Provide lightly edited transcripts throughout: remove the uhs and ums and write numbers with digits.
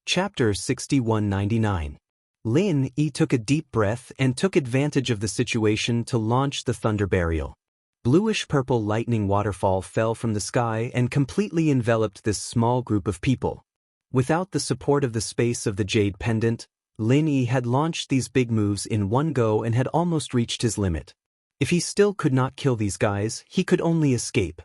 Chapter 6199. Lin Yi took a deep breath and took advantage of the situation to launch the thunder burial. Bluish-purple lightning waterfall fell from the sky and completely enveloped this small group of people. Without the support of the space of the jade pendant, Lin Yi had launched these big moves in one go and had almost reached his limit. If he still could not kill these guys, he could only escape.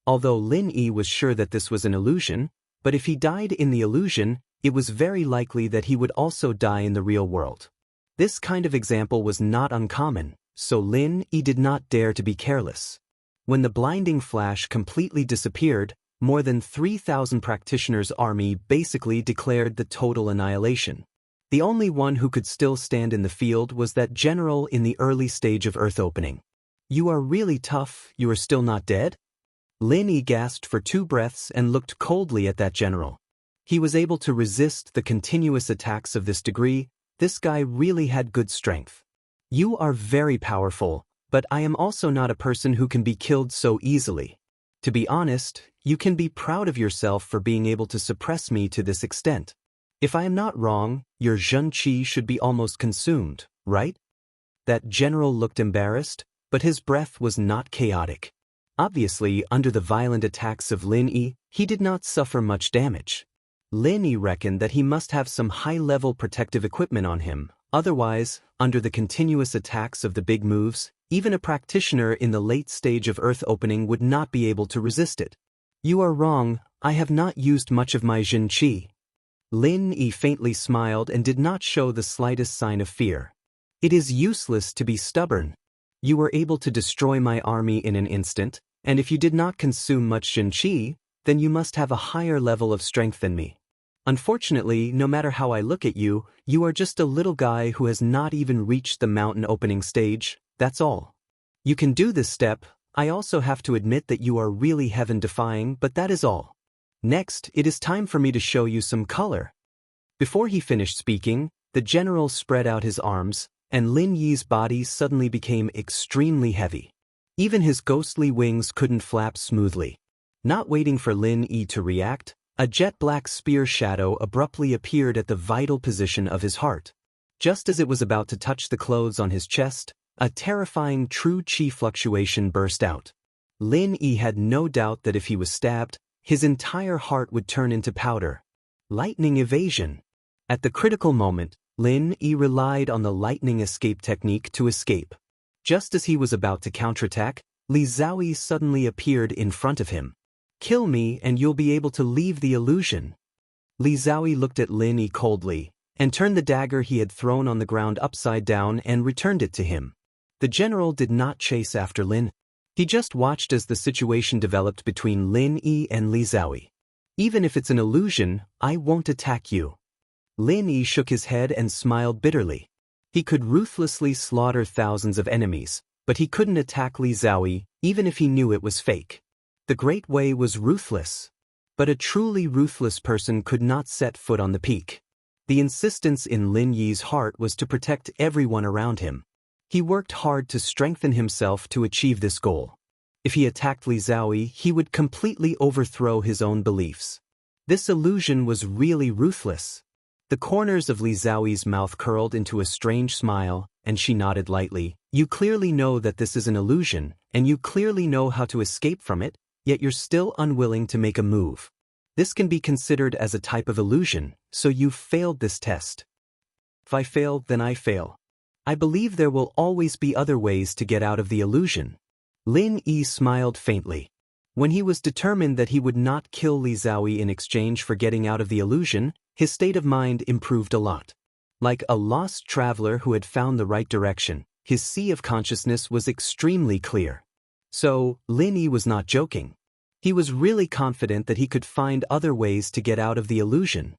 Although Lin Yi was sure that this was an illusion, but if he died in the illusion, it was very likely that he would also die in the real world. This kind of example was not uncommon, so Lin Yi did not dare to be careless. When the blinding flash completely disappeared, more than 3,000 practitioners' army basically declared the total annihilation. The only one who could still stand in the field was that general in the early stage of earth opening. "You are really tough, you are still not dead?" Lin Yi gasped for 2 breaths and looked coldly at that general. He was able to resist the continuous attacks of this degree. This guy really had good strength. "You are very powerful, but I am also not a person who can be killed so easily. To be honest, you can be proud of yourself for being able to suppress me to this extent. If I am not wrong, your Zhen Qi should be almost consumed, right?" That general looked embarrassed, but his breath was not chaotic. Obviously, under the violent attacks of Lin Yi, he did not suffer much damage. Lin Yi reckoned that he must have some high-level protective equipment on him, otherwise, under the continuous attacks of the big moves, even a practitioner in the late stage of earth opening would not be able to resist it. "You are wrong, I have not used much of my Zhen Qi." Lin Yi faintly smiled and did not show the slightest sign of fear. "It is useless to be stubborn. You were able to destroy my army in an instant, and if you did not consume much Zhen Qi, then you must have a higher level of strength than me. Unfortunately, no matter how I look at you, you are just a little guy who has not even reached the mountain opening stage, that's all. You can do this step, I also have to admit that you are really heaven-defying, but that is all. Next, it is time for me to show you some color." Before he finished speaking, the general spread out his arms, and Lin Yi's body suddenly became extremely heavy. Even his ghostly wings couldn't flap smoothly. Not waiting for Lin Yi to react, a jet-black spear shadow abruptly appeared at the vital position of his heart. Just as it was about to touch the clothes on his chest, a terrifying true qi fluctuation burst out. Lin Yi had no doubt that if he was stabbed, his entire heart would turn into powder. Lightning evasion. At the critical moment, Lin Yi relied on the lightning escape technique to escape. Just as he was about to counterattack, Li Zhaoyi suddenly appeared in front of him. "Kill me and you'll be able to leave the illusion." Li Zhaoyi looked at Lin Yi coldly, and turned the dagger he had thrown on the ground upside down and returned it to him. The general did not chase after Lin. He just watched as the situation developed between Lin Yi and Li Zhaoyi. "Even if it's an illusion, I won't attack you." Lin Yi shook his head and smiled bitterly. He could ruthlessly slaughter thousands of enemies, but he couldn't attack Li Zhaoyi, even if he knew it was fake. The Great Way was ruthless. But a truly ruthless person could not set foot on the peak. The insistence in Lin Yi's heart was to protect everyone around him. He worked hard to strengthen himself to achieve this goal. If he attacked Li Zhaoyi, he would completely overthrow his own beliefs. This illusion was really ruthless. The corners of Li Zhaoyi's mouth curled into a strange smile, and she nodded lightly. "You clearly know that this is an illusion, and you clearly know how to escape from it, yet you're still unwilling to make a move. This can be considered as a type of illusion, so you've failed this test." "If I fail, then I fail. I believe there will always be other ways to get out of the illusion." Lin Yi smiled faintly. When he was determined that he would not kill Li Zhaoyi in exchange for getting out of the illusion, his state of mind improved a lot. Like a lost traveler who had found the right direction, his sea of consciousness was extremely clear. So, Lin Yi was not joking. He was really confident that he could find other ways to get out of the illusion.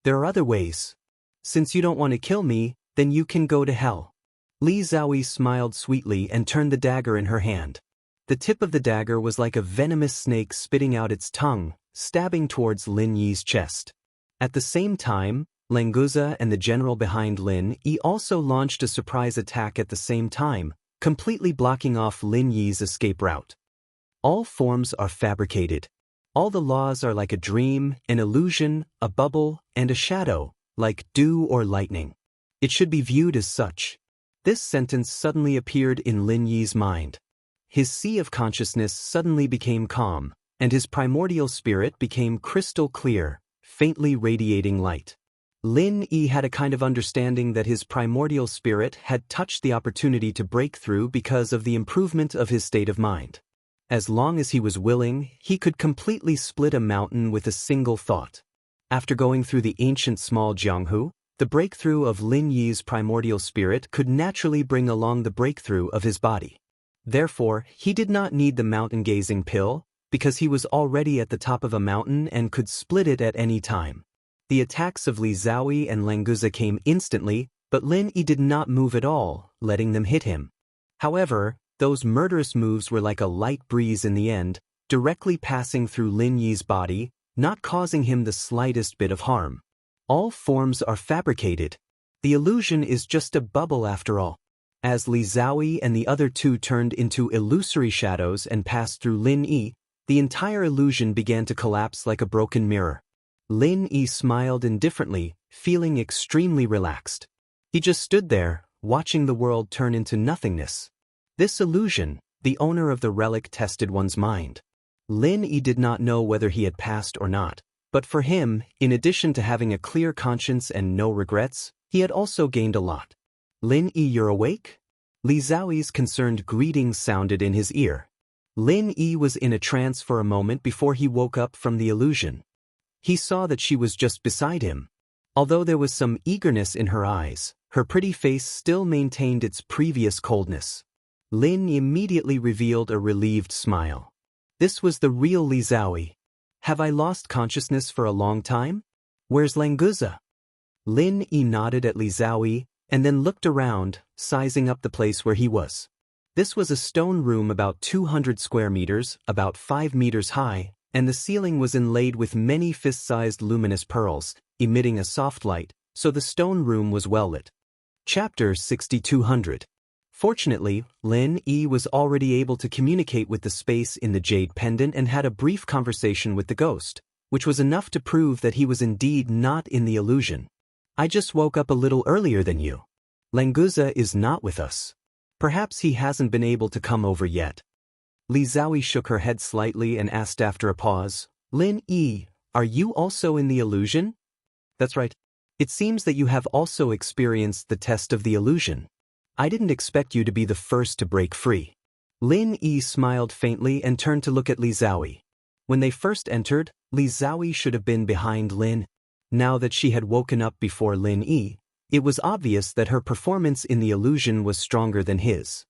"There are other ways. Since you don't want to kill me, then you can go to hell." Li Zhaoyi smiled sweetly and turned the dagger in her hand. The tip of the dagger was like a venomous snake spitting out its tongue, stabbing towards Lin Yi's chest. At the same time, Languza and the general behind Lin Yi also launched a surprise attack at the same time, completely blocking off Lin Yi's escape route. All forms are fabricated. All the laws are like a dream, an illusion, a bubble, and a shadow, like dew or lightning. It should be viewed as such. This sentence suddenly appeared in Lin Yi's mind. His sea of consciousness suddenly became calm, and his primordial spirit became crystal clear, faintly radiating light. Lin Yi had a kind of understanding that his primordial spirit had touched the opportunity to break through because of the improvement of his state of mind. As long as he was willing, he could completely split a mountain with a single thought. After going through the ancient small Jianghu, the breakthrough of Lin Yi's primordial spirit could naturally bring along the breakthrough of his body. Therefore, he did not need the mountain-gazing pill, because he was already at the top of a mountain and could split it at any time. The attacks of Li Zhaoyi and Languza came instantly, but Lin Yi did not move at all, letting them hit him. However, those murderous moves were like a light breeze in the end, directly passing through Lin Yi's body, not causing him the slightest bit of harm. All forms are fabricated. The illusion is just a bubble after all. As Li Zhaoyi and the other two turned into illusory shadows and passed through Lin Yi, the entire illusion began to collapse like a broken mirror. Lin Yi smiled indifferently, feeling extremely relaxed. He just stood there, watching the world turn into nothingness. This illusion, the owner of the relic, tested one's mind. Lin Yi did not know whether he had passed or not. But for him, in addition to having a clear conscience and no regrets, he had also gained a lot. Lin Yi, you're awake? Li Zhaoyi's concerned greeting sounded in his ear. Lin Yi was in a trance for a moment before he woke up from the illusion. He saw that she was just beside him. Although there was some eagerness in her eyes, her pretty face still maintained its previous coldness. Lin Yi immediately revealed a relieved smile. This was the real Li Zhaoyi. Have I lost consciousness for a long time? Where's Languza? Lin Yi nodded at Li Zhaoyi, and then looked around, sizing up the place where he was. This was a stone room about 200 square meters, about 5 meters high, and the ceiling was inlaid with many fist-sized luminous pearls, emitting a soft light, so the stone room was well lit. Chapter 6200. Fortunately, Lin Yi was already able to communicate with the space in the jade pendant and had a brief conversation with the ghost, which was enough to prove that he was indeed not in the illusion. I just woke up a little earlier than you. Languza is not with us. Perhaps he hasn't been able to come over yet. Li Zhaoyi shook her head slightly and asked after a pause, Lin Yi, are you also in the illusion? That's right. It seems that you have also experienced the test of the illusion. I didn't expect you to be the first to break free. Lin Yi smiled faintly and turned to look at Li Zhaoyi. When they first entered, Li Zhaoyi should have been behind Lin. Now that she had woken up before Lin Yi, it was obvious that her performance in the illusion was stronger than his.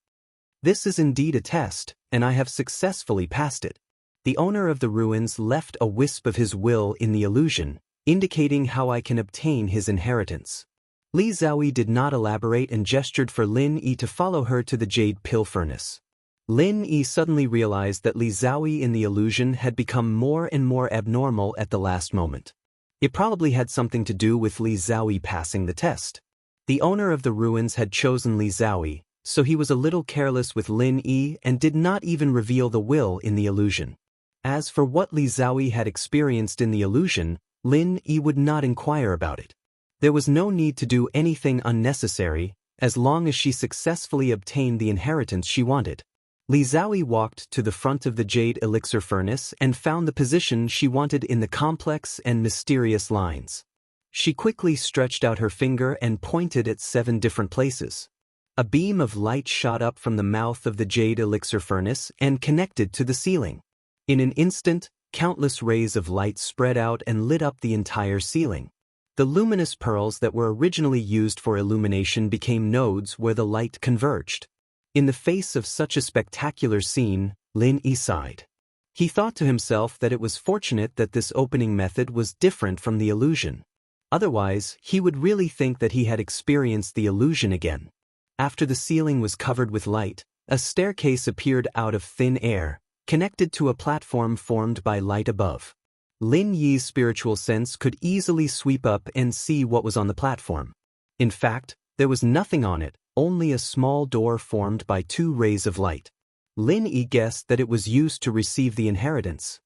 This is indeed a test, and I have successfully passed it. The owner of the ruins left a wisp of his will in the illusion, indicating how I can obtain his inheritance. Li Zhaoyi did not elaborate and gestured for Lin Yi to follow her to the jade pill furnace. Lin Yi suddenly realized that Li Zhaoyi in the illusion had become more and more abnormal at the last moment. It probably had something to do with Li Zhaoyi passing the test. The owner of the ruins had chosen Li Zhaoyi, so he was a little careless with Lin Yi and did not even reveal the will in the illusion. As for what Li Zhaoyi had experienced in the illusion, Lin Yi would not inquire about it. There was no need to do anything unnecessary, as long as she successfully obtained the inheritance she wanted. Li Zhaoyi walked to the front of the jade elixir furnace and found the position she wanted in the complex and mysterious lines. She quickly stretched out her finger and pointed at 7 different places. A beam of light shot up from the mouth of the jade elixir furnace and connected to the ceiling. In an instant, countless rays of light spread out and lit up the entire ceiling. The luminous pearls that were originally used for illumination became nodes where the light converged. In the face of such a spectacular scene, Lin Yi sighed. He thought to himself that it was fortunate that this opening method was different from the illusion. Otherwise, he would really think that he had experienced the illusion again. After the ceiling was covered with light, a staircase appeared out of thin air, connected to a platform formed by light above. Lin Yi's spiritual sense could easily sweep up and see what was on the platform. In fact, there was nothing on it, only a small door formed by 2 rays of light. Lin Yi guessed that it was used to receive the inheritance.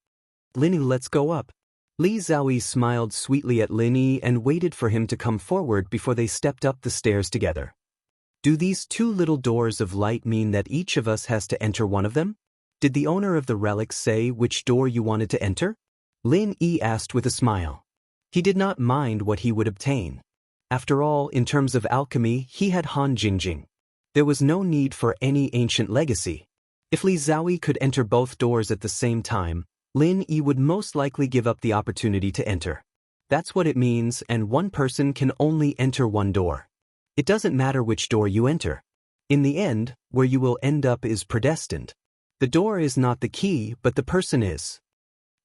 Lin, let's go up. Li Xiaoyi smiled sweetly at Lin Yi and waited for him to come forward before they stepped up the stairs together. Do these two little doors of light mean that each of us has to enter one of them? Did the owner of the relic say which door you wanted to enter? Lin Yi asked with a smile. He did not mind what he would obtain. After all, in terms of alchemy, he had Han Jingjing. There was no need for any ancient legacy. If Li Xiaoyi could enter both doors at the same time, Lin Yi would most likely give up the opportunity to enter. That's what it means, and one person can only enter one door. It doesn't matter which door you enter. In the end, where you will end up is predestined. The door is not the key, but the person is.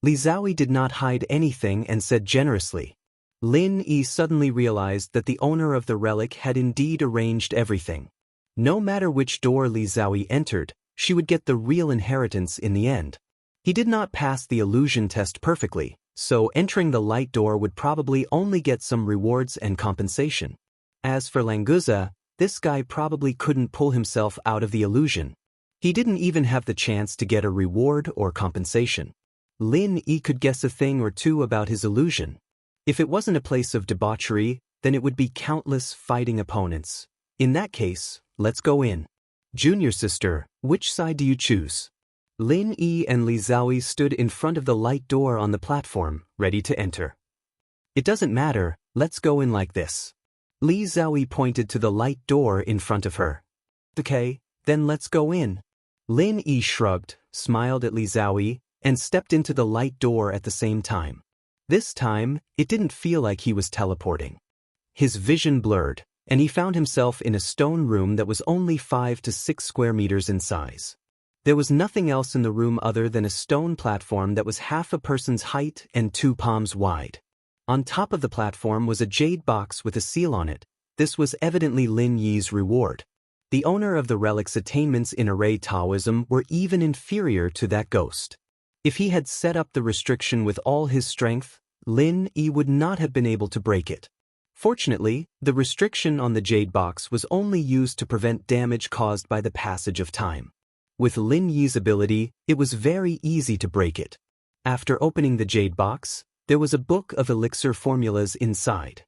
Li Xiaoyi did not hide anything and said generously. Lin Yi suddenly realized that the owner of the relic had indeed arranged everything. No matter which door Li Xiaoyi entered, she would get the real inheritance in the end. He did not pass the illusion test perfectly, so entering the light door would probably only get some rewards and compensation. As for Languza, this guy probably couldn't pull himself out of the illusion. He didn't even have the chance to get a reward or compensation. Lin Yi could guess a thing or two about his illusion. If it wasn't a place of debauchery, then it would be countless fighting opponents. In that case, let's go in. Junior sister, which side do you choose? Lin Yi and Li Xiaoyi stood in front of the light door on the platform, ready to enter. It doesn't matter, let's go in like this. Li Xiaoyi pointed to the light door in front of her. Okay, then let's go in. Lin Yi shrugged, smiled at Li Xiaoyi, and stepped into the light door at the same time. This time, it didn't feel like he was teleporting. His vision blurred, and he found himself in a stone room that was only 5 to 6 square meters in size. There was nothing else in the room other than a stone platform that was half a person's height and 2 palms wide. On top of the platform was a jade box with a seal on it. This was evidently Lin Yi's reward. The owner of the relic's attainments in array Taoism were even inferior to that ghost. If he had set up the restriction with all his strength, Lin Yi would not have been able to break it. Fortunately, the restriction on the jade box was only used to prevent damage caused by the passage of time. With Lin Yi's ability, it was very easy to break it. After opening the jade box, there was a book of elixir formulas inside.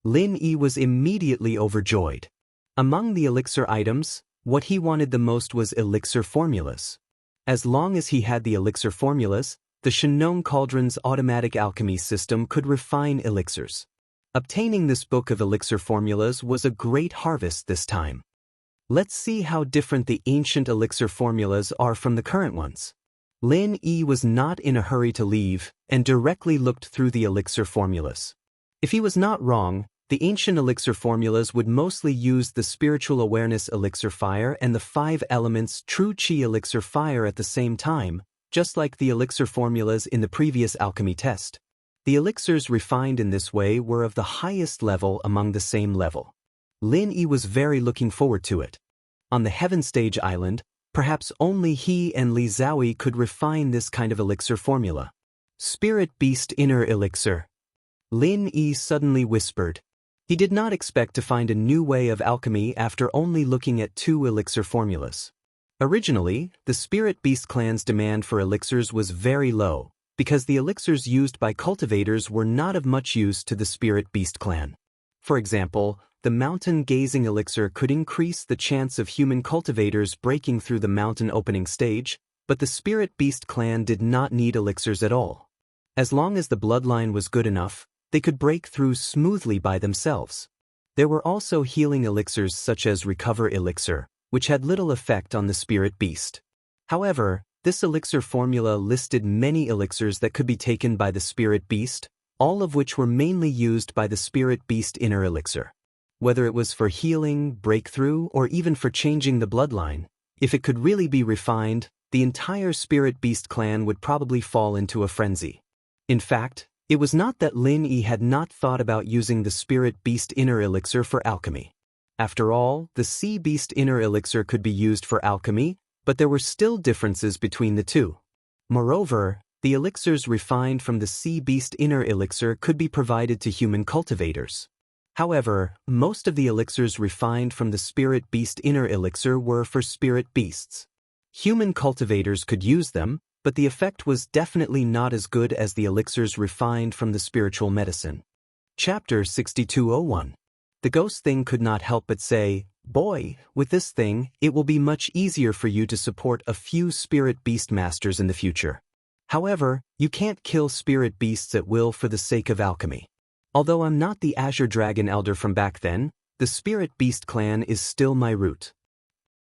Lin Yi was immediately overjoyed. Among the elixir items, what he wanted the most was elixir formulas. As long as he had the elixir formulas, the Shenong Cauldron's automatic alchemy system could refine elixirs. Obtaining this book of elixir formulas was a great harvest this time. Let's see how different the ancient elixir formulas are from the current ones. Lin Yi was not in a hurry to leave and directly looked through the elixir formulas. If he was not wrong, the ancient elixir formulas would mostly use the spiritual awareness elixir fire and the 5 elements true qi elixir fire at the same time, just like the elixir formulas in the previous alchemy test. The elixirs refined in this way were of the highest level among the same level. Lin Yi was very looking forward to it. On the Heaven Stage Island, perhaps only he and Li Xiaoyi could refine this kind of elixir formula. Spirit Beast Inner Elixir. Lin Yi suddenly whispered. He did not expect to find a new way of alchemy after only looking at 2 elixir formulas. Originally, the Spirit Beast clan's demand for elixirs was very low, because the elixirs used by cultivators were not of much use to the Spirit Beast clan. For example, the mountain gazing elixir could increase the chance of human cultivators breaking through the mountain opening stage, but the Spirit Beast clan did not need elixirs at all. As long as the bloodline was good enough, they could break through smoothly by themselves. There were also healing elixirs such as Recover Elixir, which had little effect on the Spirit Beast. However, this elixir formula listed many elixirs that could be taken by the Spirit Beast, all of which were mainly used by the Spirit Beast Inner Elixir. Whether it was for healing, breakthrough, or even for changing the bloodline, if it could really be refined, the entire Spirit Beast clan would probably fall into a frenzy. In fact, it was not that Lin Yi had not thought about using the Spirit Beast Inner Elixir for alchemy. After all, the Sea Beast Inner Elixir could be used for alchemy, but there were still differences between the two. Moreover, the elixirs refined from the Sea Beast Inner Elixir could be provided to human cultivators. However, most of the elixirs refined from the Spirit Beast Inner Elixir were for spirit beasts. Human cultivators could use them, but the effect was definitely not as good as the elixirs refined from the spiritual medicine. Chapter 6201. The ghost thing could not help but say, "Boy, with this thing, it will be much easier for you to support a few spirit beast masters in the future. However, you can't kill spirit beasts at will for the sake of alchemy. Although I'm not the Azure Dragon Elder from back then, the Spirit Beast clan is still my root."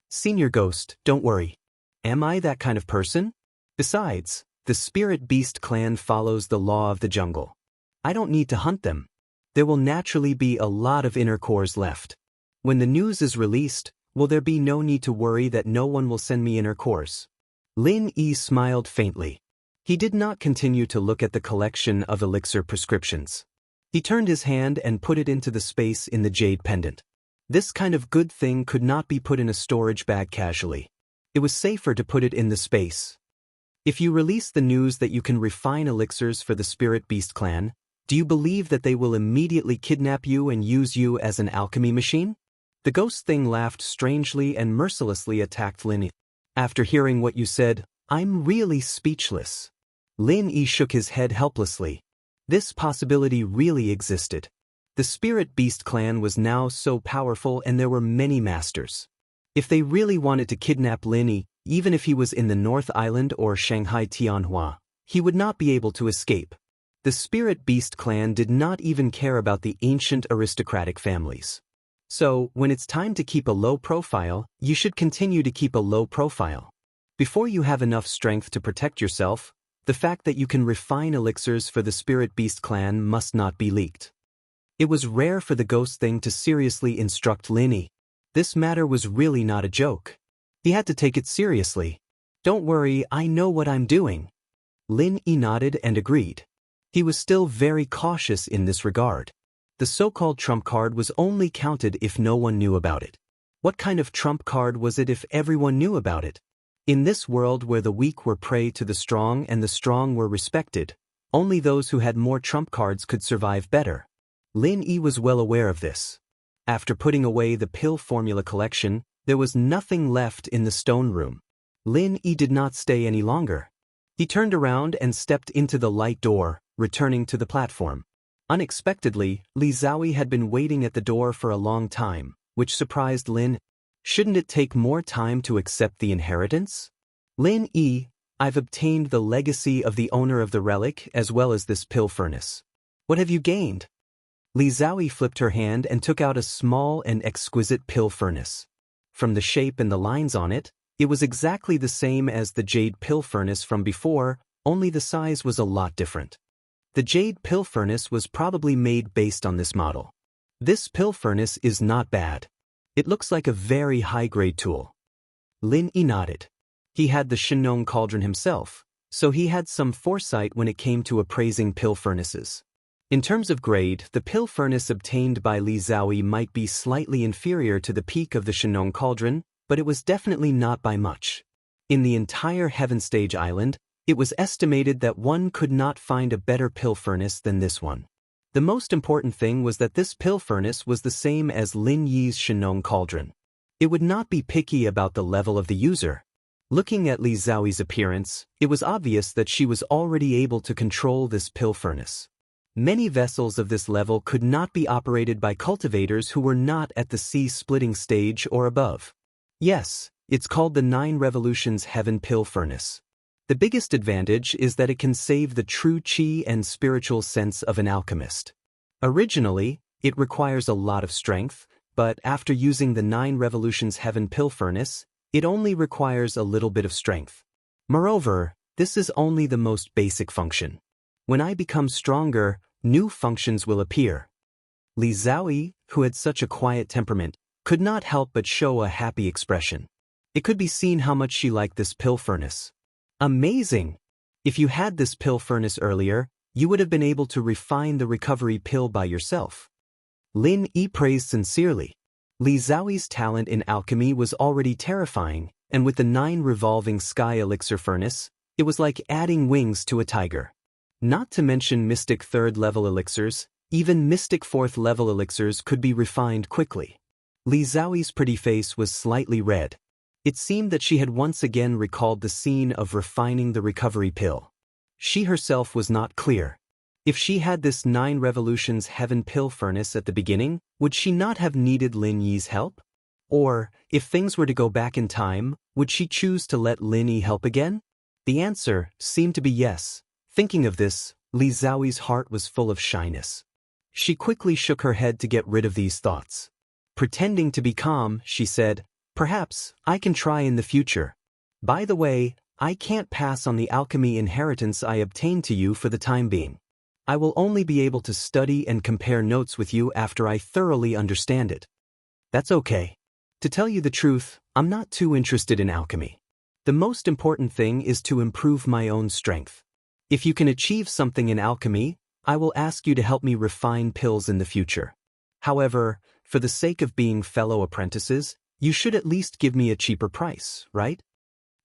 "Senior Ghost, don't worry. Am I that kind of person? Besides, the Spirit Beast clan follows the law of the jungle. I don't need to hunt them. There will naturally be a lot of inner cores left. When the news is released, will there be no need to worry that no one will send me inner cores?" Lin Yi smiled faintly. He did not continue to look at the collection of elixir prescriptions. He turned his hand and put it into the space in the jade pendant. This kind of good thing could not be put in a storage bag casually. It was safer to put it in the space. "If you release the news that you can refine elixirs for the Spirit Beast clan, do you believe that they will immediately kidnap you and use you as an alchemy machine?" The ghost thing laughed strangely and mercilessly attacked Lin Yi. "After hearing what you said, I'm really speechless." Lin Yi shook his head helplessly. This possibility really existed. The Spirit Beast clan was now so powerful and there were many masters. If they really wanted to kidnap Lin Yi, even if he was in the North Island or Shanghai Tianhua, he would not be able to escape. The Spirit Beast clan did not even care about the ancient aristocratic families. So, when it's time to keep a low profile, you should continue to keep a low profile. Before you have enough strength to protect yourself, the fact that you can refine elixirs for the Spirit Beast clan must not be leaked. It was rare for the ghost thing to seriously instruct Lin Yi. This matter was really not a joke. He had to take it seriously. "Don't worry, I know what I'm doing." Lin Yi nodded and agreed. He was still very cautious in this regard. The so-called trump card was only counted if no one knew about it. What kind of trump card was it if everyone knew about it? In this world where the weak were prey to the strong and the strong were respected, only those who had more trump cards could survive better. Lin Yi was well aware of this. After putting away the pill formula collection, there was nothing left in the stone room. Lin Yi did not stay any longer. He turned around and stepped into the light door, returning to the platform. Unexpectedly, Li Zhaoyi had been waiting at the door for a long time, which surprised Lin. "Shouldn't it take more time to accept the inheritance?" "Lin Yi, I've obtained the legacy of the owner of the relic as well as this pill furnace. What have you gained?" Li Zhaoyi flipped her hand and took out a small and exquisite pill furnace. From the shape and the lines on it, it was exactly the same as the jade pill furnace from before, only the size was a lot different. The jade pill furnace was probably made based on this model. "This pill furnace is not bad. It looks like a very high-grade tool." Lin Yi nodded. He had the Shinong cauldron himself, so he had some foresight when it came to appraising pill furnaces. In terms of grade, the pill furnace obtained by Li Zhaoyi might be slightly inferior to the peak of the Shinong cauldron, but it was definitely not by much. In the entire Heaven Stage Island, it was estimated that one could not find a better pill furnace than this one. The most important thing was that this pill furnace was the same as Lin Yi's Shinong cauldron. It would not be picky about the level of the user. Looking at Li Zhaoyi's appearance, it was obvious that she was already able to control this pill furnace. Many vessels of this level could not be operated by cultivators who were not at the sea-splitting stage or above. Yes, it's called the 9 Revolutions Heaven Pill Furnace. The biggest advantage is that it can save the true chi and spiritual sense of an alchemist. Originally, it requires a lot of strength, but after using the 9 Revolutions Heaven Pill Furnace, it only requires a little bit of strength. Moreover, this is only the most basic function. When I become stronger, new functions will appear. Li Zhaoyi, who had such a quiet temperament, could not help but show a happy expression. It could be seen how much she liked this pill furnace. Amazing! If you had this pill furnace earlier, you would have been able to refine the recovery pill by yourself. Lin Yi praised sincerely. Li Zhaoyi's talent in alchemy was already terrifying, and with the 9 revolving sky elixir furnace, it was like adding wings to a tiger. Not to mention mystic 3rd level elixirs, even mystic 4th level elixirs could be refined quickly. Li Zhaoyi's pretty face was slightly red. It seemed that she had once again recalled the scene of refining the recovery pill. She herself was not clear. If she had this 9 revolutions heaven pill furnace at the beginning, would she not have needed Lin Yi's help? Or, if things were to go back in time, would she choose to let Lin Yi help again? The answer seemed to be yes. Thinking of this, Li Xiaoyi's heart was full of shyness. She quickly shook her head to get rid of these thoughts. Pretending to be calm, she said, "Perhaps I can try in the future. By the way, I can't pass on the alchemy inheritance I obtained to you for the time being. I will only be able to study and compare notes with you after I thoroughly understand it." "That's okay. To tell you the truth, I'm not too interested in alchemy. The most important thing is to improve my own strength. If you can achieve something in alchemy, I will ask you to help me refine pills in the future. However, for the sake of being fellow apprentices, you should at least give me a cheaper price, right?"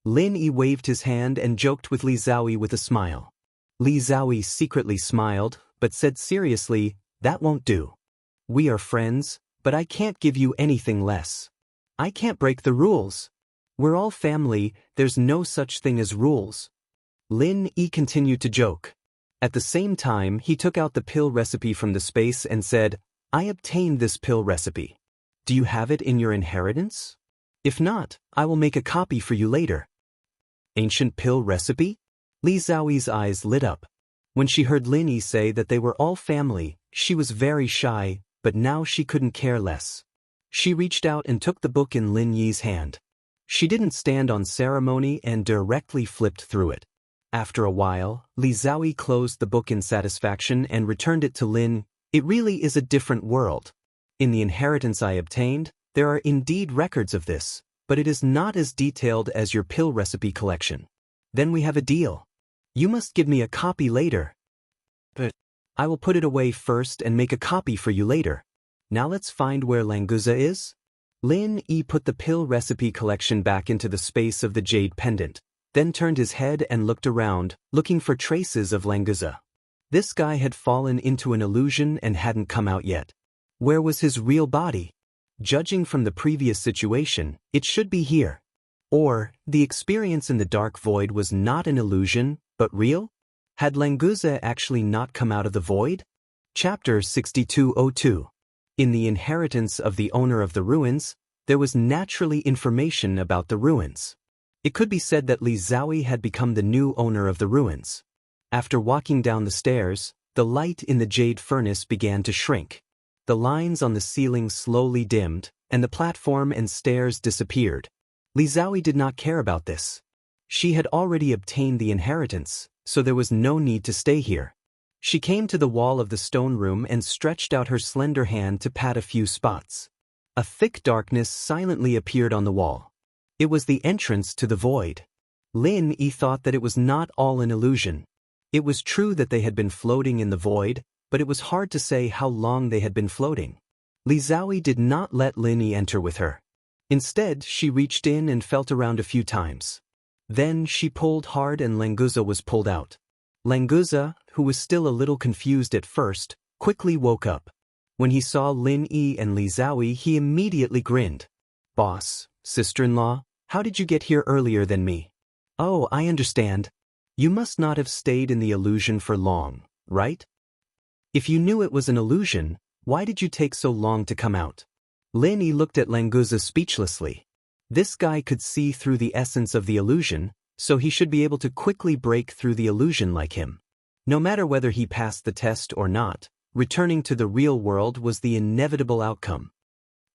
Lin Yi waved his hand and joked with Li Xiaoyi with a smile. Li Xiaoyi secretly smiled, but said seriously, "That won't do. We are friends, but I can't give you anything less. I can't break the rules. We're all family, there's no such thing as rules." Lin Yi continued to joke. At the same time, he took out the pill recipe from the space and said, "I obtained this pill recipe. Do you have it in your inheritance? If not, I will make a copy for you later." Ancient pill recipe? Li Xiaoyi's eyes lit up. When she heard Lin Yi say that they were all family, she was very shy, but now she couldn't care less. She reached out and took the book in Lin Yi's hand. She didn't stand on ceremony and directly flipped through it. After a while, Li Xiaoyi closed the book in satisfaction and returned it to Lin. "It really is a different world. In the inheritance I obtained, there are indeed records of this, but it is not as detailed as your pill recipe collection. Then we have a deal. You must give me a copy later." "But I will put it away first and make a copy for you later. Now let's find where Languza is." Lin Yi put the pill recipe collection back into the space of the jade pendant, then turned his head and looked around, looking for traces of Languza. This guy had fallen into an illusion and hadn't come out yet. Where was his real body? Judging from the previous situation, it should be here. Or, the experience in the dark void was not an illusion, but real? Had Languza actually not come out of the void? Chapter 6202. In the inheritance of the owner of the ruins, there was naturally information about the ruins. It could be said that Li Xiaoyi had become the new owner of the ruins. After walking down the stairs, the light in the jade furnace began to shrink. The lines on the ceiling slowly dimmed, and the platform and stairs disappeared. Li Xiaoyi did not care about this. She had already obtained the inheritance, so there was no need to stay here. She came to the wall of the stone room and stretched out her slender hand to pat a few spots. A thick darkness silently appeared on the wall. It was the entrance to the void. Lin Yi thought that it was not all an illusion. It was true that they had been floating in the void, but it was hard to say how long they had been floating. Li Xiaoyi did not let Lin Yi enter with her. Instead, she reached in and felt around a few times. Then she pulled hard and Languza was pulled out. Languza, who was still a little confused at first, quickly woke up. When he saw Lin Yi and Li Xiaoyi, he immediately grinned. "Boss, sister-in-law, how did you get here earlier than me?" "Oh, I understand. You must not have stayed in the illusion for long, right? If you knew it was an illusion, why did you take so long to come out?" Lin Yi looked at Languza speechlessly. This guy could see through the essence of the illusion, so he should be able to quickly break through the illusion like him. No matter whether he passed the test or not, returning to the real world was the inevitable outcome.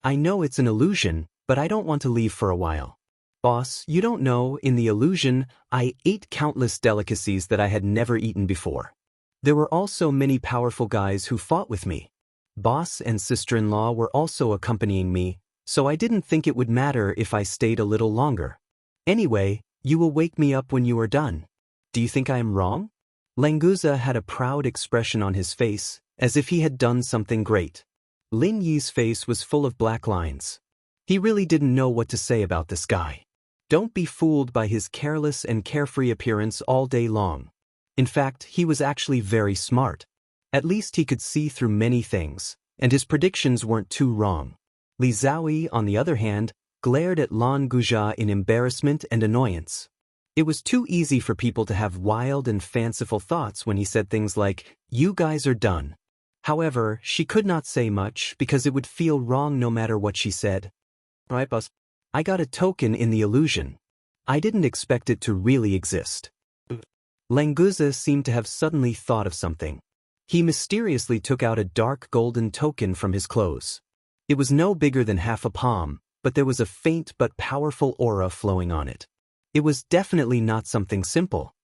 "I know it's an illusion, but I don't want to leave for a while. Boss, you don't know, in the illusion, I ate countless delicacies that I had never eaten before. There were also many powerful guys who fought with me. Boss and sister-in-law were also accompanying me, so I didn't think it would matter if I stayed a little longer. Anyway, you will wake me up when you are done. Do you think I am wrong?" Languza had a proud expression on his face, as if he had done something great. Lin Yi's face was full of black lines. He really didn't know what to say about this guy. Don't be fooled by his careless and carefree appearance all day long. In fact, he was actually very smart. At least he could see through many things, and his predictions weren't too wrong. Li Xiaoyi, on the other hand, glared at Lan Guja in embarrassment and annoyance. It was too easy for people to have wild and fanciful thoughts when he said things like, "You guys are done." However, she could not say much because it would feel wrong no matter what she said. "Right, boss? I got a token in the illusion. I didn't expect it to really exist." Languza seemed to have suddenly thought of something. He mysteriously took out a dark golden token from his clothes. It was no bigger than half a palm, but there was a faint but powerful aura flowing on it. It was definitely not something simple.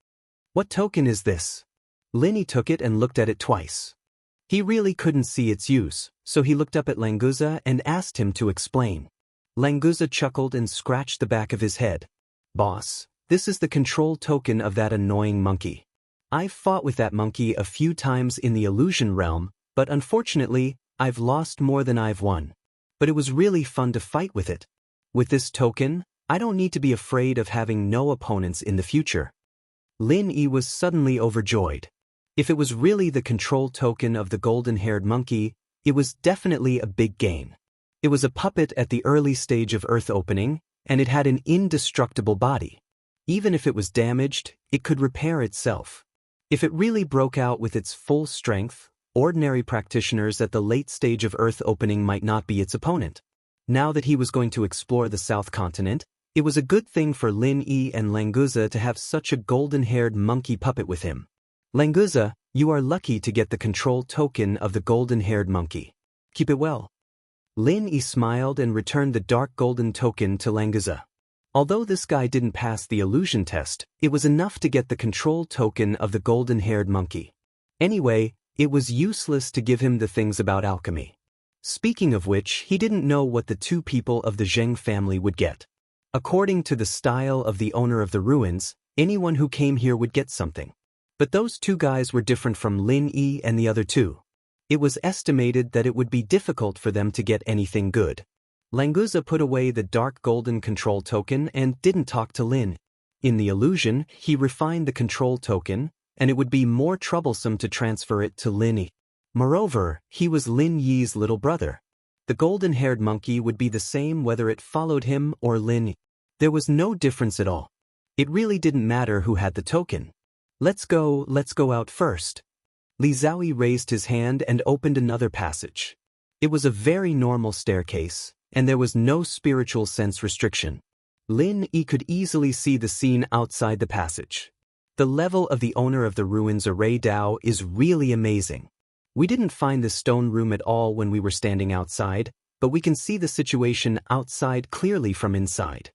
"What token is this?" Linny took it and looked at it twice. He really couldn't see its use, so he looked up at Languza and asked him to explain. Languza chuckled and scratched the back of his head. "Boss, this is the control token of that annoying monkey. I've fought with that monkey a few times in the illusion realm, but unfortunately, I've lost more than I've won. But it was really fun to fight with it. With this token, I don't need to be afraid of having no opponents in the future." Lin Yi was suddenly overjoyed. If it was really the control token of the golden-haired monkey, it was definitely a big gain. It was a puppet at the early stage of Earth opening, and it had an indestructible body. Even if it was damaged, it could repair itself. If it really broke out with its full strength, ordinary practitioners at the late stage of Earth opening might not be its opponent. Now that he was going to explore the South Continent, it was a good thing for Lin Yi and Languza to have such a golden-haired monkey puppet with him. "Languza, you are lucky to get the control token of the golden-haired monkey. Keep it well." Lin Yi smiled and returned the dark golden token to Languza. Although this guy didn't pass the illusion test, it was enough to get the control token of the golden-haired monkey. Anyway, it was useless to give him the things about alchemy. Speaking of which, he didn't know what the two people of the Zheng family would get. According to the style of the owner of the ruins, anyone who came here would get something. But those two guys were different from Lin Yi and the other two. It was estimated that it would be difficult for them to get anything good. Languza put away the dark golden control token and didn't talk to Lin. In the illusion, he refined the control token, and it would be more troublesome to transfer it to Lin Yi. Moreover, he was Lin Yi's little brother. The golden-haired monkey would be the same whether it followed him or Lin Yi. There was no difference at all. It really didn't matter who had the token. Let's go out first." Li Zhaoyi raised his hand and opened another passage. It was a very normal staircase, and there was no spiritual sense restriction. Lin Yi could easily see the scene outside the passage. The level of the owner of the ruins Array Dao is really amazing. We didn't find the stone room at all when we were standing outside, but we can see the situation outside clearly from inside.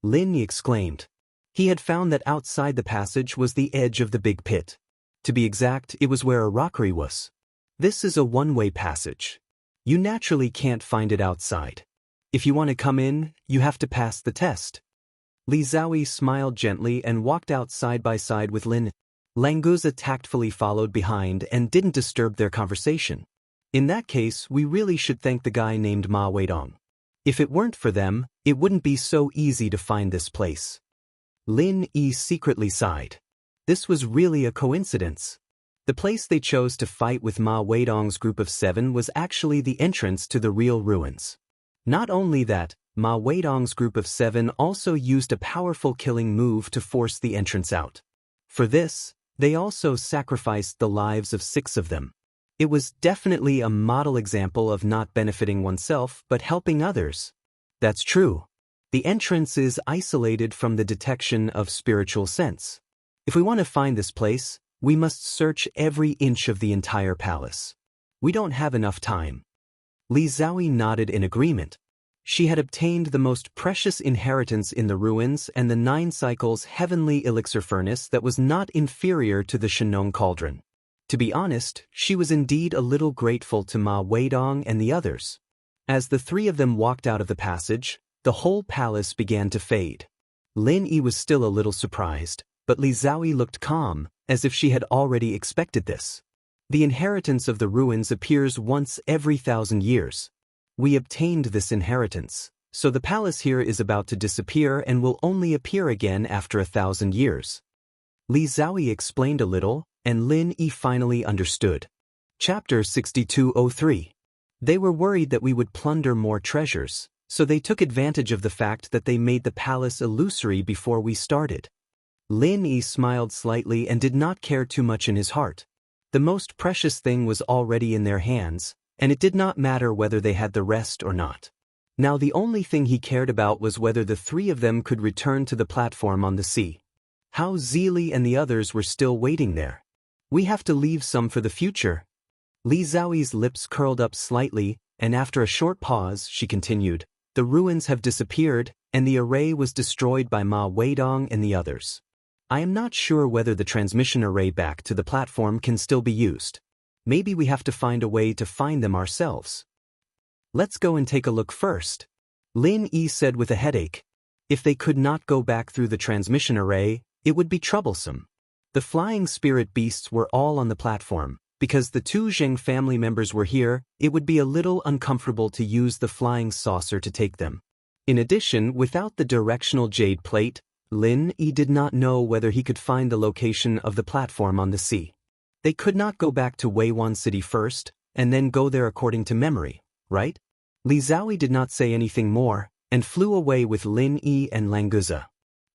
Lin Yi exclaimed. He had found that outside the passage was the edge of the big pit. To be exact, it was where a rockery was. This is a one-way passage. You naturally can't find it outside. If you want to come in, you have to pass the test. Li Zhaoyi smiled gently and walked out side by side with Lin. Languza tactfully followed behind and didn't disturb their conversation. In that case, we really should thank the guy named Ma Weidong. If it weren't for them, it wouldn't be so easy to find this place. Lin Yi secretly sighed. This was really a coincidence. The place they chose to fight with Ma Weidong's group of 7 was actually the entrance to the real ruins. Not only that, Ma Weidong's group of 7 also used a powerful killing move to force the entrance out. For this, they also sacrificed the lives of 6 of them. It was definitely a model example of not benefiting oneself but helping others. That's true. The entrance is isolated from the detection of spiritual sense. If we want to find this place, we must search every inch of the entire palace. We don't have enough time. Li Zhaoyi nodded in agreement. She had obtained the most precious inheritance in the ruins and the 9 cycles heavenly elixir furnace that was not inferior to the Shenong cauldron. To be honest, she was indeed a little grateful to Ma Weidong and the others. As the 3 of them walked out of the passage, the whole palace began to fade. Lin Yi was still a little surprised, but Li Zhaoyi looked calm, as if she had already expected this. The inheritance of the ruins appears once every 1,000 years. We obtained this inheritance, so the palace here is about to disappear and will only appear again after 1,000 years. Li Zhaoyi explained a little, and Lin Yi finally understood. Chapter 6203. They were worried that we would plunder more treasures, So they took advantage of the fact that they made the palace illusory before we started. Lin Yi smiled slightly and did not care too much in his heart. The most precious thing was already in their hands, and it did not matter whether they had the rest or not. Now the only thing he cared about was whether the three of them could return to the platform on the sea. How Zili and the others were still waiting there. We have to leave some for the future. Li Zhaoyi's lips curled up slightly, and after a short pause, she continued, the ruins have disappeared, and the array was destroyed by Ma Weidong and the others. I am not sure whether the transmission array back to the platform can still be used. Maybe we have to find a way to find them ourselves. Let's go and take a look first. Lin Yi said with a headache. If they could not go back through the transmission array, it would be troublesome. The flying spirit beasts were all on the platform. Because the two Zheng family members were here, it would be a little uncomfortable to use the flying saucer to take them. In addition, without the directional jade plate, Lin Yi did not know whether he could find the location of the platform on the sea. They could not go back to Weiwan City first, and then go there according to memory, right? Li Zhaoyi did not say anything more, and flew away with Lin Yi and Languza.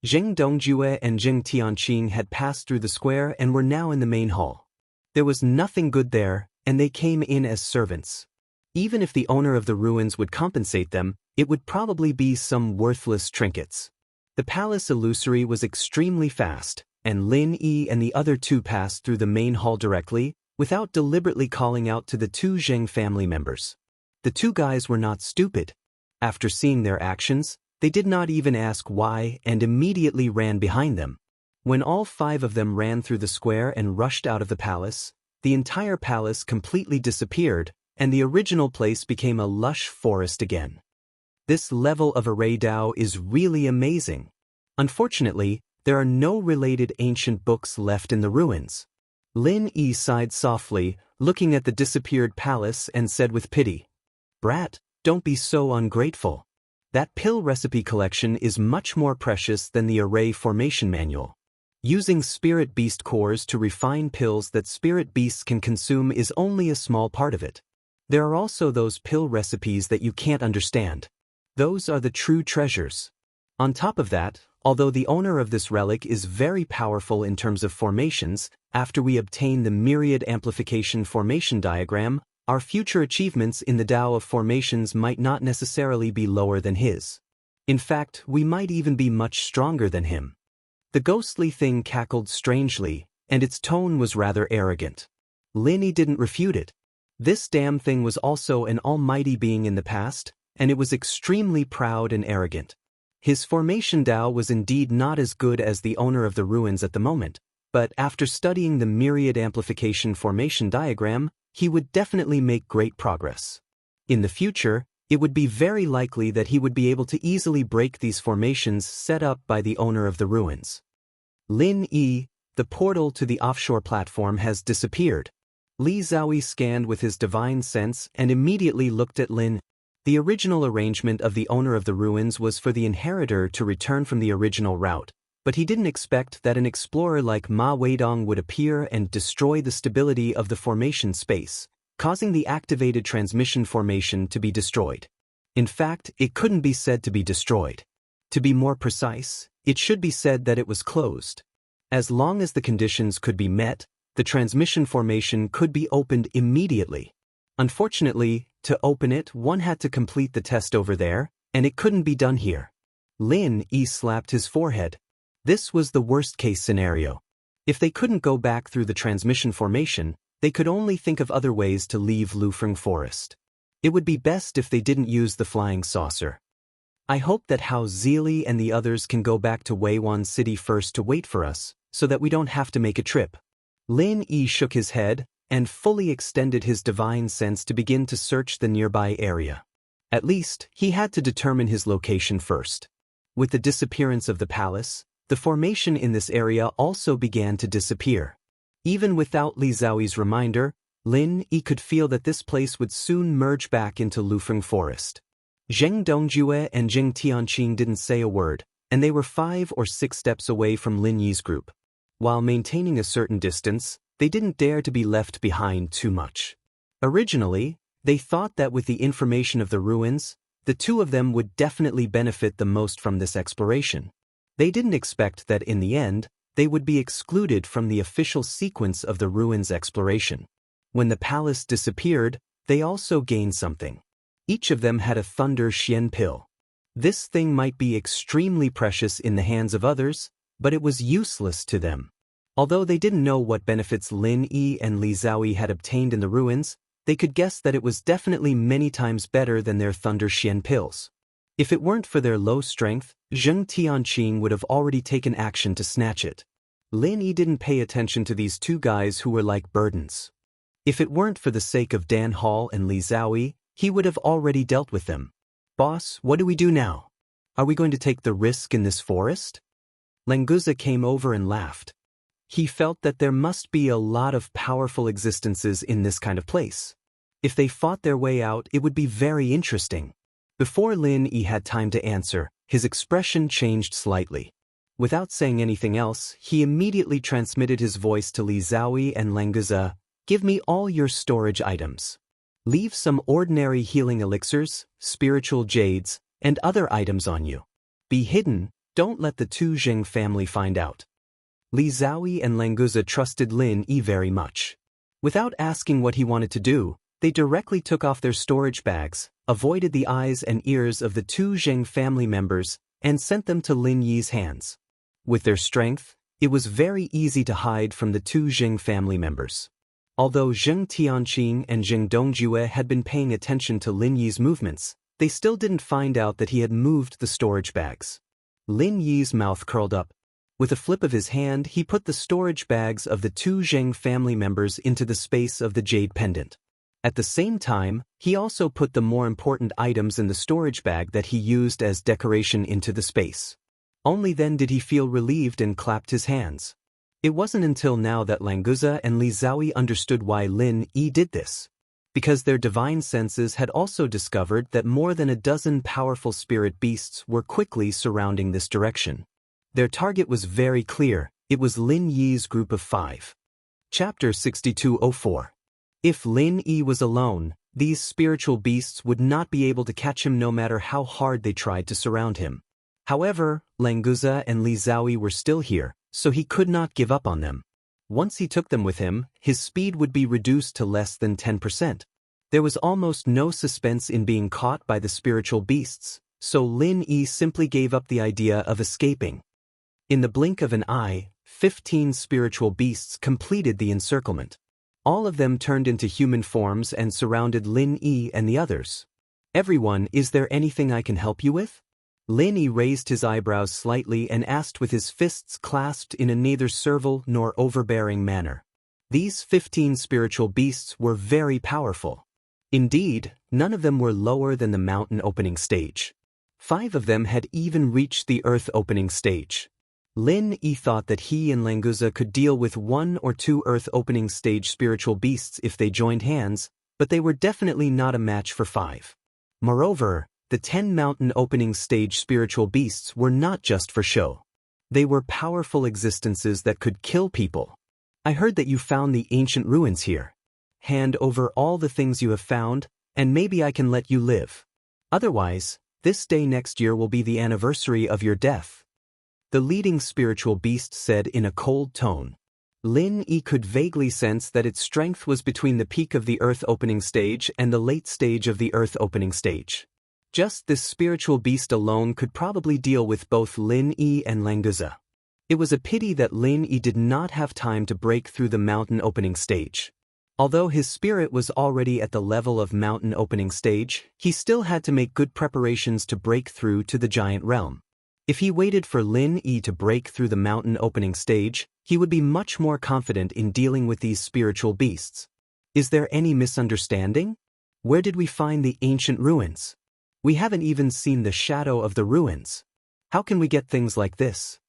Zheng Dongjue and Zheng Tianqing had passed through the square and were now in the main hall. There was nothing good there, and they came in as servants. Even if the owner of the ruins would compensate them, it would probably be some worthless trinkets. The palace illusory was extremely fast, and Lin Yi and the other two passed through the main hall directly, without deliberately calling out to the two Zheng family members. The two guys were not stupid. After seeing their actions, they did not even ask why and immediately ran behind them. When all five of them ran through the square and rushed out of the palace, the entire palace completely disappeared, and the original place became a lush forest again. This level of array Dao is really amazing. Unfortunately, there are no related ancient books left in the ruins. Lin Yi sighed softly, looking at the disappeared palace and said with pity, "Brat, don't be so ungrateful. That pill recipe collection is much more precious than the array formation manual. Using spirit beast cores to refine pills that spirit beasts can consume is only a small part of it. There are also those pill recipes that you can't understand. Those are the true treasures. On top of that, although the owner of this relic is very powerful in terms of formations, after we obtain the myriad amplification formation diagram, our future achievements in the Tao of formations might not necessarily be lower than his. In fact, we might even be much stronger than him." The ghostly thing cackled strangely, and its tone was rather arrogant. Lin Yi didn't refute it. This damn thing was also an almighty being in the past, and it was extremely proud and arrogant. His formation Tao was indeed not as good as the owner of the ruins at the moment, but after studying the myriad amplification formation diagram, he would definitely make great progress. In the future, it would be very likely that he would be able to easily break these formations set up by the owner of the ruins. Lin Yi, the portal to the offshore platform has disappeared. Li Zhaoyi scanned with his divine sense and immediately looked at Lin. The original arrangement of the owner of the ruins was for the inheritor to return from the original route, but he didn't expect that an explorer like Ma Weidong would appear and destroy the stability of the formation space, causing the activated transmission formation to be destroyed. In fact, it couldn't be said to be destroyed. To be more precise, it should be said that it was closed. As long as the conditions could be met, the transmission formation could be opened immediately. Unfortunately, to open it, one had to complete the test over there, and it couldn't be done here. Lin Yi slapped his forehead. This was the worst-case scenario. If they couldn't go back through the transmission formation, they could only think of other ways to leave Lufeng Forest. It would be best if they didn't use the flying saucer. I hope that Hao Zili and the others can go back to Weiwan City first to wait for us, so that we don't have to make a trip. Lin Yi shook his head and fully extended his divine sense to begin to search the nearby area. At least, he had to determine his location first. With the disappearance of the palace, the formation in this area also began to disappear. Even without Li Zhaoyi's reminder, Lin Yi could feel that this place would soon merge back into Lufeng Forest. Zheng Dongjue and Zheng Tianqing didn't say a word, and they were 5 or 6 steps away from Lin Yi's group. While maintaining a certain distance, they didn't dare to be left behind too much. Originally, they thought that with the information of the ruins, The two of them would definitely benefit the most from this exploration. They didn't expect that in the end, they would be excluded from the official sequence of the ruins exploration. When the palace disappeared, they also gained something. Each of them had a Thunder Xian pill. This thing might be extremely precious in the hands of others, but it was useless to them. Although they didn't know what benefits Lin Yi and Li Zhaoyi had obtained in the ruins, they could guess that it was definitely many times better than their Thunder Xian pills. If it weren't for their low strength, Zheng Tianqing would have already taken action to snatch it. Lin Yi didn't pay attention to these two guys who were like burdens. If it weren't for the sake of Dan Hall and Li Zhaoyi, he would have already dealt with them. Boss, what do we do now? Are we going to take the risk in this forest? Languza came over and laughed. He felt that there must be a lot of powerful existences in this kind of place. If they fought their way out, it would be very interesting. Before Lin Yi had time to answer, his expression changed slightly. Without saying anything else, he immediately transmitted his voice to Li Zhaoyi and Languza. Give me all your storage items. Leave some ordinary healing elixirs, spiritual jades, and other items on you. Be hidden, don't let the Tu Jing family find out. Li Zhaoyi and Languza trusted Lin Yi very much. Without asking what he wanted to do, they directly took off their storage bags, avoided the eyes and ears of the Tu Jing family members, and sent them to Lin Yi's hands. With their strength, it was very easy to hide from the Tu Jing family members. Although Zheng Tianqing and Zheng Dongjue had been paying attention to Lin Yi's movements, they still didn't find out that he had moved the storage bags. Lin Yi's mouth curled up. With a flip of his hand, he put the storage bags of the Tu Zheng family members into the space of the jade pendant. At the same time, he also put the more important items in the storage bag that he used as decoration into the space. Only then did he feel relieved and clapped his hands. It wasn't until now that Languza and Li Zhaoyi understood why Lin Yi did this. Because their divine senses had also discovered that more than a dozen powerful spirit beasts were quickly surrounding this direction. Their target was very clear, it was Lin Yi's group of 5. Chapter 6204. If Lin Yi was alone, these spiritual beasts would not be able to catch him no matter how hard they tried to surround him. However, Languza and Li Zhaoyi were still here, so he could not give up on them. Once he took them with him, his speed would be reduced to less than 10%. There was almost no suspense in being caught by the spiritual beasts, so Lin Yi simply gave up the idea of escaping. In the blink of an eye, 15 spiritual beasts completed the encirclement. All of them turned into human forms and surrounded Lin Yi and the others. Everyone, is there anything I can help you with? Lin Yi raised his eyebrows slightly and asked with his fists clasped in a neither servile nor overbearing manner. These 15 spiritual beasts were very powerful. Indeed, none of them were lower than the mountain opening stage. 5 of them had even reached the earth opening stage. Lin Yi thought that he and Languza could deal with 1 or 2 earth opening stage spiritual beasts if they joined hands, but they were definitely not a match for 5. Moreover, the 10 mountain opening stage spiritual beasts were not just for show. They were powerful existences that could kill people. I heard that you found the ancient ruins here. Hand over all the things you have found, and maybe I can let you live. Otherwise, this day next year will be the anniversary of your death. The leading spiritual beast said in a cold tone. Lin Yi could vaguely sense that its strength was between the peak of the earth opening stage and the late stage of the earth opening stage. Just this spiritual beast alone could probably deal with both Lin Yi and Languza. It was a pity that Lin Yi did not have time to break through the mountain opening stage. Although his spirit was already at the level of mountain opening stage, he still had to make good preparations to break through to the giant realm. If he waited for Lin Yi to break through the mountain opening stage, he would be much more confident in dealing with these spiritual beasts. Is there any misunderstanding? Where did we find the ancient ruins? We haven't even seen the shadow of the ruins. How can we get things like this?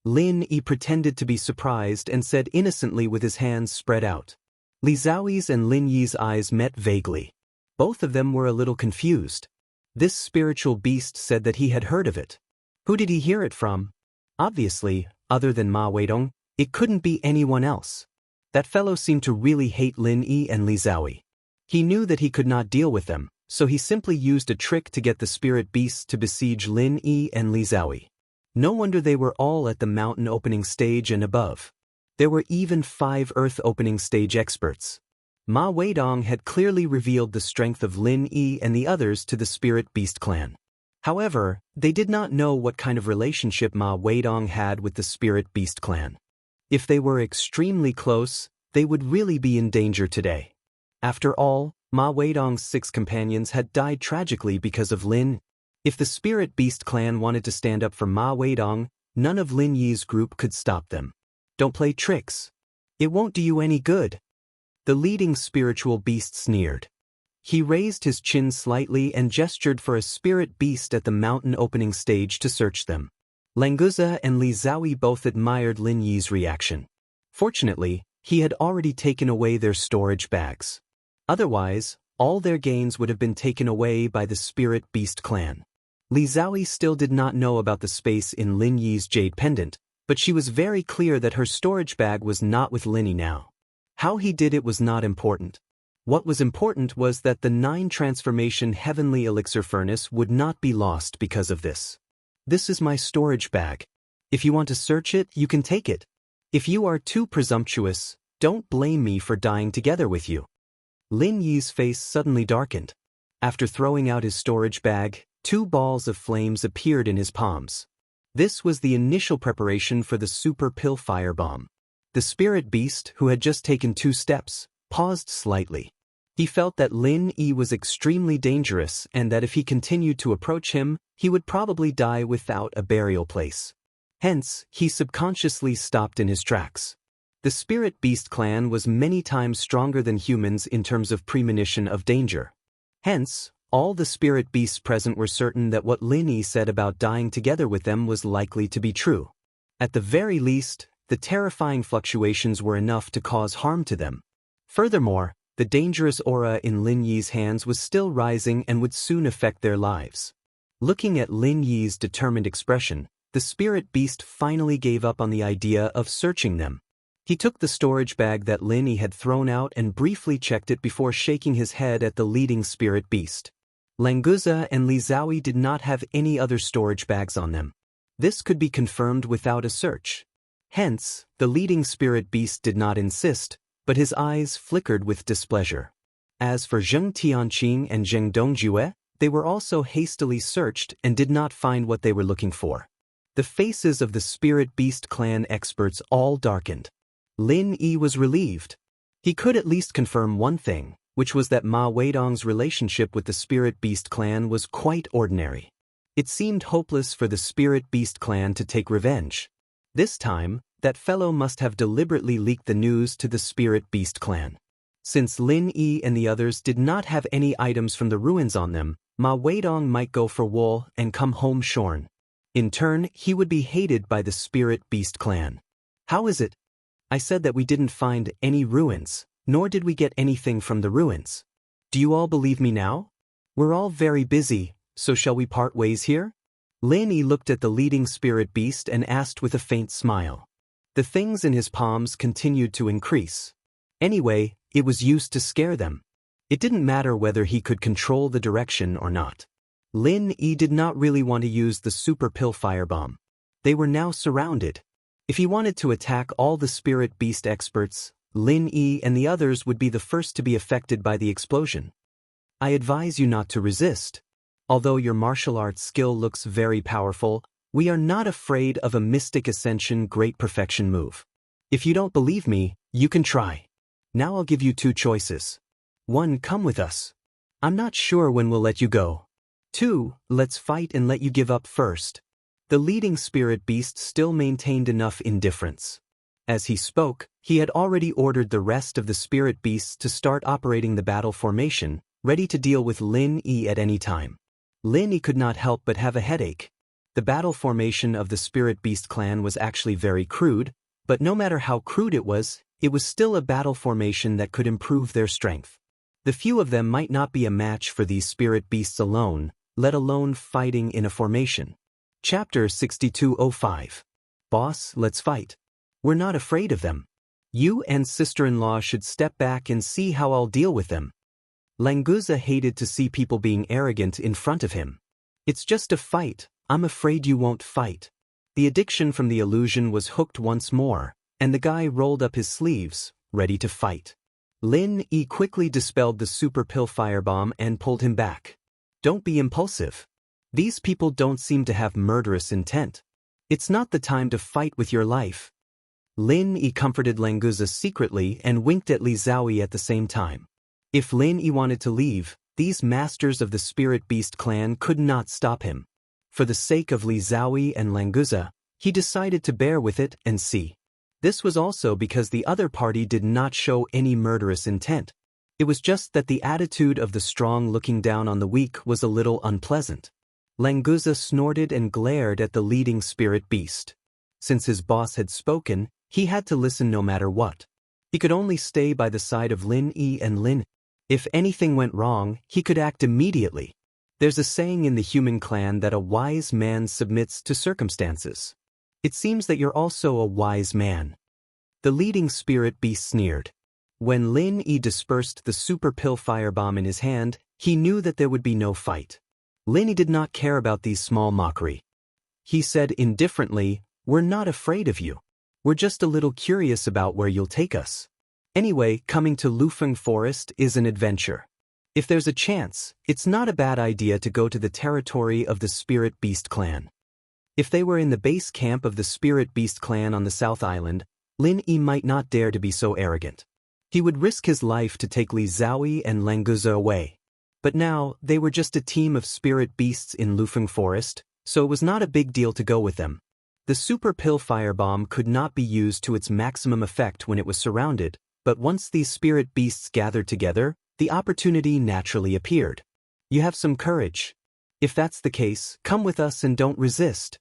Lin Yi pretended to be surprised and said innocently with his hands spread out. Li Zhaoyi's and Lin Yi's eyes met vaguely. Both of them were a little confused. This spiritual beast said that he had heard of it. Who did he hear it from? Obviously, other than Ma Weidong, it couldn't be anyone else. That fellow seemed to really hate Lin Yi and Li Zhaoyi. He knew that he could not deal with them, so he simply used a trick to get the spirit beasts to besiege Lin Yi and Li Zhaoyi. No wonder they were all at the mountain opening stage and above. There were even 5 earth opening stage experts. Ma Weidong had clearly revealed the strength of Lin Yi and the others to the spirit beast clan. However, they did not know what kind of relationship Ma Weidong had with the spirit beast clan. If they were extremely close, they would really be in danger today. After all, Ma Weidong's 6 companions had died tragically because of Lin. If the spirit beast clan wanted to stand up for Ma Weidong, none of Lin Yi's group could stop them. Don't play tricks. It won't do you any good. The leading spiritual beast sneered. He raised his chin slightly and gestured for a spirit beast at the mountain opening stage to search them. Languza and Li Zhaoyi both admired Lin Yi's reaction. Fortunately, he had already taken away their storage bags. Otherwise, all their gains would have been taken away by the spirit beast clan. Li Zhaoyi still did not know about the space in Lin Yi's jade pendant, but she was very clear that her storage bag was not with Lin Yi now. How he did it was not important. What was important was that the 9 transformation heavenly elixir furnace would not be lost because of this. This is my storage bag. If you want to search it, you can take it. If you are too presumptuous, don't blame me for dying together with you. Lin Yi's face suddenly darkened. After throwing out his storage bag, 2 balls of flames appeared in his palms. This was the initial preparation for the super pill firebomb. The spirit beast, who had just taken 2 steps, paused slightly. He felt that Lin Yi was extremely dangerous and that if he continued to approach him, he would probably die without a burial place. Hence, he subconsciously stopped in his tracks. The spirit beast clan was many times stronger than humans in terms of premonition of danger. Hence, all the spirit beasts present were certain that what Lin Yi said about dying together with them was likely to be true. At the very least, the terrifying fluctuations were enough to cause harm to them. Furthermore, the dangerous aura in Lin Yi's hands was still rising and would soon affect their lives. Looking at Lin Yi's determined expression, the spirit beast finally gave up on the idea of searching them. He took the storage bag that Lin Yi had thrown out and briefly checked it before shaking his head at the leading spirit beast. Languza and Li Zhaoyi did not have any other storage bags on them. This could be confirmed without a search. Hence, the leading spirit beast did not insist, but his eyes flickered with displeasure. As for Zheng Tianqing and Zheng Dongjue, they were also hastily searched and did not find what they were looking for. The faces of the spirit beast clan experts all darkened. Lin Yi was relieved. He could at least confirm one thing, which was that Ma Weidong's relationship with the spirit beast clan was quite ordinary. It seemed hopeless for the spirit beast clan to take revenge. This time, that fellow must have deliberately leaked the news to the spirit beast clan. Since Lin Yi and the others did not have any items from the ruins on them, Ma Weidong might go for wool and come home shorn. In turn, he would be hated by the spirit beast clan. How is it? I said that we didn't find any ruins, nor did we get anything from the ruins. Do you all believe me now? We're all very busy, so shall we part ways here? Lin Yi looked at the leading spirit beast and asked with a faint smile. The things in his palms continued to increase. Anyway, it was used to scare them. It didn't matter whether he could control the direction or not. Lin Yi did not really want to use the super pill firebomb. They were now surrounded. If he wanted to attack all the spirit beast experts, Lin Yi and the others would be the first to be affected by the explosion. I advise you not to resist. Although your martial arts skill looks very powerful, we are not afraid of a Mystic Ascension Great Perfection move. If you don't believe me, you can try. Now I'll give you 2 choices. 1, come with us. I'm not sure when we'll let you go. 2, let's fight and let you give up first. The leading spirit beast still maintained enough indifference. As he spoke, he had already ordered the rest of the spirit beasts to start operating the battle formation, ready to deal with Lin Yi at any time. Lin Yi could not help but have a headache. The battle formation of the spirit beast clan was actually very crude, but no matter how crude it was still a battle formation that could improve their strength. The few of them might not be a match for these spirit beasts alone, let alone fighting in a formation. Chapter 6205. Boss, let's fight. We're not afraid of them. You and sister-in-law should step back and see how I'll deal with them. Languza hated to see people being arrogant in front of him. "It's just a fight, I'm afraid you won't fight." The addiction from the illusion was hooked once more, and the guy rolled up his sleeves, ready to fight. Lin Yi quickly dispelled the super pill firebomb and pulled him back. "Don't be impulsive. These people don't seem to have murderous intent. It's not the time to fight with your life." Lin Yi comforted Languza secretly and winked at Li Zhaoyi at the same time. If Lin Yi wanted to leave, these masters of the Spirit Beast clan could not stop him. For the sake of Li Zhaoyi and Languza, he decided to bear with it and see. This was also because the other party did not show any murderous intent. It was just that the attitude of the strong looking down on the weak was a little unpleasant. Languza snorted and glared at the leading spirit beast. Since his boss had spoken, he had to listen no matter what. He could only stay by the side of Lin Yi and Lin. If anything went wrong, he could act immediately. There's a saying in the human clan that a wise man submits to circumstances. It seems that you're also a wise man. The leading spirit beast sneered. When Lin Yi dispersed the super pill firebomb in his hand, he knew that there would be no fight. Lin Yi did not care about these small mockery. He said indifferently, "We're not afraid of you. We're just a little curious about where you'll take us. Anyway, coming to Lufeng Forest is an adventure. If there's a chance, it's not a bad idea to go to the territory of the Spirit Beast clan." If they were in the base camp of the Spirit Beast clan on the South Island, Lin Yi might not dare to be so arrogant. He would risk his life to take Li Zhaoyi and Languza away. But now, they were just a team of spirit beasts in Lufeng Forest, so it was not a big deal to go with them. The super pill firebomb could not be used to its maximum effect when it was surrounded, but once these spirit beasts gathered together, the opportunity naturally appeared. "You have some courage. If that's the case, come with us and don't resist."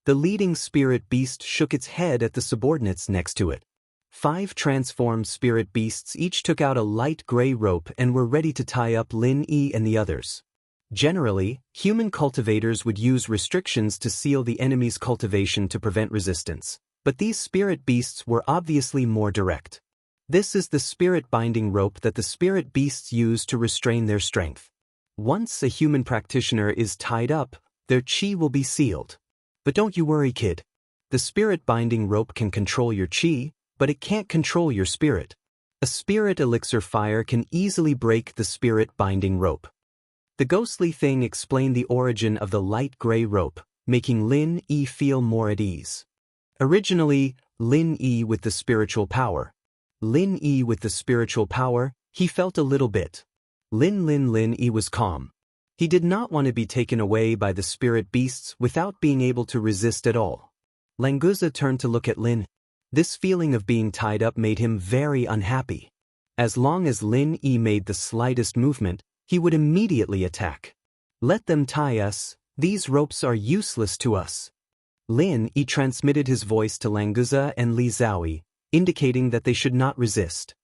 The leading spirit beast shook its head at the subordinates next to it. 5 transformed spirit beasts each took out a light gray rope and were ready to tie up Lin Yi and the others. Generally, human cultivators would use restrictions to seal the enemy's cultivation to prevent resistance, but these spirit beasts were obviously more direct. This is the spirit binding rope that the spirit beasts use to restrain their strength. Once a human practitioner is tied up, their chi will be sealed. But don't you worry, kid. The spirit binding rope can control your chi, but it can't control your spirit. A spirit elixir fire can easily break the spirit binding rope. The ghostly thing explained the origin of the light gray rope, making Lin Yi feel more at ease. Originally, Lin Yi with the spiritual power. He felt a little bit. Lin Yi was calm. He did not want to be taken away by the spirit beasts without being able to resist at all. Languza turned to look at Lin. This feeling of being tied up made him very unhappy. As long as Lin Yi made the slightest movement, he would immediately attack. "Let them tie us, these ropes are useless to us." Lin Yi transmitted his voice to Languza and Li Zhaoyi, indicating that they should not resist.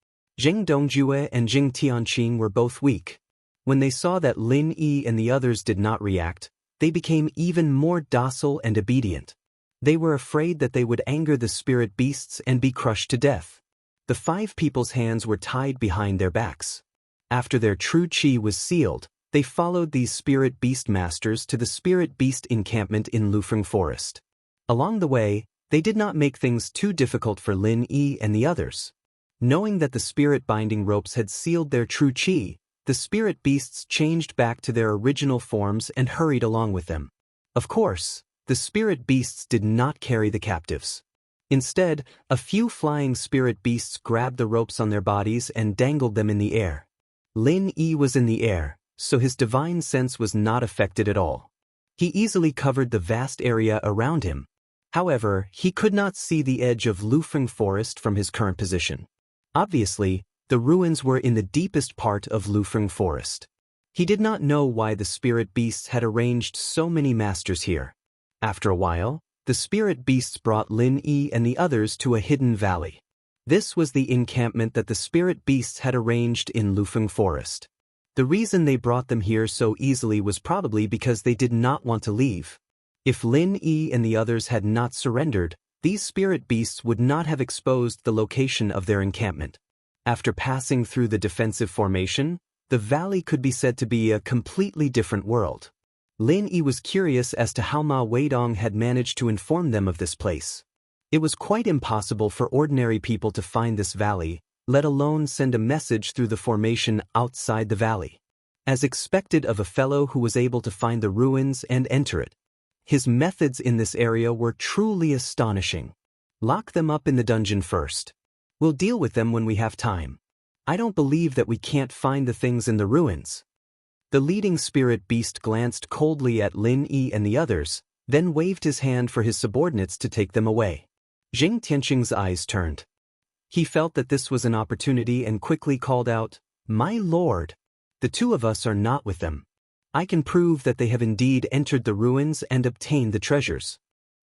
Zheng Dongjue and Jing Tianqing were both weak. When they saw that Lin Yi and the others did not react, they became even more docile and obedient. They were afraid that they would anger the spirit beasts and be crushed to death. The 5 people's hands were tied behind their backs. After their true chi was sealed, they followed these spirit beast masters to the spirit beast encampment in Lufeng Forest. Along the way, they did not make things too difficult for Lin Yi and the others. Knowing that the spirit binding ropes had sealed their true chi, the spirit beasts changed back to their original forms and hurried along with them. Of course, the spirit beasts did not carry the captives. Instead, a few flying spirit beasts grabbed the ropes on their bodies and dangled them in the air. Lin Yi was in the air, so his divine sense was not affected at all. He easily covered the vast area around him. However, he could not see the edge of Lufeng Forest from his current position. Obviously, the ruins were in the deepest part of Lufeng Forest. He did not know why the spirit beasts had arranged so many masters here. After a while, the spirit beasts brought Lin Yi and the others to a hidden valley. This was the encampment that the spirit beasts had arranged in Lufeng Forest. The reason they brought them here so easily was probably because they did not want to leave. If Lin Yi and the others had not surrendered, these spirit beasts would not have exposed the location of their encampment. After passing through the defensive formation, The valley could be said to be a completely different world. Lin Yi was curious as to how Ma Weidong had managed to inform them of this place. It was quite impossible for ordinary people to find this valley, let alone send a message through the formation outside the valley. As expected of a fellow who was able to find the ruins and enter it, his methods in this area were truly astonishing. Lock them up in the dungeon first. We'll deal with them when we have time. I don't believe that we can't find the things in the ruins. The leading spirit beast glanced coldly at Lin Yi and the others, then waved his hand for his subordinates to take them away. Jing Tianqing's eyes turned. He felt that this was an opportunity and quickly called out, "My lord! The two of us are not with them. I can prove that they have indeed entered the ruins and obtained the treasures.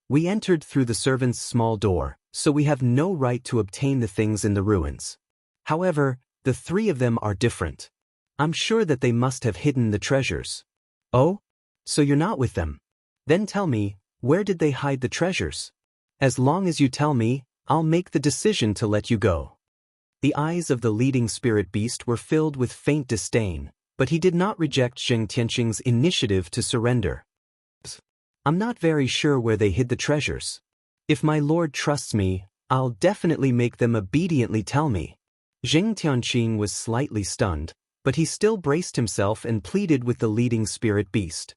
We entered through the servants' small door, so we have no right to obtain the things in the ruins. However, the three of them are different. I'm sure that they must have hidden the treasures." "Oh? So you're not with them? Then tell me, where did they hide the treasures? As long as you tell me, I'll make the decision to let you go." The eyes of the leading spirit beast were filled with faint disdain, but he did not reject Jing Tianqing's initiative to surrender. "I'm not very sure where they hid the treasures. If my lord trusts me, I'll definitely make them obediently tell me." Jing Tianqing was slightly stunned, but he still braced himself and pleaded with the leading spirit beast.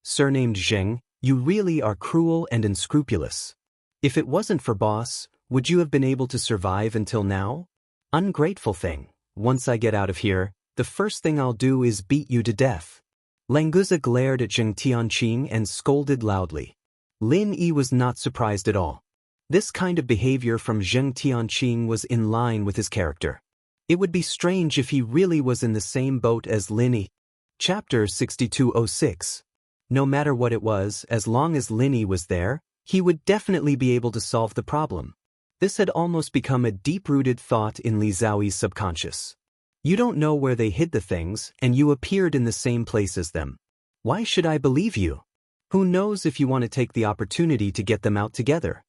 "Surnamed Zheng, you really are cruel and unscrupulous. If it wasn't for boss, would you have been able to survive until now? Ungrateful thing. Once I get out of here, the first thing I'll do is beat you to death." Languza glared at Jing Tianqing and scolded loudly. Lin Yi was not surprised at all. This kind of behavior from Jing Tianqing was in line with his character. It would be strange if he really was in the same boat as Lin Yi. Chapter 6206. No matter what it was, as long as Lin Yi was there, he would definitely be able to solve the problem. This had almost become a deep-rooted thought in Li Xiaoyi's subconscious. You don't know where they hid the things, and you appeared in the same place as them. Why should I believe you? Who knows if you want to take the opportunity to get them out together?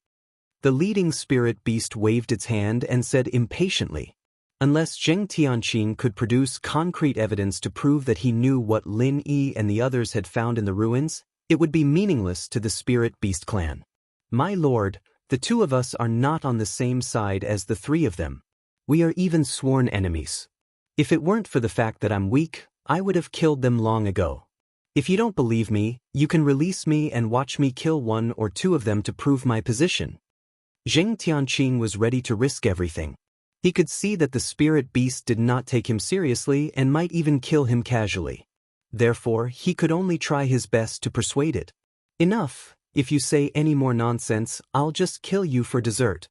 The leading spirit beast waved its hand and said impatiently. Unless Jing Tianqing could produce concrete evidence to prove that he knew what Lin Yi and the others had found in the ruins, it would be meaningless to the spirit beast clan. "My lord, the two of us are not on the same side as the three of them. We are even sworn enemies. If it weren't for the fact that I'm weak, I would have killed them long ago. If you don't believe me, you can release me and watch me kill one or two of them to prove my position." Jing Tianqing was ready to risk everything. He could see that the spirit beast did not take him seriously and might even kill him casually. Therefore, he could only try his best to persuade it. "Enough. If you say any more nonsense, I'll just kill you for dessert."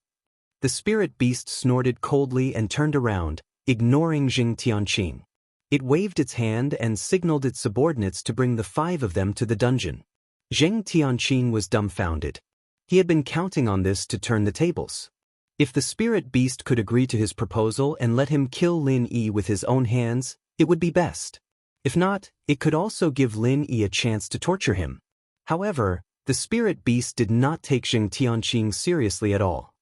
The spirit beast snorted coldly and turned around, ignoring Jing Tianqing. It waved its hand and signaled its subordinates to bring the five of them to the dungeon. Jing Tianqing was dumbfounded. He had been counting on this to turn the tables. If the spirit beast could agree to his proposal and let him kill Lin Yi with his own hands, it would be best. If not, it could also give Lin Yi a chance to torture him. However, the spirit beast did not take Jing Tianqing seriously at all.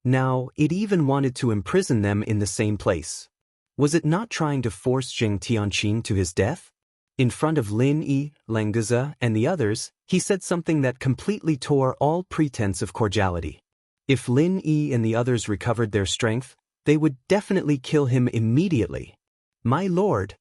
Now, it even wanted to imprison them in the same place. Was it not trying to force Jing Tianqing to his death? In front of Lin Yi, Languza, and the others, he said something that completely tore all pretense of cordiality. If Lin Yi and the others recovered their strength, they would definitely kill him immediately. "My lord."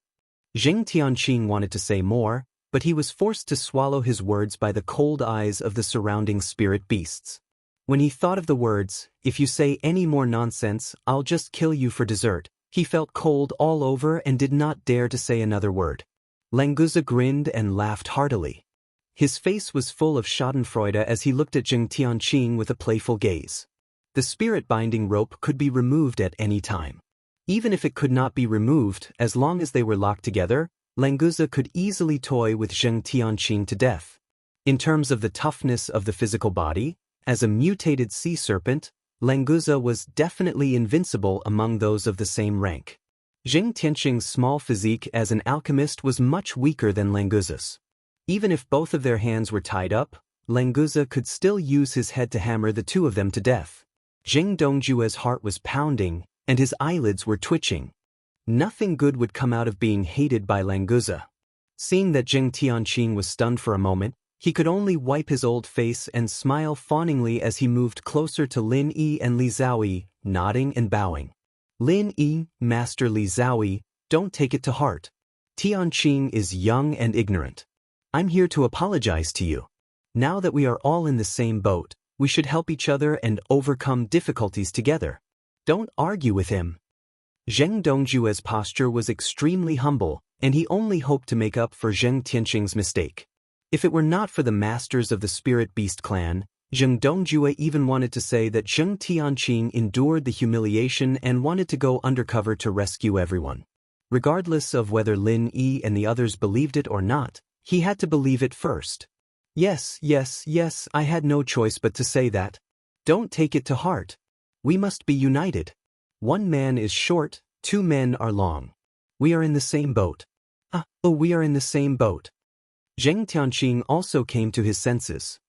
Jing Tianqing wanted to say more, but he was forced to swallow his words by the cold eyes of the surrounding spirit beasts. When he thought of the words, "If you say any more nonsense, I'll just kill you for dessert," he felt cold all over and did not dare to say another word. Languza grinned and laughed heartily. His face was full of schadenfreude as he looked at Jing Tianqing with a playful gaze. The spirit binding rope could be removed at any time. Even if it could not be removed, as long as they were locked together, Languza could easily toy with Jing Tianqing to death. In terms of the toughness of the physical body, as a mutated sea serpent, Languza was definitely invincible among those of the same rank. Jing Tianqing's small physique as an alchemist was much weaker than Languza's. Even if both of their hands were tied up, Languza could still use his head to hammer the two of them to death. Jing Dongjue's heart was pounding, and his eyelids were twitching. Nothing good would come out of being hated by Languza. Seeing that Zheng Tianqing was stunned for a moment, he could only wipe his old face and smile fawningly as he moved closer to Lin Yi and Li Zhaoyi, nodding and bowing. Lin Yi, Master Li Zhaoyi, don't take it to heart. Tianqing is young and ignorant. I'm here to apologize to you. Now that we are all in the same boat, we should help each other and overcome difficulties together. Don't argue with him. Zheng Dongjue's posture was extremely humble, and he only hoped to make up for Zheng Tianqing's mistake. If it were not for the masters of the Spirit Beast clan, Zheng Dongjue even wanted to say that Zheng Tianqing endured the humiliation and wanted to go undercover to rescue everyone. Regardless of whether Lin Yi and the others believed it or not, he had to believe it first. Yes, I had no choice but to say that. Don't take it to heart. We must be united. One man is short, two men are long. We are in the same boat. We are in the same boat. Zheng Tianqing also came to his senses.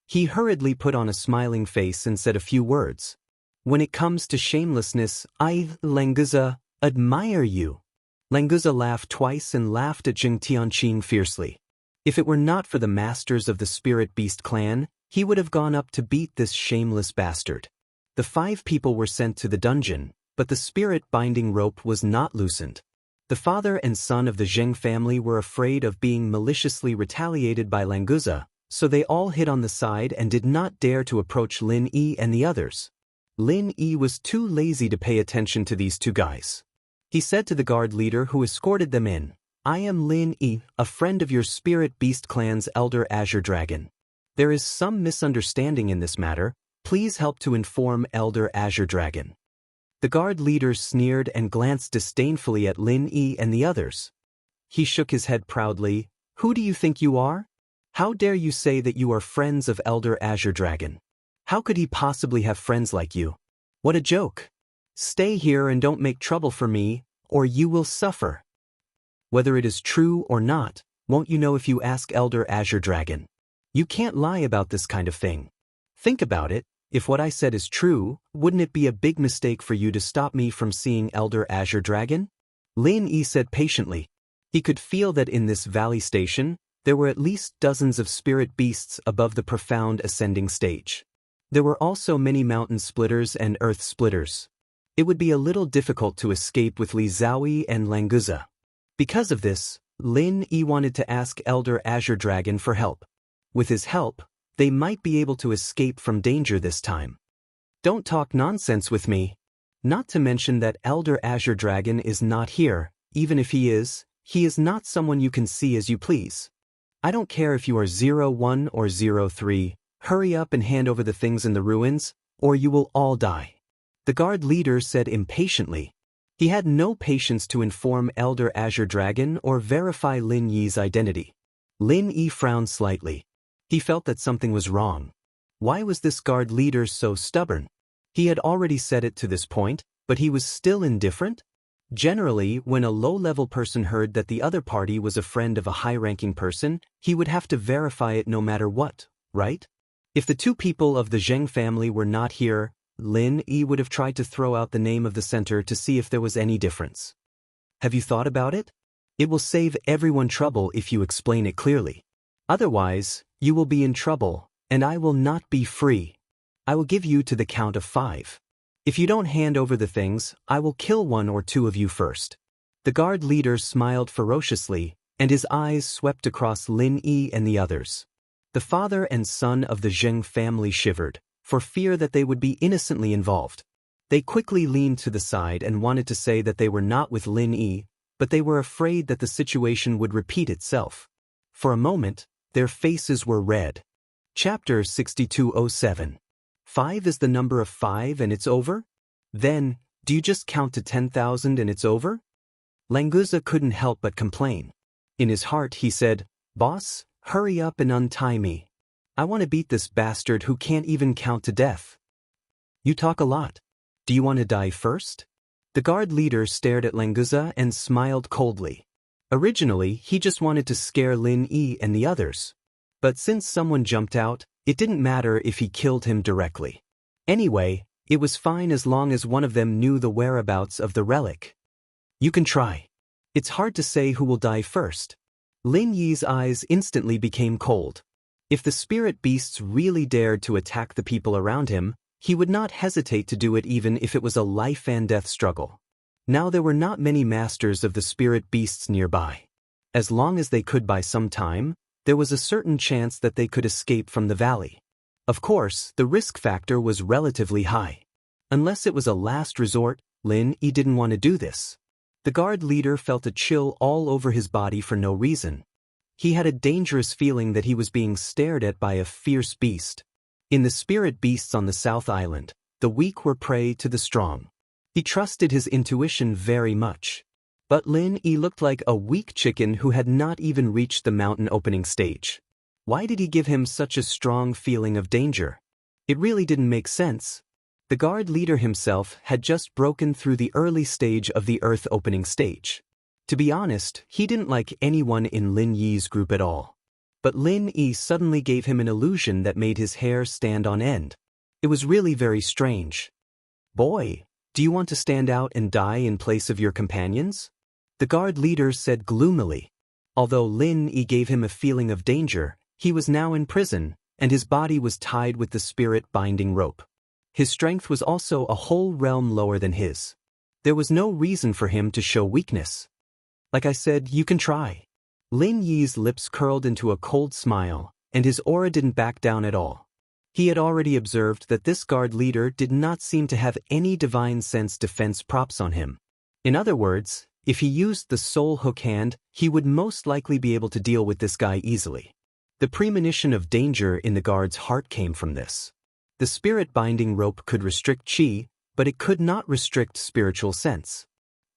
He hurriedly put on a smiling face and said a few words. When it comes to shamelessness, I, Languza, admire you. Languza laughed twice and laughed at Zheng Tianqing fiercely. If it were not for the masters of the Spirit Beast clan, he would have gone up to beat this shameless bastard. The 5 people were sent to the dungeon, but the spirit binding rope was not loosened. The father and son of the Zheng family were afraid of being maliciously retaliated by Languza, so they all hid on the side and did not dare to approach Lin Yi and the others. Lin Yi was too lazy to pay attention to these 2 guys. He said to the guard leader who escorted them in, I am Lin Yi, a friend of your Spirit Beast clan's elder Azure Dragon. There is some misunderstanding in this matter. Please help to inform Elder Azure Dragon. The guard leader sneered and glanced disdainfully at Lin Yi and the others. He shook his head proudly. Who do you think you are? How dare you say that you are friends of Elder Azure Dragon? How could he possibly have friends like you? What a joke. Stay here and don't make trouble for me, or you will suffer. Whether it is true or not, won't you know if you ask Elder Azure Dragon? You can't lie about this kind of thing. Think about it. If what I said is true, wouldn't it be a big mistake for you to stop me from seeing Elder Azure Dragon? Lin Yi said patiently. He could feel that in this valley station, there were at least dozens of spirit beasts above the profound ascending stage. There were also many mountain splitters and earth splitters. It would be a little difficult to escape with Li Zhaoyi and Languza. Because of this, Lin Yi wanted to ask Elder Azure Dragon for help. With his help, they might be able to escape from danger this time. Don't talk nonsense with me. Not to mention that Elder Azure Dragon is not here. Even if he is not someone you can see as you please. I don't care if you are 01 or 03, hurry up and hand over the things in the ruins, or you will all die. The guard leader said impatiently. He had no patience to inform Elder Azure Dragon or verify Lin Yi's identity. Lin Yi frowned slightly. He felt that something was wrong. Why was this guard leader so stubborn? He had already said it to this point, but he was still indifferent? Generally, when a low-level person heard that the other party was a friend of a high-ranking person, he would have to verify it no matter what, right? If the 2 people of the Zheng family were not here, Lin Yi would have tried to throw out the name of the center to see if there was any difference. Have you thought about it? It will save everyone trouble if you explain it clearly. Otherwise, you will be in trouble, and I will not be free. I will give you to the count of 5. If you don't hand over the things, I will kill 1 or 2 of you first. The guard leader smiled ferociously, and his eyes swept across Lin Yi and the others. The father and son of the Zheng family shivered, for fear that they would be innocently involved. They quickly leaned to the side and wanted to say that they were not with Lin Yi, but they were afraid that the situation would repeat itself. For a moment, their faces were red. Chapter 6207. 5 is the number of 5 and it's over? Then, do you just count to 10,000 and it's over? Languza couldn't help but complain. In his heart he said, Boss, hurry up and untie me. I want to beat this bastard who can't even count to death. You talk a lot. Do you want to die first? The guard leader stared at Languza and smiled coldly. Originally, he just wanted to scare Lin Yi and the others. But since someone jumped out, it didn't matter if he killed him directly. Anyway, it was fine as long as one of them knew the whereabouts of the relic. You can try. It's hard to say who will die first. Lin Yi's eyes instantly became cold. If the spirit beasts really dared to attack the people around him, he would not hesitate to do it even if it was a life-and-death struggle. Now there were not many masters of the spirit beasts nearby. As long as they could buy some time, there was a certain chance that they could escape from the valley. Of course, the risk factor was relatively high. Unless it was a last resort, Lin Yi didn't want to do this. The guard leader felt a chill all over his body for no reason. He had a dangerous feeling that he was being stared at by a fierce beast. In the spirit beasts on the South Island, the weak were prey to the strong. He trusted his intuition very much. But Lin Yi looked like a weak chicken who had not even reached the mountain opening stage. Why did he give him such a strong feeling of danger? It really didn't make sense. The guard leader himself had just broken through the early stage of the Earth opening stage. To be honest, he didn't like anyone in Lin Yi's group at all. But Lin Yi suddenly gave him an illusion that made his hair stand on end. It was really very strange. Boy, do you want to stand out and die in place of your companions? The guard leader said gloomily. Although Lin Yi gave him a feeling of danger, he was now in prison, and his body was tied with the spirit binding rope. His strength was also a whole realm lower than his. There was no reason for him to show weakness. Like I said, you can try. Lin Yi's lips curled into a cold smile, and his aura didn't back down at all. He had already observed that this guard leader did not seem to have any divine sense defense props on him. In other words, if he used the soul hook hand, he would most likely be able to deal with this guy easily. The premonition of danger in the guard's heart came from this. The spirit binding rope could restrict chi, but it could not restrict spiritual sense.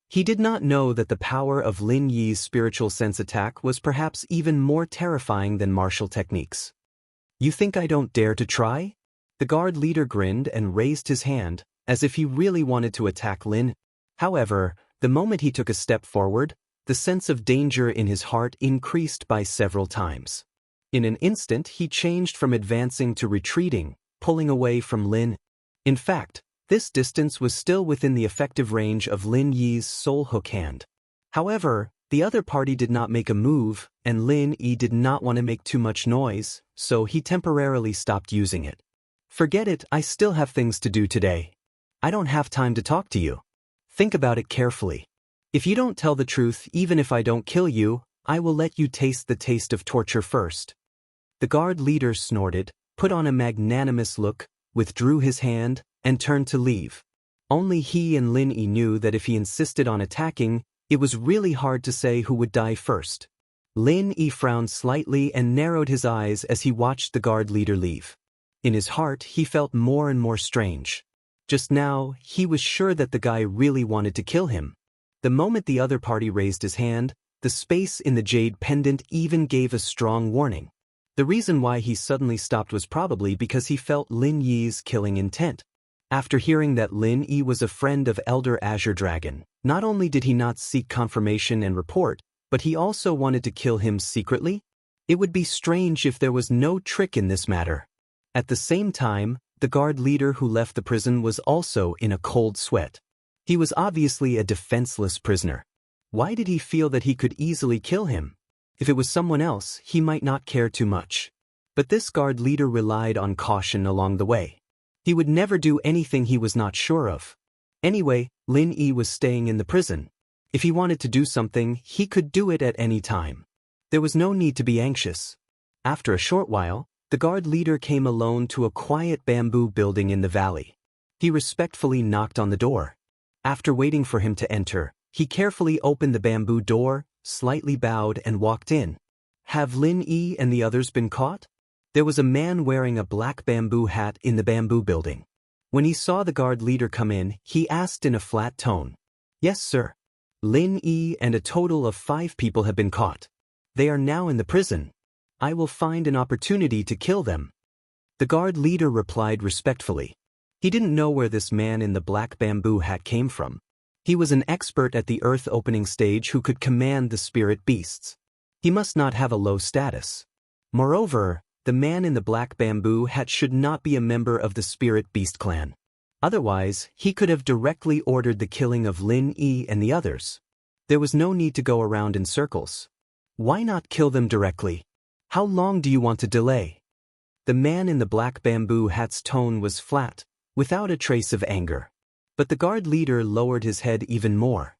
He did not know that the power of Lin Yi's spiritual sense attack was perhaps even more terrifying than martial techniques. You think I don't dare to try? The guard leader grinned and raised his hand, as if he really wanted to attack Lin. However, the moment he took a step forward, the sense of danger in his heart increased by several times. In an instant he changed from advancing to retreating, pulling away from Lin. In fact, this distance was still within the effective range of Lin Yi's soul hook hand. However, the other party did not make a move, and Lin Yi did not want to make too much noise, so he temporarily stopped using it. Forget it, I still have things to do today. I don't have time to talk to you. Think about it carefully. If you don't tell the truth, even if I don't kill you, I will let you taste the taste of torture first. The guard leader snorted, put on a magnanimous look, withdrew his hand, and turned to leave. Only he and Lin Yi knew that if he insisted on attacking, it was really hard to say who would die first. Lin Yi frowned slightly and narrowed his eyes as he watched the guard leader leave. In his heart, he felt more and more strange. Just now, he was sure that the guy really wanted to kill him. The moment the other party raised his hand, the space in the jade pendant even gave a strong warning. The reason why he suddenly stopped was probably because he felt Lin Yi's killing intent. After hearing that Lin Yi was a friend of Elder Azure Dragon, not only did he not seek confirmation and report, but he also wanted to kill him secretly? It would be strange if there was no trick in this matter. At the same time, the guard leader who left the prison was also in a cold sweat. He was obviously a defenseless prisoner. Why did he feel that he could easily kill him? If it was someone else, he might not care too much. But this guard leader relied on caution along the way. He would never do anything he was not sure of. Anyway, Lin Yi was staying in the prison. If he wanted to do something, he could do it at any time. There was no need to be anxious. After a short while, the guard leader came alone to a quiet bamboo building in the valley. He respectfully knocked on the door. After waiting for him to enter, he carefully opened the bamboo door, slightly bowed and walked in. Have Lin Yi and the others been caught? There was a man wearing a black bamboo hat in the bamboo building. When he saw the guard leader come in, he asked in a flat tone. Yes, sir. Lin Yi and a total of 5 people have been caught. They are now in the prison. I will find an opportunity to kill them. The guard leader replied respectfully. He didn't know where this man in the black bamboo hat came from. He was an expert at the earth opening stage who could command the spirit beasts. He must not have a low status. Moreover, the man in the black bamboo hat should not be a member of the spirit beast clan. Otherwise, he could have directly ordered the killing of Lin Yi and the others. There was no need to go around in circles. Why not kill them directly? How long do you want to delay? The man in the black bamboo hat's tone was flat, without a trace of anger. But the guard leader lowered his head even more.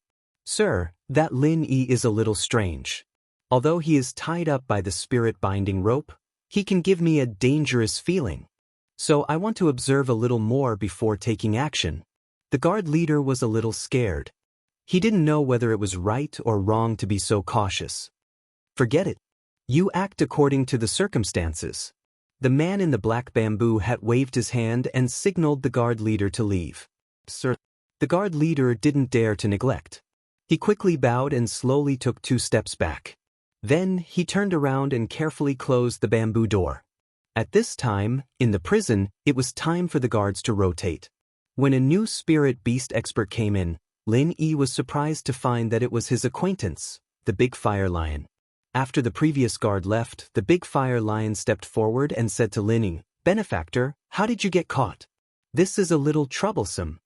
Sir, that Lin Yi is a little strange. Although he is tied up by the spirit-binding rope, he can give me a dangerous feeling. So I want to observe a little more before taking action. The guard leader was a little scared. He didn't know whether it was right or wrong to be so cautious. Forget it. You act according to the circumstances. The man in the black bamboo hat waved his hand and signaled the guard leader to leave. Sir, the guard leader didn't dare to neglect. He quickly bowed and slowly took 2 steps back. Then he turned around and carefully closed the bamboo door. At this time, in the prison, it was time for the guards to rotate. When a new spirit beast expert came in, Lin Yi was surprised to find that it was his acquaintance, the big fire lion. After the previous guard left, the big fire lion stepped forward and said to Lin Yi, "Benefactor, how did you get caught? This is a little troublesome."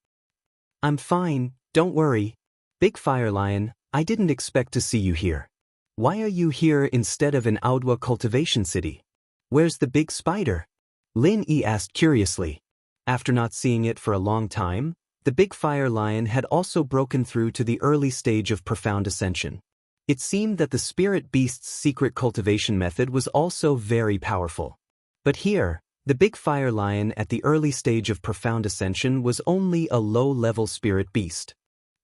"I'm fine, don't worry. Big fire lion, I didn't expect to see you here. Why are you here instead of in Audiobook cultivation city? Where's the big spider?" Lin Yi asked curiously. After not seeing it for a long time, the big fire lion had also broken through to the early stage of profound ascension. It seemed that the spirit beast's secret cultivation method was also very powerful. But here, the big fire lion at the early stage of profound ascension was only a low-level spirit beast.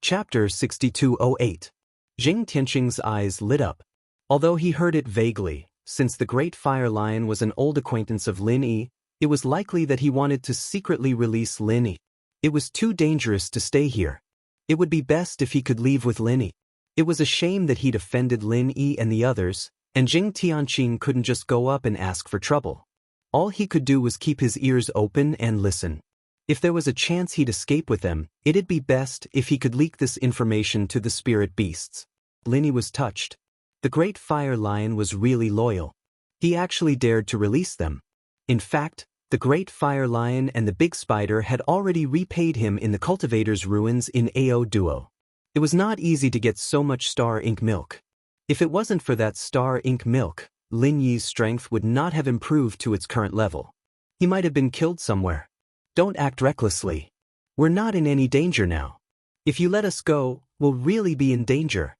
Chapter 6208. Jing Tianqing's eyes lit up. Although he heard it vaguely, since the great fire lion was an old acquaintance of Lin Yi, it was likely that he wanted to secretly release Lin Yi. It was too dangerous to stay here. It would be best if he could leave with Lin Yi. It was a shame that he'd offended Lin Yi and the others, and Jing Tianqing couldn't just go up and ask for trouble. All he could do was keep his ears open and listen. If there was a chance he'd escape with them, it'd be best if he could leak this information to the spirit beasts. Lin Yi was touched. The great fire lion was really loyal. He actually dared to release them. In fact, the great fire lion and the big spider had already repaid him in the cultivator's ruins in Ao Duo. It was not easy to get so much star ink milk. If it wasn't for that star ink milk, Lin Yi's strength would not have improved to its current level. He might have been killed somewhere. Don't act recklessly. We're not in any danger now. If you let us go, we'll really be in danger.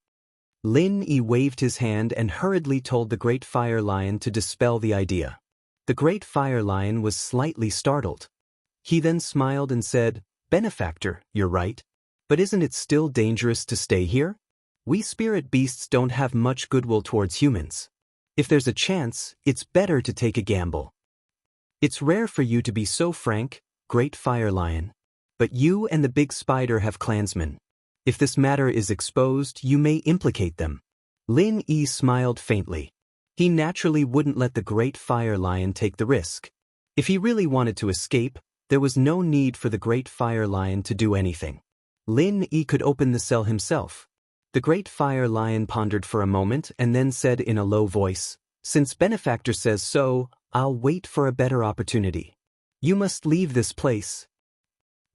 Lin Yi waved his hand and hurriedly told the great fire lion to dispel the idea. The great fire lion was slightly startled. He then smiled and said, "Benefactor, you're right. But isn't it still dangerous to stay here? We spirit beasts don't have much goodwill towards humans. If there's a chance, it's better to take a gamble." "It's rare for you to be so frank, great fire lion. But you and the big spider have clansmen. If this matter is exposed, you may implicate them." Lin Yi smiled faintly. He naturally wouldn't let the great fire lion take the risk. If he really wanted to escape, there was no need for the great fire lion to do anything. Lin Yi could open the cell himself. The great fire lion pondered for a moment and then said in a low voice, "Since Benefactor says so, I'll wait for a better opportunity. You must leave this place."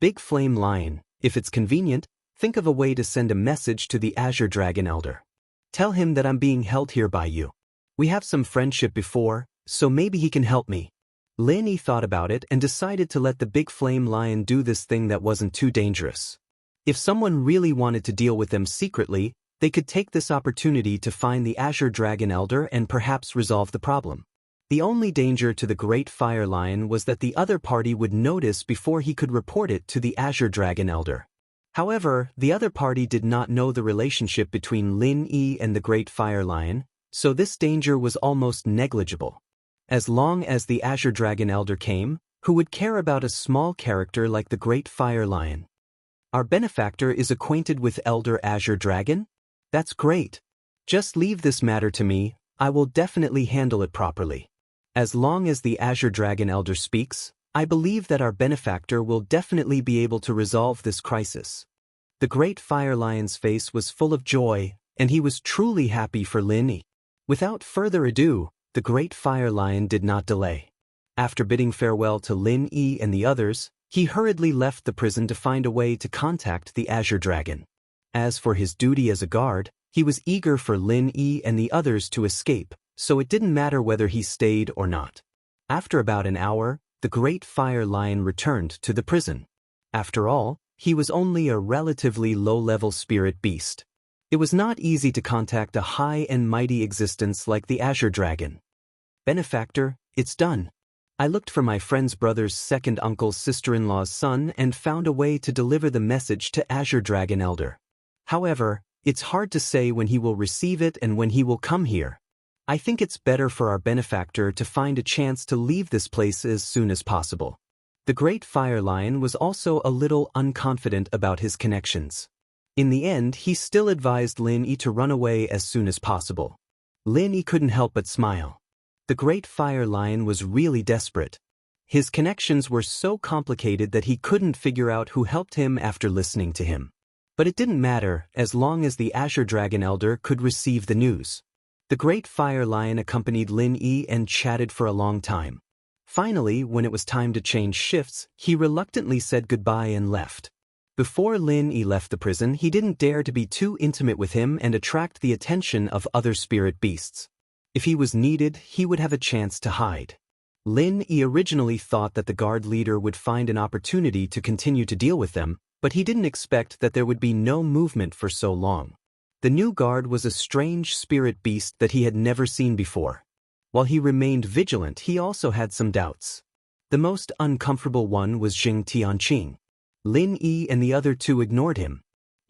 Big Flame Lion, if it's convenient, think of a way to send a message to the Azure Dragon Elder. Tell him that I'm being held here by you. We have some friendship before, so maybe he can help me. Lin Yi thought about it and decided to let the Big Flame Lion do this thing that wasn't too dangerous. If someone really wanted to deal with them secretly, they could take this opportunity to find the Azure Dragon Elder and perhaps resolve the problem. The only danger to the Great Fire Lion was that the other party would notice before he could report it to the Azure Dragon Elder. However, the other party did not know the relationship between Lin Yi and the Great Fire Lion, so this danger was almost negligible. As long as the Azure Dragon Elder came, who would care about a small character like the Great Fire Lion? Our benefactor is acquainted with Elder Azure Dragon? That's great. Just leave this matter to me, I will definitely handle it properly. As long as the Azure Dragon Elder speaks, I believe that our benefactor will definitely be able to resolve this crisis. The Great Fire Lion's face was full of joy, and he was truly happy for Lin Yi. Without further ado, the Great Fire Lion did not delay. After bidding farewell to Lin Yi and the others, he hurriedly left the prison to find a way to contact the Azure Dragon. As for his duty as a guard, he was eager for Lin Yi and the others to escape, so it didn't matter whether he stayed or not. After about an hour, the Great Fire Lion returned to the prison. After all, he was only a relatively low-level spirit beast. It was not easy to contact a high and mighty existence like the Azure Dragon. Benefactor, it's done. I looked for my friend's brother's second uncle's sister-in-law's son and found a way to deliver the message to Azure Dragon Elder. However, it's hard to say when he will receive it and when he will come here. I think it's better for our benefactor to find a chance to leave this place as soon as possible. The Great Fire Lion was also a little unconfident about his connections. In the end, he still advised Lin Yi to run away as soon as possible. Lin Yi couldn't help but smile. The Great Fire Lion was really desperate. His connections were so complicated that he couldn't figure out who helped him after listening to him. But it didn't matter as long as the Azure Dragon Elder could receive the news. The Great Fire Lion accompanied Lin Yi and chatted for a long time. Finally, when it was time to change shifts, he reluctantly said goodbye and left. Before Lin Yi left the prison, he didn't dare to be too intimate with him and attract the attention of other spirit beasts. If he was needed, he would have a chance to hide. Lin Yi originally thought that the guard leader would find an opportunity to continue to deal with them, but he didn't expect that there would be no movement for so long. The new guard was a strange spirit beast that he had never seen before. While he remained vigilant, he also had some doubts. The most uncomfortable one was Jing Tianqing. Lin Yi and the other two ignored him.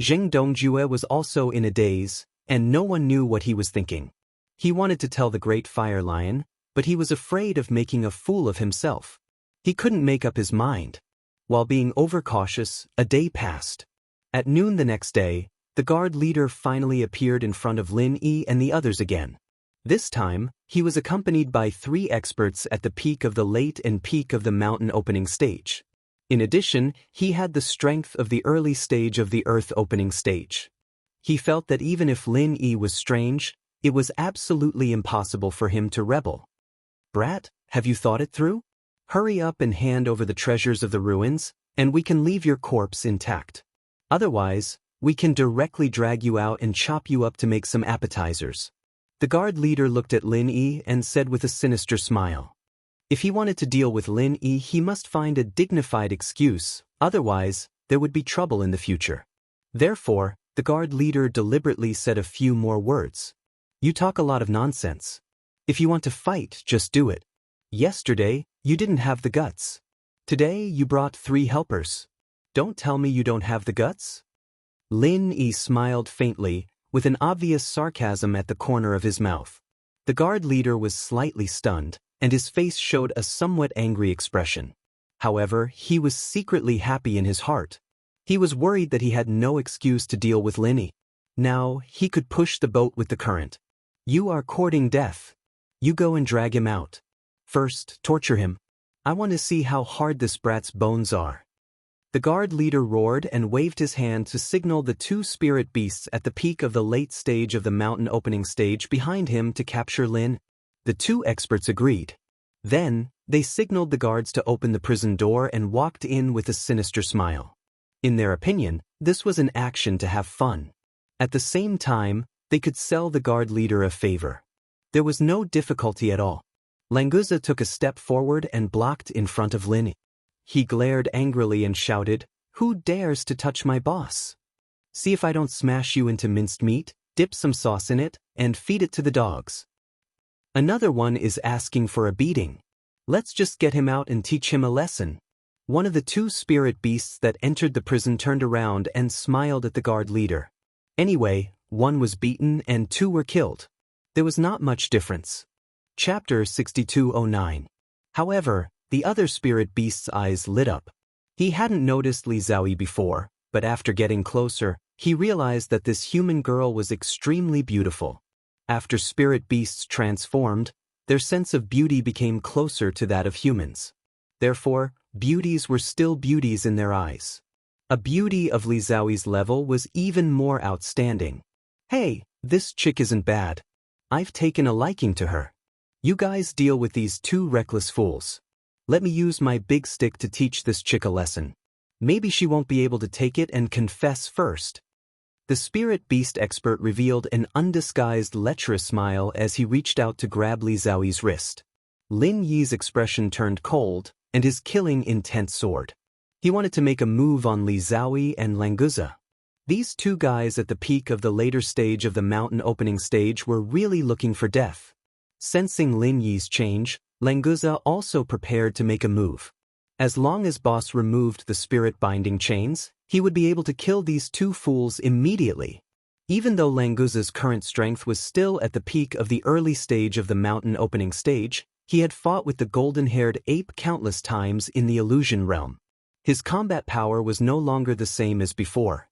Zheng Dongjue was also in a daze, and no one knew what he was thinking. He wanted to tell the Great Fire Lion, but he was afraid of making a fool of himself. He couldn't make up his mind. While being overcautious, a day passed. At noon the next day, the guard leader finally appeared in front of Lin Yi and the others again. This time, he was accompanied by 3 experts at the peak of the late and peak of the mountain opening stage. In addition, he had the strength of the early stage of the earth opening stage. He felt that even if Lin Yi was strange, it was absolutely impossible for him to rebel. Brat, have you thought it through? Hurry up and hand over the treasures of the ruins, and we can leave your corpse intact. Otherwise, we can directly drag you out and chop you up to make some appetizers. The guard leader looked at Lin Yi and said with a sinister smile. If he wanted to deal with Lin Yi, he must find a dignified excuse, otherwise, there would be trouble in the future. Therefore, the guard leader deliberately said a few more words. You talk a lot of nonsense. If you want to fight, just do it. Yesterday, you didn't have the guts. Today, you brought 3 helpers. Don't tell me you don't have the guts? Lin Yi smiled faintly, with an obvious sarcasm at the corner of his mouth. The guard leader was slightly stunned, and his face showed a somewhat angry expression. However, he was secretly happy in his heart. He was worried that he had no excuse to deal with Lin Yi. Now, he could push the boat with the current. You are courting death. You go and drag him out. First, torture him. I want to see how hard this brat's bones are. The guard leader roared and waved his hand to signal the 2 spirit beasts at the peak of the late stage of the mountain opening stage behind him to capture Lin. The 2 experts agreed. Then, they signaled the guards to open the prison door and walked in with a sinister smile. In their opinion, this was an action to have fun. At the same time, they could sell the guard leader a favor. There was no difficulty at all. Languza took a step forward and blocked in front of Lin Yi. He glared angrily and shouted, "Who dares to touch my boss? See if I don't smash you into minced meat, dip some sauce in it, and feed it to the dogs." Another one is asking for a beating. Let's just get him out and teach him a lesson. One of the 2 spirit beasts that entered the prison turned around and smiled at the guard leader. Anyway, 1 was beaten and 2 were killed. There was not much difference. Chapter 6209. However, the other spirit beast's eyes lit up. He hadn't noticed Li Xiaoyi before, but after getting closer, he realized that this human girl was extremely beautiful. After spirit beasts transformed, their sense of beauty became closer to that of humans. Therefore, beauties were still beauties in their eyes. A beauty of Li Xiaoyi's level was even more outstanding. Hey, this chick isn't bad. I've taken a liking to her. You guys deal with these 2 reckless fools. Let me use my big stick to teach this chick a lesson. Maybe she won't be able to take it and confess first. The spirit beast expert revealed an undisguised lecherous smile as he reached out to grab Li Zhaoyi's wrist. Lin Yi's expression turned cold, and his killing intent soared. He wanted to make a move on Li Zhaoyi and Languza. These two guys at the peak of the later stage of the mountain opening stage were really looking for death. Sensing Lin Yi's change, Languza also prepared to make a move. As long as boss removed the spirit binding chains, he would be able to kill these two fools immediately. Even though Languza's current strength was still at the peak of the early stage of the mountain opening stage, he had fought with the golden-haired ape countless times in the illusion realm. His combat power was no longer the same as before.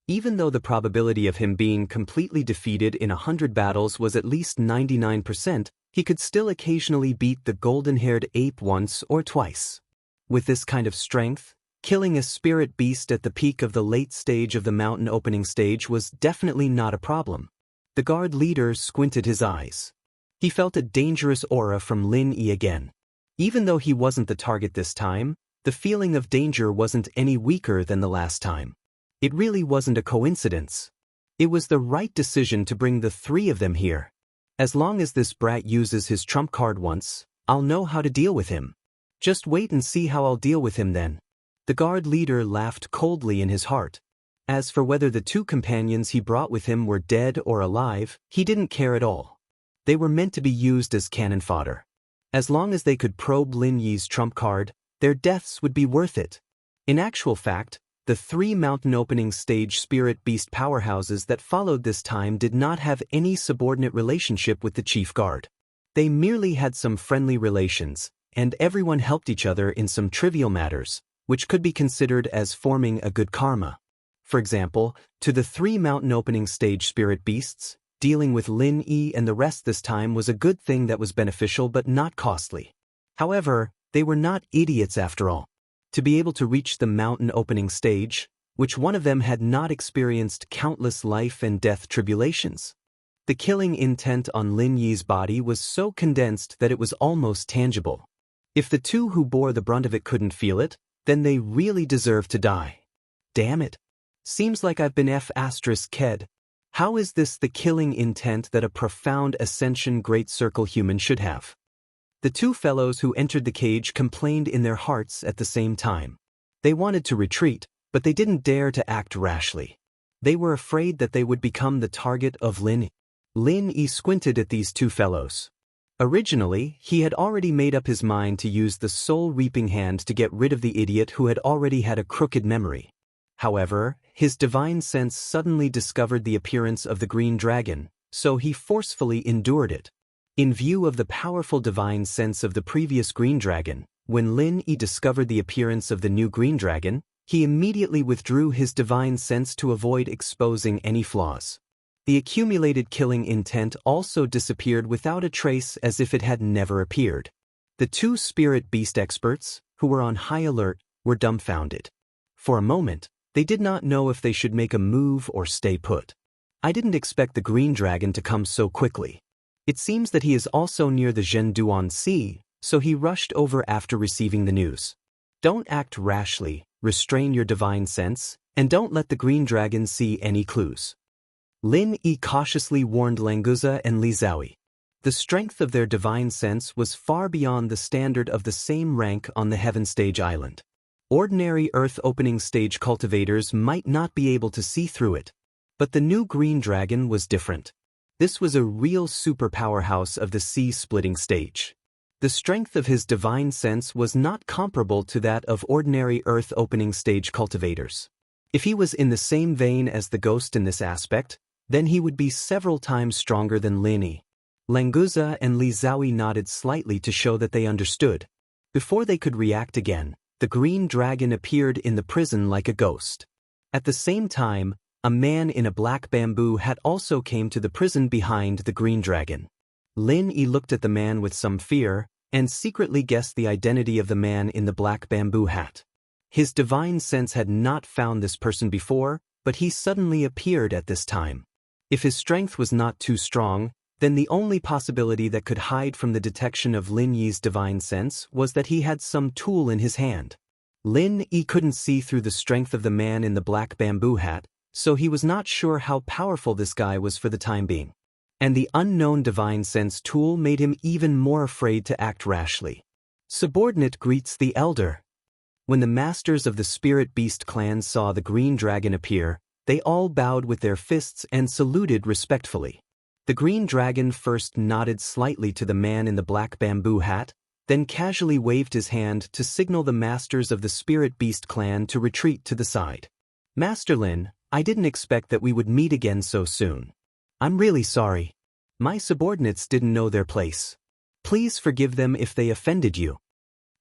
Even though the probability of him being completely defeated in 100 battles was at least 99%, he could still occasionally beat the golden-haired ape once or twice. With this kind of strength, killing a spirit beast at the peak of the late stage of the mountain opening stage was definitely not a problem. The guard leader squinted his eyes. He felt a dangerous aura from Lin Yi again. Even though he wasn't the target this time, the feeling of danger wasn't any weaker than the last time. It really wasn't a coincidence. It was the right decision to bring the three of them here. As long as this brat uses his trump card once, I'll know how to deal with him. Just wait and see how I'll deal with him then. The guard leader laughed coldly in his heart. As for whether the two companions he brought with him were dead or alive, he didn't care at all. They were meant to be used as cannon fodder. As long as they could probe Lin Yi's trump card, their deaths would be worth it. In actual fact, the three mountain opening stage spirit beast powerhouses that followed this time did not have any subordinate relationship with the chief guard. They merely had some friendly relations, and everyone helped each other in some trivial matters, which could be considered as forming a good karma. For example, to the three mountain opening stage spirit beasts, dealing with Lin Yi and the rest this time was a good thing that was beneficial but not costly. However, they were not idiots after all. To be able to reach the mountain opening stage, which one of them had not experienced countless life and death tribulations. The killing intent on Lin Yi's body was so condensed that it was almost tangible. If the two who bore the brunt of it couldn't feel it, then they really deserved to die. Damn it. Seems like I've been F***ed. How is this the killing intent that a profound ascension great circle human should have? The two fellows who entered the cage complained in their hearts at the same time. They wanted to retreat, but they didn't dare to act rashly. They were afraid that they would become the target of Lin Yi. Lin Yi squinted at these two fellows. Originally, he had already made up his mind to use the soul reaping hand to get rid of the idiot who had already had a crooked memory. However, his divine sense suddenly discovered the appearance of the green dragon, so he forcefully endured it. In view of the powerful divine sense of the previous green dragon, when Lin Yi discovered the appearance of the new green dragon, he immediately withdrew his divine sense to avoid exposing any flaws. The accumulated killing intent also disappeared without a trace as if it had never appeared. The two spirit beast experts, who were on high alert, were dumbfounded. For a moment, they did not know if they should make a move or stay put. I didn't expect the green dragon to come so quickly. It seems that he is also near the Zhenduan Sea, so he rushed over after receiving the news. Don't act rashly, restrain your divine sense, and don't let the green dragon see any clues. Lin Yi cautiously warned Languza and Li Zhaoyi. The strength of their divine sense was far beyond the standard of the same rank on the Heaven Stage Island. Ordinary Earth opening stage cultivators might not be able to see through it. But the new green dragon was different. This was a real super powerhouse of the sea-splitting stage. The strength of his divine sense was not comparable to that of ordinary Earth opening stage cultivators. If he was in the same vein as the ghost in this aspect, then he would be several times stronger than Lin Yi. Languza and Li Zhaoyi nodded slightly to show that they understood. Before they could react again, the green dragon appeared in the prison like a ghost. At the same time, a man in a black bamboo hat also came to the prison behind the green dragon. Lin Yi looked at the man with some fear, and secretly guessed the identity of the man in the black bamboo hat. His divine sense had not found this person before, but he suddenly appeared at this time. If his strength was not too strong, then the only possibility that could hide from the detection of Lin Yi's divine sense was that he had some tool in his hand. Lin Yi couldn't see through the strength of the man in the black bamboo hat, so he was not sure how powerful this guy was for the time being. And the unknown divine sense tool made him even more afraid to act rashly. Subordinate greets the elder. When the masters of the Spirit Beast clan saw the green dragon appear, they all bowed with their fists and saluted respectfully. The green dragon first nodded slightly to the man in the black bamboo hat, then casually waved his hand to signal the masters of the Spirit Beast clan to retreat to the side. Master Lin, I didn't expect that we would meet again so soon. I'm really sorry. My subordinates didn't know their place. Please forgive them if they offended you.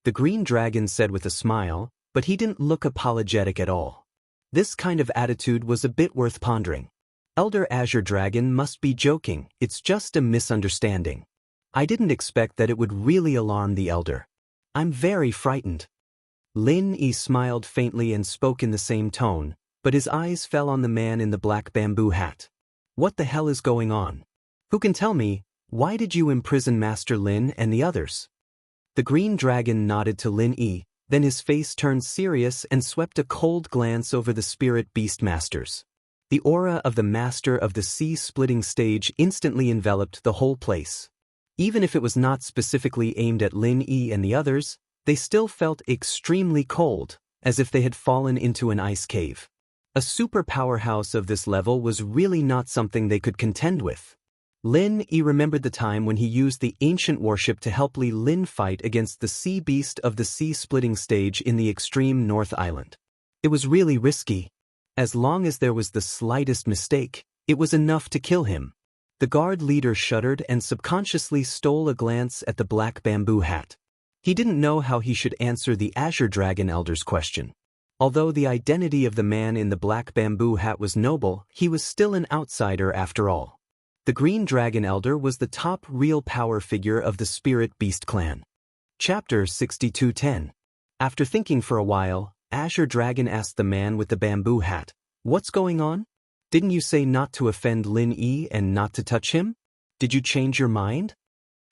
The green dragon said with a smile, but he didn't look apologetic at all. This kind of attitude was a bit worth pondering. Elder Azure Dragon must be joking, it's just a misunderstanding. I didn't expect that it would really alarm the elder. I'm very frightened. Lin Yi smiled faintly and spoke in the same tone, but his eyes fell on the man in the black bamboo hat. What the hell is going on? Who can tell me, why did you imprison Master Lin and the others? The green dragon nodded to Lin Yi, then his face turned serious and swept a cold glance over the Spirit Beast Masters. The aura of the Master of the Sea-Splitting Stage instantly enveloped the whole place. Even if it was not specifically aimed at Lin Yi and the others, they still felt extremely cold, as if they had fallen into an ice cave. A super powerhouse of this level was really not something they could contend with. Lin Yi remembered the time when he used the ancient warship to help Li Lin fight against the sea beast of the sea-splitting stage in the extreme North Island. It was really risky. As long as there was the slightest mistake, it was enough to kill him. The guard leader shuddered and subconsciously stole a glance at the black bamboo hat. He didn't know how he should answer the Azure Dragon Elder's question. Although the identity of the man in the black bamboo hat was noble, he was still an outsider after all. The Green Dragon Elder was the top real power figure of the Spirit Beast clan. Chapter 62:10. After thinking for a while, Azure Dragon asked the man with the bamboo hat, "What's going on? Didn't you say not to offend Lin Yi and not to touch him? Did you change your mind?"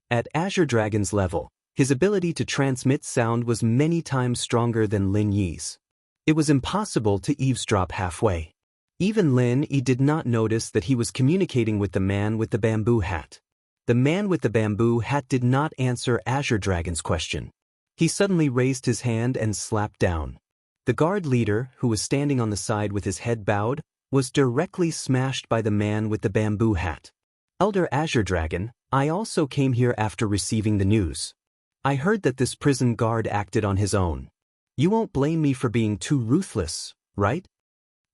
At Azure Dragon's level, his ability to transmit sound was many times stronger than Lin Yi's. It was impossible to eavesdrop halfway. Even Lin Yi did not notice that he was communicating with the man with the bamboo hat. The man with the bamboo hat did not answer Azure Dragon's question. He suddenly raised his hand and slapped down. The guard leader, who was standing on the side with his head bowed, was directly smashed by the man with the bamboo hat. "Elder Azure Dragon, I also came here after receiving the news. I heard that this prison guard acted on his own. You won't blame me for being too ruthless, right?"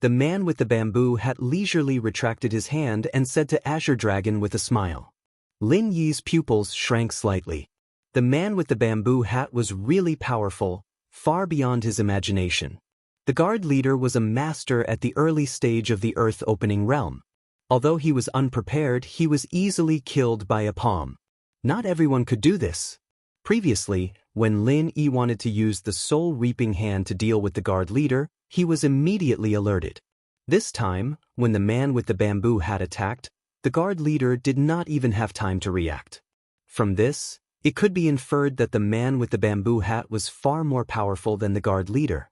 The man with the bamboo hat leisurely retracted his hand and said to Azure Dragon with a smile. Lin Yi's pupils shrank slightly. The man with the bamboo hat was really powerful, far beyond his imagination. The guard leader was a master at the early stage of the Earth-opening realm. Although he was unprepared, he was easily killed by a palm. Not everyone could do this. Previously, when Lin Yi wanted to use the soul-reaping hand to deal with the guard leader, he was immediately alerted. This time, when the man with the bamboo hat attacked, the guard leader did not even have time to react. From this, it could be inferred that the man with the bamboo hat was far more powerful than the guard leader.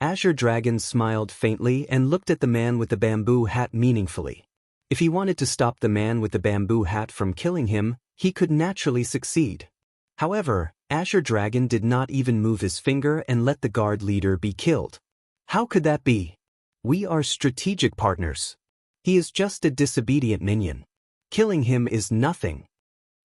Azure Dragon smiled faintly and looked at the man with the bamboo hat meaningfully. If he wanted to stop the man with the bamboo hat from killing him, he could naturally succeed. However, Azure Dragon did not even move his finger and let the guard leader be killed. How could that be? We are strategic partners. He is just a disobedient minion. Killing him is nothing.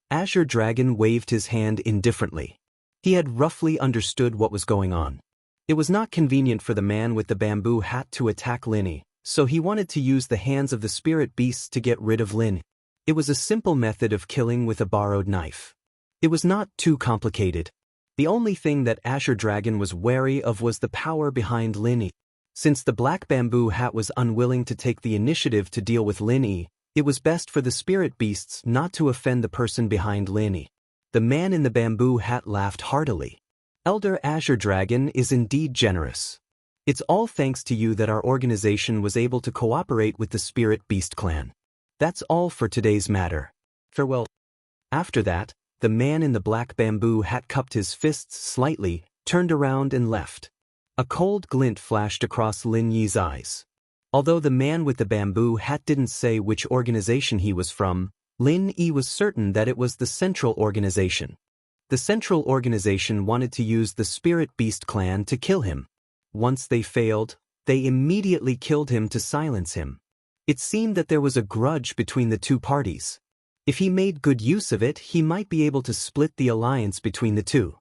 Azure Dragon waved his hand indifferently. He had roughly understood what was going on. It was not convenient for the man with the bamboo hat to attack Lin Yi, so he wanted to use the hands of the spirit beasts to get rid of Lin Yi. It was a simple method of killing with a borrowed knife. It was not too complicated. The only thing that Azure Dragon was wary of was the power behind Lin Yi. Since the black bamboo hat was unwilling to take the initiative to deal with Lin Yi, it was best for the spirit beasts not to offend the person behind Lin Yi. The man in the bamboo hat laughed heartily. "Elder Azure Dragon is indeed generous. It's all thanks to you that our organization was able to cooperate with the Spirit Beast clan. That's all for today's matter. Farewell." After that, the man in the black bamboo hat cupped his fists slightly, turned around and left. A cold glint flashed across Lin Yi's eyes. Although the man with the bamboo hat didn't say which organization he was from, Lin Yi was certain that it was the Central Organization. The Central Organization wanted to use the Spirit Beast clan to kill him. Once they failed, they immediately killed him to silence him. It seemed that there was a grudge between the two parties. If he made good use of it, he might be able to split the alliance between the two.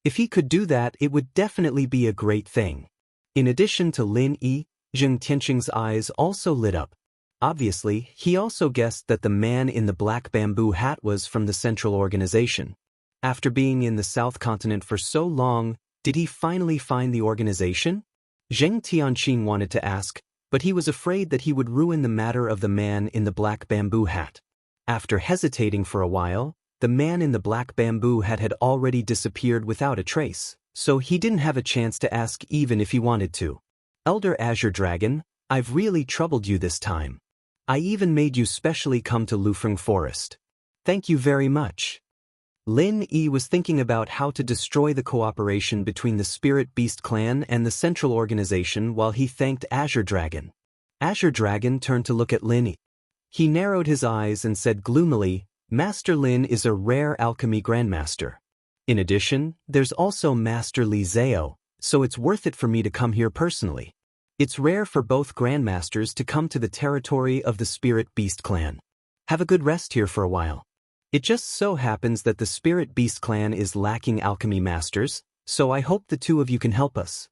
If he could do that, it would definitely be a great thing. In addition to Lin Yi, Zheng Tianqing's eyes also lit up. Obviously, he also guessed that the man in the black bamboo hat was from the Central Organization. After being in the South Continent for so long, did he finally find the organization? Zheng Tianqing wanted to ask, but he was afraid that he would ruin the matter of the man in the black bamboo hat. After hesitating for a while, the man in the black bamboo hat had already disappeared without a trace, so he didn't have a chance to ask even if he wanted to. Elder Azure Dragon, I've really troubled you this time. I even made you specially come to Lufeng Forest. Thank you very much. Lin Yi was thinking about how to destroy the cooperation between the Spirit Beast clan and the Central Organization while he thanked Azure Dragon. Azure Dragon turned to look at Lin Yi. He narrowed his eyes and said gloomily, Master Lin is a rare alchemy grandmaster. In addition, there's also Master Li Zhao, so it's worth it for me to come here personally. It's rare for both grandmasters to come to the territory of the Spirit Beast clan. Have a good rest here for a while. It just so happens that the Spirit Beast clan is lacking alchemy masters, so I hope the two of you can help us.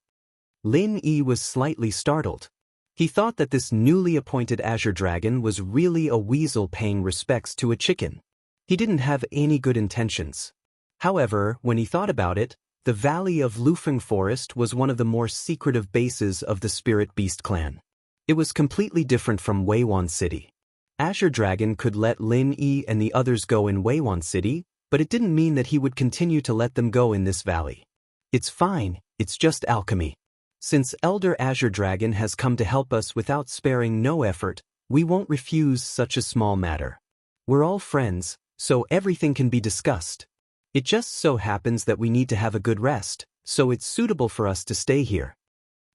Lin Yi was slightly startled. He thought that this newly appointed Azure Dragon was really a weasel paying respects to a chicken. He didn't have any good intentions. However, when he thought about it, the Valley of Lufeng Forest was one of the more secretive bases of the Spirit Beast clan. It was completely different from Weiwan City. Azure Dragon could let Lin Yi and the others go in Weiwan City, but it didn't mean that he would continue to let them go in this valley. It's fine, it's just alchemy. Since Elder Azure Dragon has come to help us without sparing no effort, we won't refuse such a small matter. We're all friends, so everything can be discussed. It just so happens that we need to have a good rest, so it's suitable for us to stay here.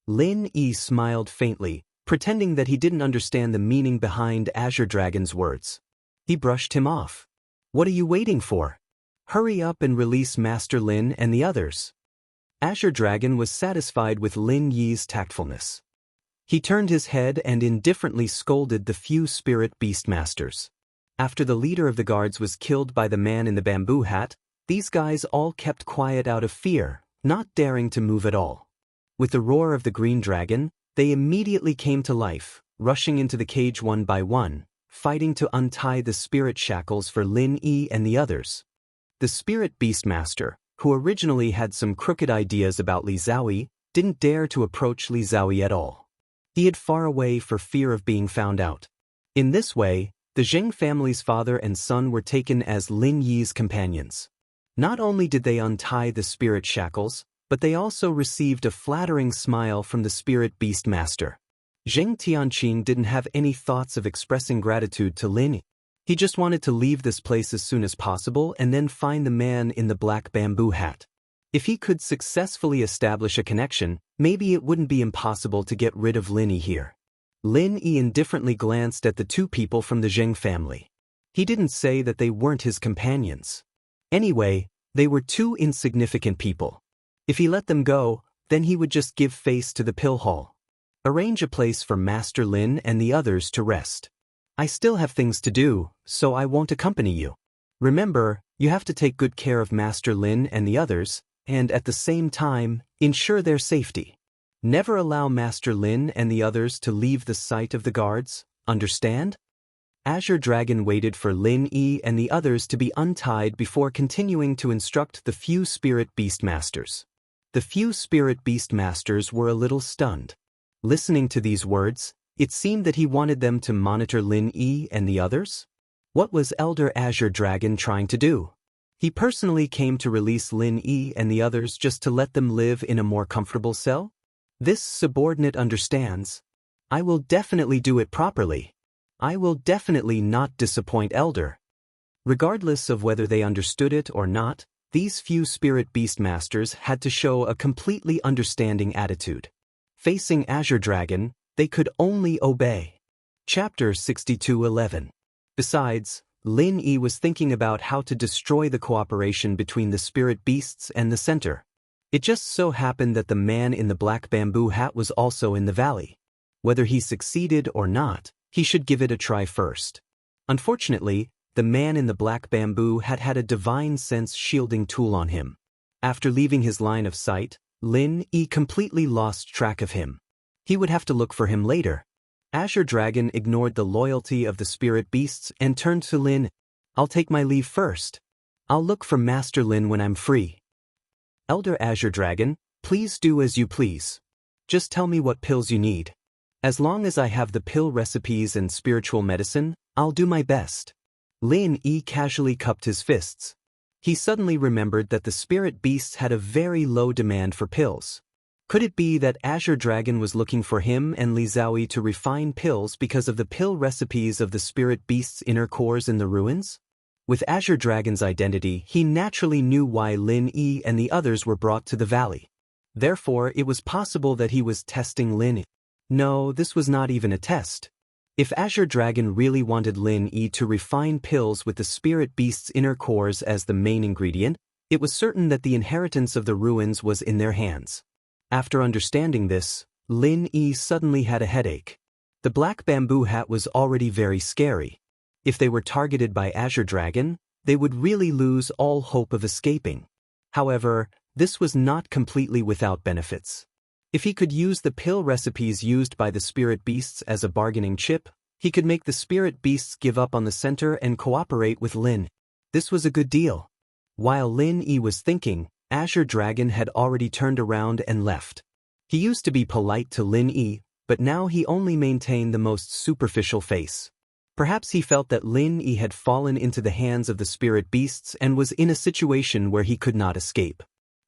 Lin Yi smiled faintly, pretending that he didn't understand the meaning behind Azure Dragon's words. He brushed him off. What are you waiting for? Hurry up and release Master Lin and the others. Azure Dragon was satisfied with Lin Yi's tactfulness. He turned his head and indifferently scolded the few Spirit Beast Masters. After the leader of the guards was killed by the man in the bamboo hat, these guys all kept quiet out of fear, not daring to move at all. With the roar of the green dragon, they immediately came to life, rushing into the cage one by one, fighting to untie the spirit shackles for Lin Yi and the others. The Spirit Beast Master, who originally had some crooked ideas about Li Zhaoyi, didn't dare to approach Li Zhaoyi at all. He hid far away for fear of being found out. In this way, the Zheng family's father and son were taken as Lin Yi's companions. Not only did they untie the spirit shackles, but they also received a flattering smile from the Spirit Beast Master. Zheng Tianqing didn't have any thoughts of expressing gratitude to Lin Yi. He just wanted to leave this place as soon as possible and then find the man in the black bamboo hat. If he could successfully establish a connection, maybe it wouldn't be impossible to get rid of Lin Yi here. Lin Yi indifferently glanced at the two people from the Zheng family. He didn't say that they weren't his companions. Anyway, they were two insignificant people. If he let them go, then he would just give face to the pill hall. Arrange a place for Master Lin and the others to rest. I still have things to do, so I won't accompany you. Remember, you have to take good care of Master Lin and the others, and at the same time, ensure their safety. Never allow Master Lin and the others to leave the sight of the guards, understand? Azure Dragon waited for Lin Yi and the others to be untied before continuing to instruct the few Spirit Beast Masters. The few Spirit Beast Masters were a little stunned. Listening to these words, it seemed that he wanted them to monitor Lin Yi and the others. What was Elder Azure Dragon trying to do? He personally came to release Lin Yi and the others just to let them live in a more comfortable cell? This subordinate understands. I will definitely do it properly. I will definitely not disappoint Elder. Regardless of whether they understood it or not, these few Spirit Beast Masters had to show a completely understanding attitude. Facing Azure Dragon, They could only obey. Chapter 62:11. Besides, Lin Yi was thinking about how to destroy the cooperation between the spirit beasts and the center. It just so happened that the man in the black bamboo hat was also in the valley. Whether he succeeded or not, he should give it a try first. Unfortunately, the man in the black bamboo hat had a divine sense shielding tool on him. After leaving his line of sight, Lin Yi completely lost track of him. He would have to look for him later. Azure Dragon ignored the loyalty of the spirit beasts and turned to Lin. "I'll take my leave first. I'll look for Master Lin when I'm free." "Elder Azure Dragon, please do as you please. Just tell me what pills you need. As long as I have the pill recipes and spiritual medicine, I'll do my best." Lin Yi casually cupped his fists. He suddenly remembered that the spirit beasts had a very low demand for pills. Could it be that Azure Dragon was looking for him and Li Zhaoyi to refine pills because of the pill recipes of the spirit beast's inner cores in the ruins? With Azure Dragon's identity, he naturally knew why Lin Yi and the others were brought to the valley. Therefore, it was possible that he was testing Lin Yi. No, this was not even a test. If Azure Dragon really wanted Lin Yi to refine pills with the spirit beast's inner cores as the main ingredient, it was certain that the inheritance of the ruins was in their hands. After understanding this, Lin Yi suddenly had a headache. The black bamboo hat was already very scary. If they were targeted by Azure Dragon, they would really lose all hope of escaping. However, this was not completely without benefits. If he could use the pill recipes used by the spirit beasts as a bargaining chip, he could make the spirit beasts give up on the center and cooperate with Lin. This was a good deal. While Lin Yi was thinking, Azure Dragon had already turned around and left. He used to be polite to Lin Yi, but now he only maintained the most superficial face. Perhaps he felt that Lin Yi had fallen into the hands of the spirit beasts and was in a situation where he could not escape.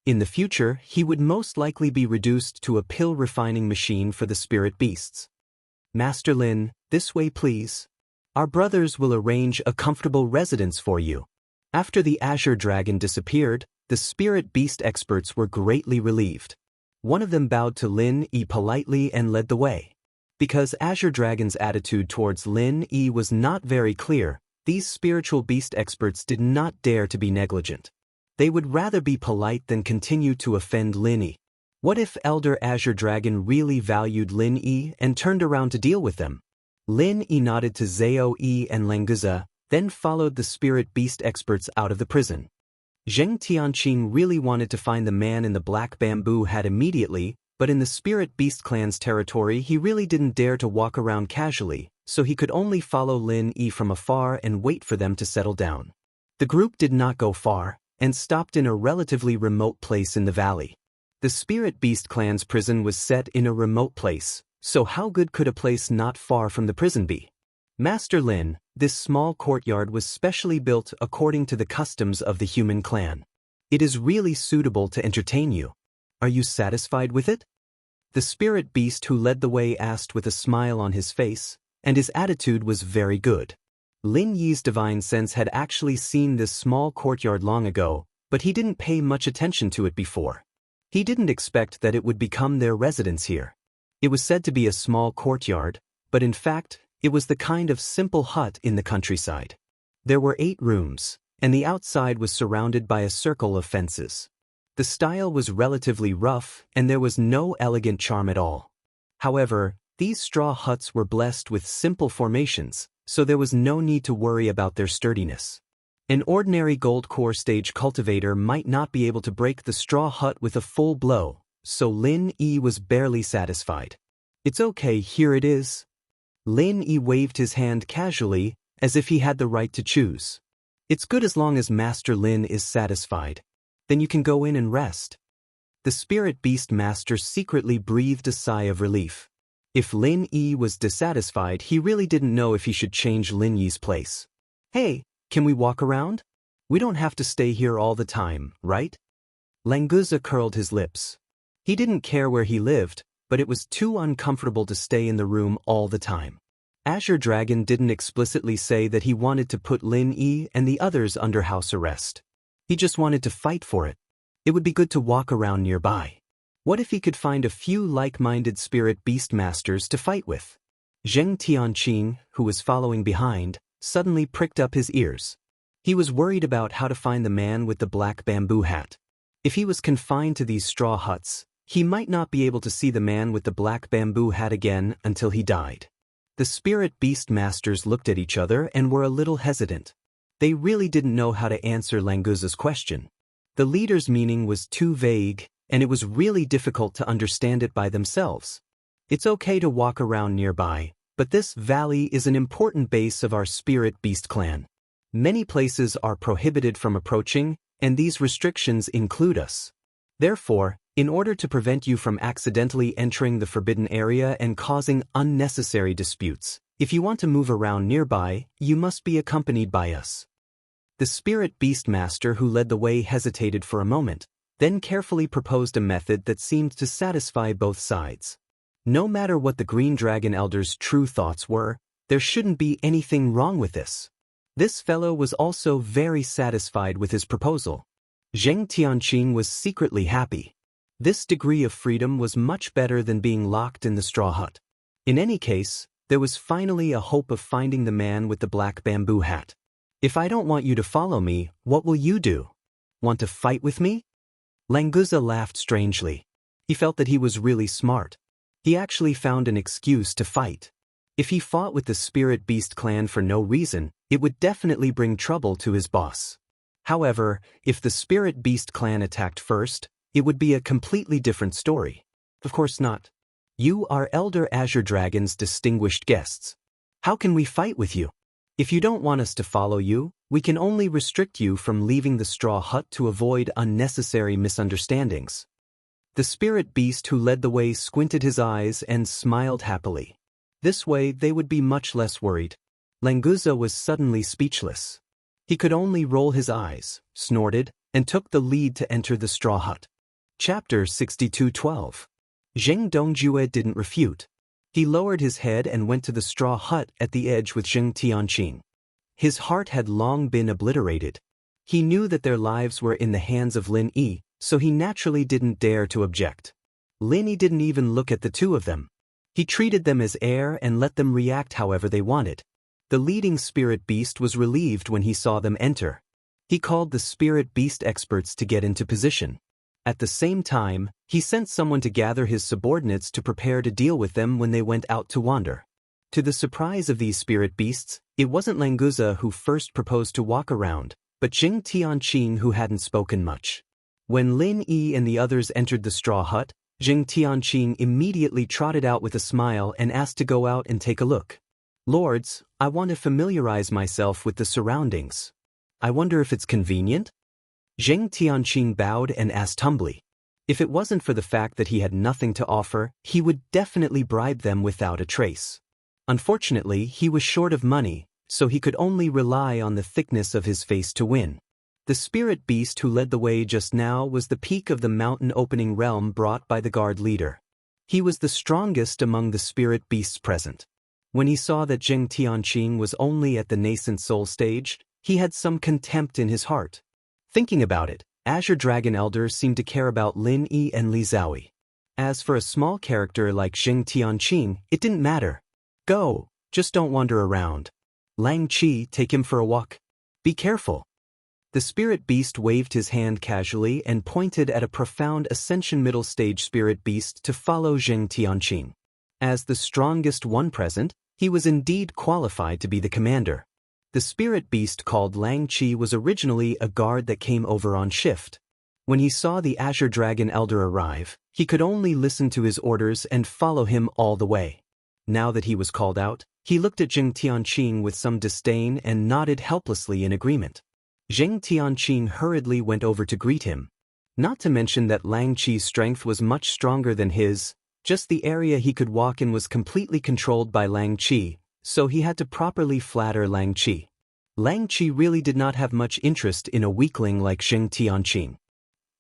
In the future, he would most likely be reduced to a pill refining machine for the spirit beasts. "Master Lin, this way please. Our brothers will arrange a comfortable residence for you." After the Azure Dragon disappeared, the spirit beast experts were greatly relieved. One of them bowed to Lin Yi politely and led the way. Because Azure Dragon's attitude towards Lin Yi was not very clear, these spiritual beast experts did not dare to be negligent. They would rather be polite than continue to offend Lin Yi. What if Elder Azure Dragon really valued Lin Yi and turned around to deal with them? Lin Yi nodded to Zhao Yi and Lenguza, then followed the spirit beast experts out of the prison. Zheng Tianqing really wanted to find the man in the black bamboo hat immediately, but in the spirit beast clan's territory he really didn't dare to walk around casually, so he could only follow Lin Yi from afar and wait for them to settle down. The group did not go far, and stopped in a relatively remote place in the valley. The spirit beast clan's prison was set in a remote place, so how good could a place not far from the prison be? "Master Lin, this small courtyard was specially built according to the customs of the human clan. It is really suitable to entertain you. Are you satisfied with it?" The spirit beast who led the way asked with a smile on his face, and his attitude was very good. Lin Yi's divine sense had actually seen this small courtyard long ago, but he didn't pay much attention to it before. He didn't expect that it would become their residence here. It was said to be a small courtyard, but in fact, it was the kind of simple hut in the countryside. There were 8 rooms, and the outside was surrounded by a circle of fences. The style was relatively rough, and there was no elegant charm at all. However, these straw huts were blessed with simple formations, so there was no need to worry about their sturdiness. An ordinary gold core stage cultivator might not be able to break the straw hut with a full blow, so Lin Yi was barely satisfied. "It's okay, here it is." Lin Yi waved his hand casually, as if he had the right to choose. "It's good as long as Master Lin is satisfied. Then you can go in and rest." The spirit beast master secretly breathed a sigh of relief. If Lin Yi was dissatisfied, he really didn't know if he should change Lin Yi's place. "Hey, can we walk around? We don't have to stay here all the time, right?" Lenguza curled his lips. He didn't care where he lived, but it was too uncomfortable to stay in the room all the time. Azure Dragon didn't explicitly say that he wanted to put Lin Yi and the others under house arrest. He just wanted to fight for it. It would be good to walk around nearby. What if he could find a few like-minded spirit beast masters to fight with? Zheng Tianqing, who was following behind, suddenly pricked up his ears. He was worried about how to find the man with the black bamboo hat. If he was confined to these straw huts, he might not be able to see the man with the black bamboo hat again until he died. The spirit beast masters looked at each other and were a little hesitant. They really didn't know how to answer Languza's question. The leader's meaning was too vague, and it was really difficult to understand it by themselves. It's okay to walk around nearby, but this valley is an important base of our spirit beast clan. Many places are prohibited from approaching, and these restrictions include us. Therefore, in order to prevent you from accidentally entering the forbidden area and causing unnecessary disputes, if you want to move around nearby, you must be accompanied by us. The spirit beast master who led the way hesitated for a moment, then carefully proposed a method that seemed to satisfy both sides. No matter what the Green Dragon Elder's true thoughts were, there shouldn't be anything wrong with this. This fellow was also very satisfied with his proposal. Zheng Tianqing was secretly happy. This degree of freedom was much better than being locked in the straw hut. In any case, there was finally a hope of finding the man with the black bamboo hat. If I don't want you to follow me, what will you do? Want to fight with me? Languza laughed strangely. He felt that he was really smart. He actually found an excuse to fight. If he fought with the Spirit Beast clan for no reason, it would definitely bring trouble to his boss. However, if the Spirit Beast clan attacked first, it would be a completely different story. Of course not. You are Elder Azure Dragon's distinguished guests. How can we fight with you? If you don't want us to follow you, we can only restrict you from leaving the straw hut to avoid unnecessary misunderstandings. The spirit beast who led the way squinted his eyes and smiled happily. This way they would be much less worried. Languza was suddenly speechless. He could only roll his eyes, snorted, and took the lead to enter the straw hut. Chapter 62:12. Zheng Dongjue didn't refute. He lowered his head and went to the straw hut at the edge with Zheng Tianqing. His heart had long been obliterated. He knew that their lives were in the hands of Lin Yi, so he naturally didn't dare to object. Lin Yi didn't even look at the two of them. He treated them as air and let them react however they wanted. The leading spirit beast was relieved when he saw them enter. He called the spirit beast experts to get into position. At the same time, he sent someone to gather his subordinates to prepare to deal with them when they went out to wander. To the surprise of these spirit beasts, it wasn't Languza who first proposed to walk around, but Zheng Tianqing who hadn't spoken much. When Lin Yi and the others entered the straw hut, Zheng Tianqing immediately trotted out with a smile and asked to go out and take a look. Lords, I want to familiarize myself with the surroundings. I wonder if it's convenient? Zheng Tianqing bowed and asked humbly. If it wasn't for the fact that he had nothing to offer, he would definitely bribe them without a trace. Unfortunately, he was short of money, so he could only rely on the thickness of his face to win. The spirit beast who led the way just now was the peak of the mountain opening realm brought by the guard leader. He was the strongest among the spirit beasts present. When he saw that Zheng Tianqing was only at the nascent soul stage, he had some contempt in his heart. Thinking about it, Azure Dragon Elder seemed to care about Lin Yi and Li Zhaoyi. As for a small character like Zheng Tianqing, it didn't matter. Go, just don't wander around. Lang Qi, take him for a walk. Be careful. The spirit beast waved his hand casually and pointed at a profound ascension middle stage spirit beast to follow Zheng Tianqing. As the strongest one present, he was indeed qualified to be the commander. The spirit beast called Lang Qi was originally a guard that came over on shift. When he saw the Azure Dragon Elder arrive, he could only listen to his orders and follow him all the way. Now that he was called out, he looked at Zheng Tianqing with some disdain and nodded helplessly in agreement. Zheng Tianqing hurriedly went over to greet him. Not to mention that Lang Qi's strength was much stronger than his, just the area he could walk in was completely controlled by Lang Qi, so he had to properly flatter Lang Qi. Lang Qi really did not have much interest in a weakling like Zheng Tianqing.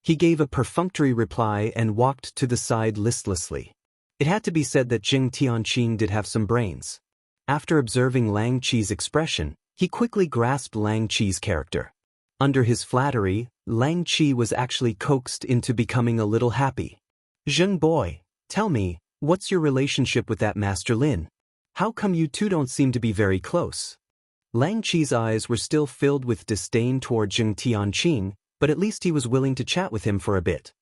He gave a perfunctory reply and walked to the side listlessly. It had to be said that Zheng Tianqing did have some brains. After observing Lang Qi's expression, he quickly grasped Lang Qi's character. Under his flattery, Lang Qi was actually coaxed into becoming a little happy. Zheng boy, tell me, what's your relationship with that Master Lin? How come you two don't seem to be very close? Lang Qi's eyes were still filled with disdain toward Zheng Tianqing, but at least he was willing to chat with him for a bit.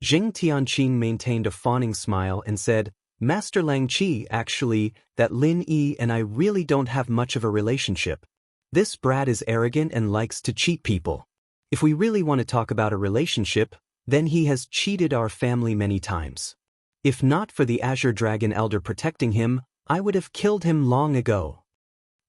Zheng Tianqing maintained a fawning smile and said, Master Lang Qi, actually, that Lin Yi and I really don't have much of a relationship. This brat is arrogant and likes to cheat people. If we really want to talk about a relationship, then he has cheated our family many times. If not for the Azure Dragon Elder protecting him, I would have killed him long ago.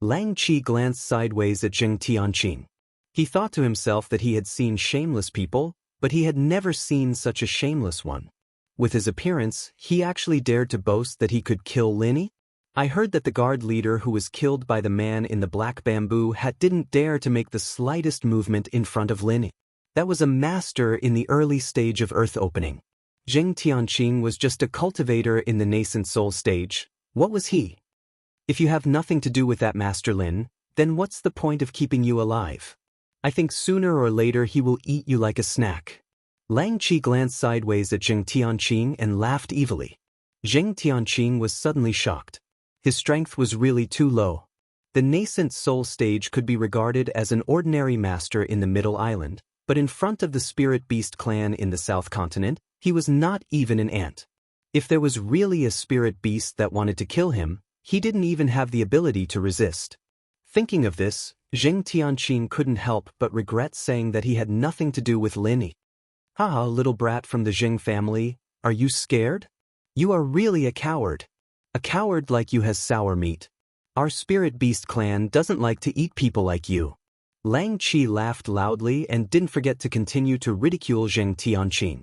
Lang Qi glanced sideways at Zheng Tianqing. He thought to himself that he had seen shameless people, but he had never seen such a shameless one. With his appearance, he actually dared to boast that he could kill Lin Yi? I heard that the guard leader who was killed by the man in the black bamboo hat didn't dare to make the slightest movement in front of Lin Yi. That was a master in the early stage of earth opening. Zheng Tianqing was just a cultivator in the nascent soul stage. What was he? If you have nothing to do with that Master Lin, then what's the point of keeping you alive? I think sooner or later he will eat you like a snack. Lang Qi glanced sideways at Zheng Tianqing and laughed evilly. Zheng Tianqing was suddenly shocked. His strength was really too low. The nascent soul stage could be regarded as an ordinary master in the Middle Island, but in front of the Spirit Beast clan in the South Continent, he was not even an ant. If there was really a Spirit Beast that wanted to kill him, he didn't even have the ability to resist. Thinking of this, Zheng Tianqing couldn't help but regret saying that he had nothing to do with Lin Yi. Haha, little brat from the Zheng family, are you scared? You are really a coward. A coward like you has sour meat. Our Spirit Beast clan doesn't like to eat people like you. Lang Qi laughed loudly and didn't forget to continue to ridicule Zheng Tianqing.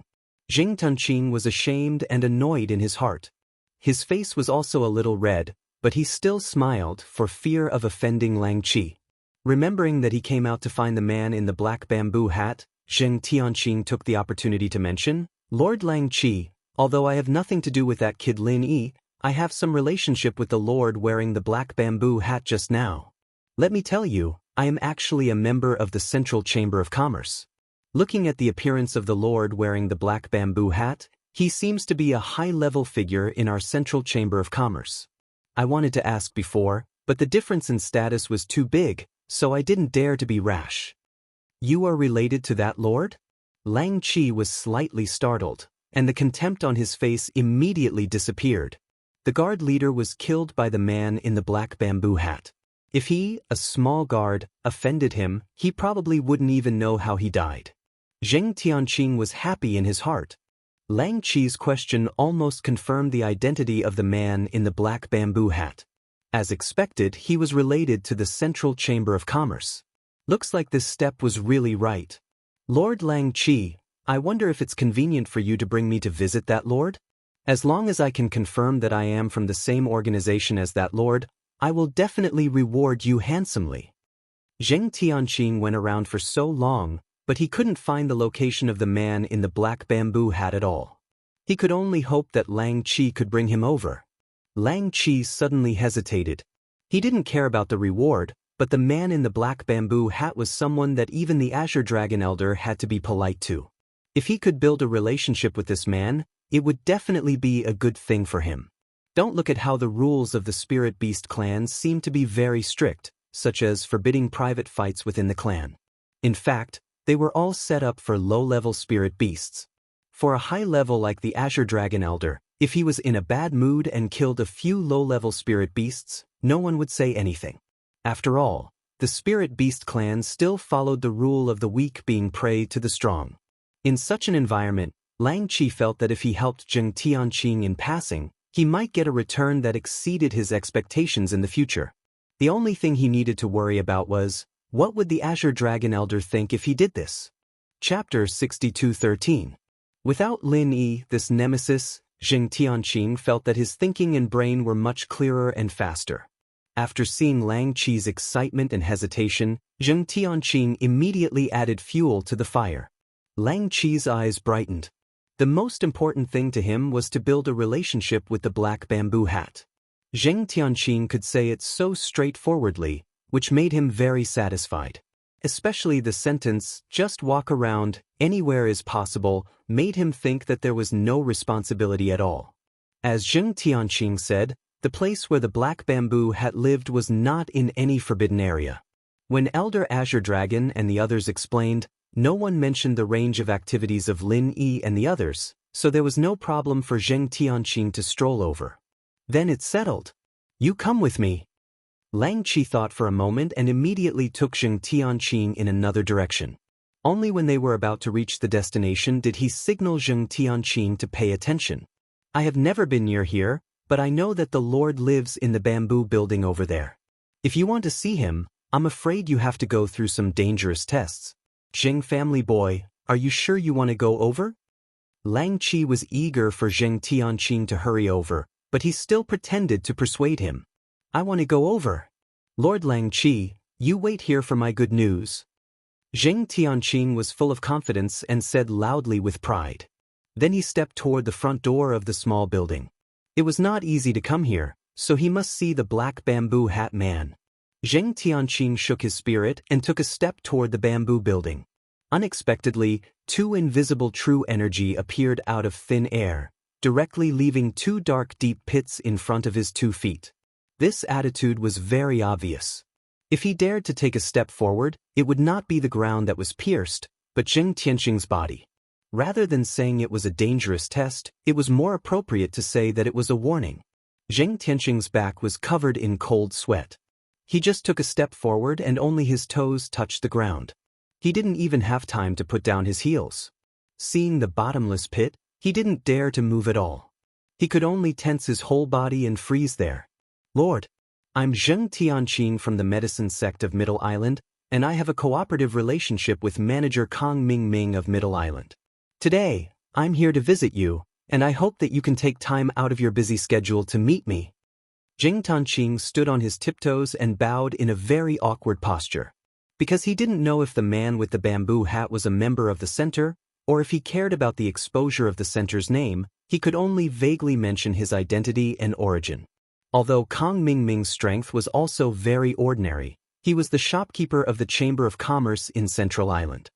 Zheng Tianqing was ashamed and annoyed in his heart. His face was also a little red, but he still smiled for fear of offending Lang Qi. Remembering that he came out to find the man in the black bamboo hat, Zheng Tianqing took the opportunity to mention, Lord Lang Qi, although I have nothing to do with that kid Lin Yi, I have some relationship with the Lord wearing the black bamboo hat just now. Let me tell you, I am actually a member of the Central Chamber of Commerce. Looking at the appearance of the Lord wearing the black bamboo hat, he seems to be a high-level figure in our Central Chamber of Commerce. I wanted to ask before, but the difference in status was too big, so I didn't dare to be rash. You are related to that lord? Lang Qi was slightly startled, and the contempt on his face immediately disappeared. The guard leader was killed by the man in the black bamboo hat. If he, a small guard, offended him, he probably wouldn't even know how he died. Zheng Tianqing was happy in his heart. Lang Qi's question almost confirmed the identity of the man in the black bamboo hat. As expected, he was related to the Central Chamber of Commerce. Looks like this step was really right. Lord Lang Qi, I wonder if it's convenient for you to bring me to visit that lord? As long as I can confirm that I am from the same organization as that lord, I will definitely reward you handsomely. Zheng Tianqing went around for so long, but he couldn't find the location of the man in the black bamboo hat at all. He could only hope that Lang Qi could bring him over. Lang Qi suddenly hesitated. He didn't care about the reward, but the man in the black bamboo hat was someone that even the Azure Dragon Elder had to be polite to. If he could build a relationship with this man, it would definitely be a good thing for him. Don't look at how the rules of the Spirit Beast clan seem to be very strict, such as forbidding private fights within the clan. In fact, they were all set up for low-level Spirit Beasts. For a high level like the Azure Dragon Elder, if he was in a bad mood and killed a few low-level Spirit Beasts, no one would say anything. After all, the Spirit Beast clan still followed the rule of the weak being prey to the strong. In such an environment, Lang Qi felt that if he helped Zheng Tianqing in passing, he might get a return that exceeded his expectations in the future. The only thing he needed to worry about was, what would the Azure Dragon Elder think if he did this? Chapter 62:13. Without Lin Yi, this nemesis, Zheng Tianqing felt that his thinking and brain were much clearer and faster. After seeing Lang Qi's excitement and hesitation, Zheng Tianqing immediately added fuel to the fire. Lang Qi's eyes brightened. The most important thing to him was to build a relationship with the black bamboo hat. Zheng Tianqing could say it so straightforwardly, which made him very satisfied. Especially the sentence, "just walk around, anywhere is possible," made him think that there was no responsibility at all. As Zheng Tianqing said, the place where the black bamboo hat lived was not in any forbidden area. When Elder Azure Dragon and the others explained, no one mentioned the range of activities of Lin Yi and the others, so there was no problem for Zheng Tianqing to stroll over. Then it's settled. You come with me. Lang Qi thought for a moment and immediately took Zheng Tianqing in another direction. Only when they were about to reach the destination did he signal Zheng Tianqing to pay attention. I have never been near here, but I know that the Lord lives in the bamboo building over there. If you want to see him, I'm afraid you have to go through some dangerous tests. Zheng family boy, are you sure you want to go over? Lang Qi was eager for Zheng Tianqing to hurry over, but he still pretended to persuade him. I want to go over. Lord Lang Qi, you wait here for my good news. Zheng Tianqing was full of confidence and said loudly with pride. Then he stepped toward the front door of the small building. It was not easy to come here, so he must see the black bamboo hat man. Zheng Tianqing shook his spirit and took a step toward the bamboo building. Unexpectedly, two invisible true energy appeared out of thin air, directly leaving two dark deep pits in front of his 2 feet. This attitude was very obvious. If he dared to take a step forward, it would not be the ground that was pierced, but Zheng Tianqing's body. Rather than saying it was a dangerous test, it was more appropriate to say that it was a warning. Zheng Tianqing's back was covered in cold sweat. He just took a step forward and only his toes touched the ground. He didn't even have time to put down his heels. Seeing the bottomless pit, he didn't dare to move at all. He could only tense his whole body and freeze there. Lord, I'm Zheng Tianqing from the medicine sect of Middle Island, and I have a cooperative relationship with Manager Kong Ming of Middle Island. Today, I'm here to visit you, and I hope that you can take time out of your busy schedule to meet me. Zheng Tianqing stood on his tiptoes and bowed in a very awkward posture. Because he didn't know if the man with the bamboo hat was a member of the center, or if he cared about the exposure of the center's name, he could only vaguely mention his identity and origin. Although Kong Ming's strength was also very ordinary, he was the shopkeeper of the Chamber of Commerce in Central Island.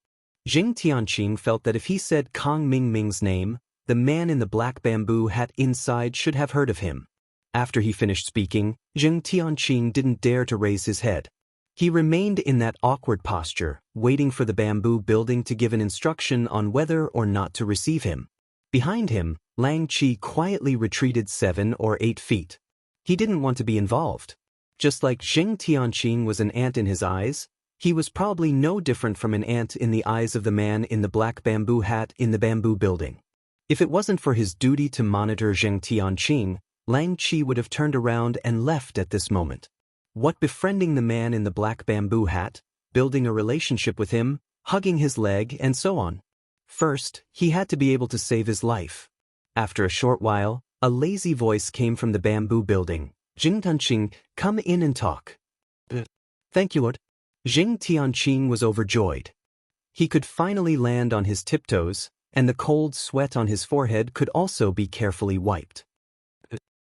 Zheng Tianqing felt that if he said Kong Ming's name, the man in the black bamboo hat inside should have heard of him. After he finished speaking, Zheng Tianqing didn't dare to raise his head. He remained in that awkward posture, waiting for the bamboo building to give an instruction on whether or not to receive him. Behind him, Lang Qi quietly retreated 7 or 8 feet. He didn't want to be involved. Just like Zheng Tianqing was an ant in his eyes, he was probably no different from an ant in the eyes of the man in the black bamboo hat in the bamboo building. If it wasn't for his duty to monitor Zheng Tianqing, Lang Qi would have turned around and left at this moment. What befriending the man in the black bamboo hat, building a relationship with him, hugging his leg, and so on. First, he had to be able to save his life. After a short while, a lazy voice came from the bamboo building. Zheng Tianqing, come in and talk. Thank you, Lord. Zheng Tianqing was overjoyed. He could finally land on his tiptoes, and the cold sweat on his forehead could also be carefully wiped.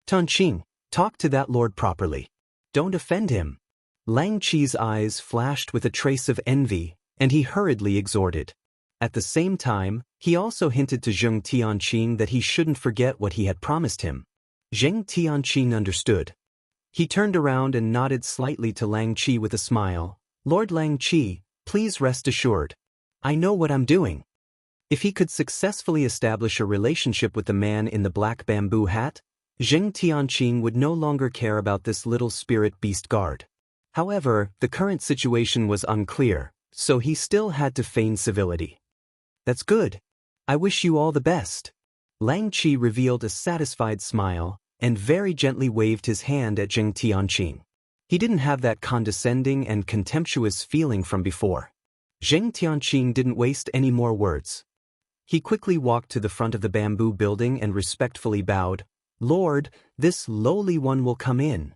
Tianqing, talk to that lord properly. Don't offend him. Lang Qi's eyes flashed with a trace of envy, and he hurriedly exhorted. At the same time, he also hinted to Zheng Tianqing that he shouldn't forget what he had promised him. Zheng Tianqing understood. He turned around and nodded slightly to Lang Qi with a smile. Lord Lang Qi, please rest assured. I know what I'm doing. If he could successfully establish a relationship with the man in the black bamboo hat, Zheng Tianqing would no longer care about this little spirit beast guard. However, the current situation was unclear, so he still had to feign civility. That's good. I wish you all the best. Lang Qi revealed a satisfied smile and very gently waved his hand at Zheng Tianqing. He didn't have that condescending and contemptuous feeling from before. Zheng Tianqing didn't waste any more words. He quickly walked to the front of the bamboo building and respectfully bowed. Lord, this lowly one will come in.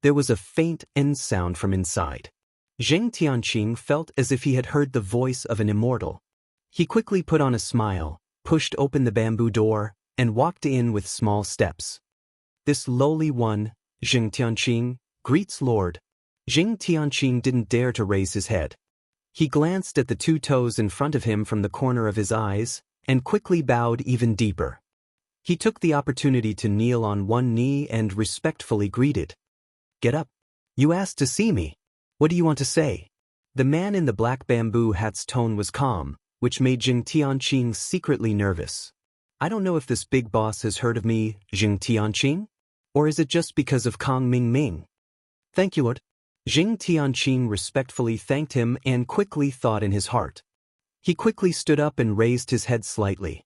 There was a faint end sound from inside. Zheng Tianqing felt as if he had heard the voice of an immortal. He quickly put on a smile, pushed open the bamboo door, and walked in with small steps. This lowly one, Zheng Tianqing, greets Lord. Zheng Tianqing didn't dare to raise his head. He glanced at the two toes in front of him from the corner of his eyes, and quickly bowed even deeper. He took the opportunity to kneel on one knee and respectfully greeted. "Get up. You asked to see me. What do you want to say?" The man in the black bamboo hat's tone was calm, which made Jing Tianqing secretly nervous. "I don't know if this big boss has heard of me, Jing Tianqing? Or is it just because of Kang Ming Ming?" "Thank you, Lord." Jing Tianqing respectfully thanked him and quickly thought in his heart. He quickly stood up and raised his head slightly.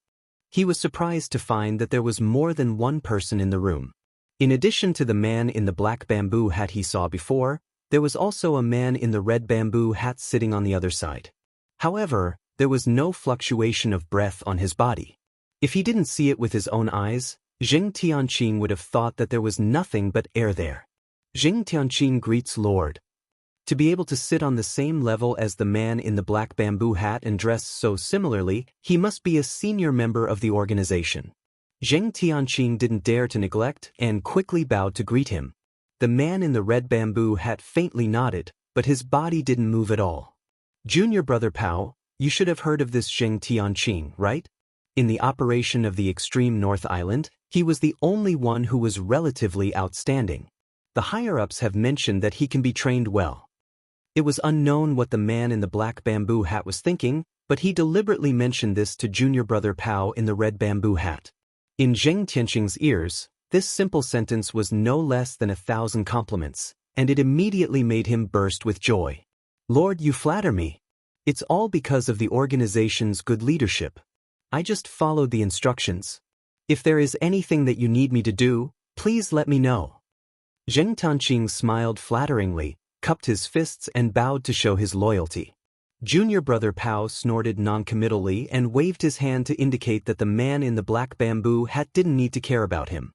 He was surprised to find that there was more than one person in the room. In addition to the man in the black bamboo hat he saw before, there was also a man in the red bamboo hat sitting on the other side. However, there was no fluctuation of breath on his body. If he didn't see it with his own eyes, Jing Tianqing would have thought that there was nothing but air there. Jing Tianqing greets Lord. To be able to sit on the same level as the man in the black bamboo hat and dress so similarly, he must be a senior member of the organization. Jing Tianqing didn't dare to neglect and quickly bowed to greet him. The man in the red bamboo hat faintly nodded, but his body didn't move at all. "Junior brother Pao, you should have heard of this Jing Tianqing, right? In the operation of the extreme North Island, he was the only one who was relatively outstanding. The higher-ups have mentioned that he can be trained well." It was unknown what the man in the black bamboo hat was thinking, but he deliberately mentioned this to junior brother Pao in the red bamboo hat. In Jing Tianqing's ears, this simple sentence was no less than 1,000 compliments, and it immediately made him burst with joy. "Lord, you flatter me. It's all because of the organization's good leadership. I just followed the instructions. If there is anything that you need me to do, please let me know." Jing Tianqing smiled flatteringly, cupped his fists and bowed to show his loyalty. Junior brother Pao snorted noncommittally and waved his hand to indicate that the man in the black bamboo hat didn't need to care about him.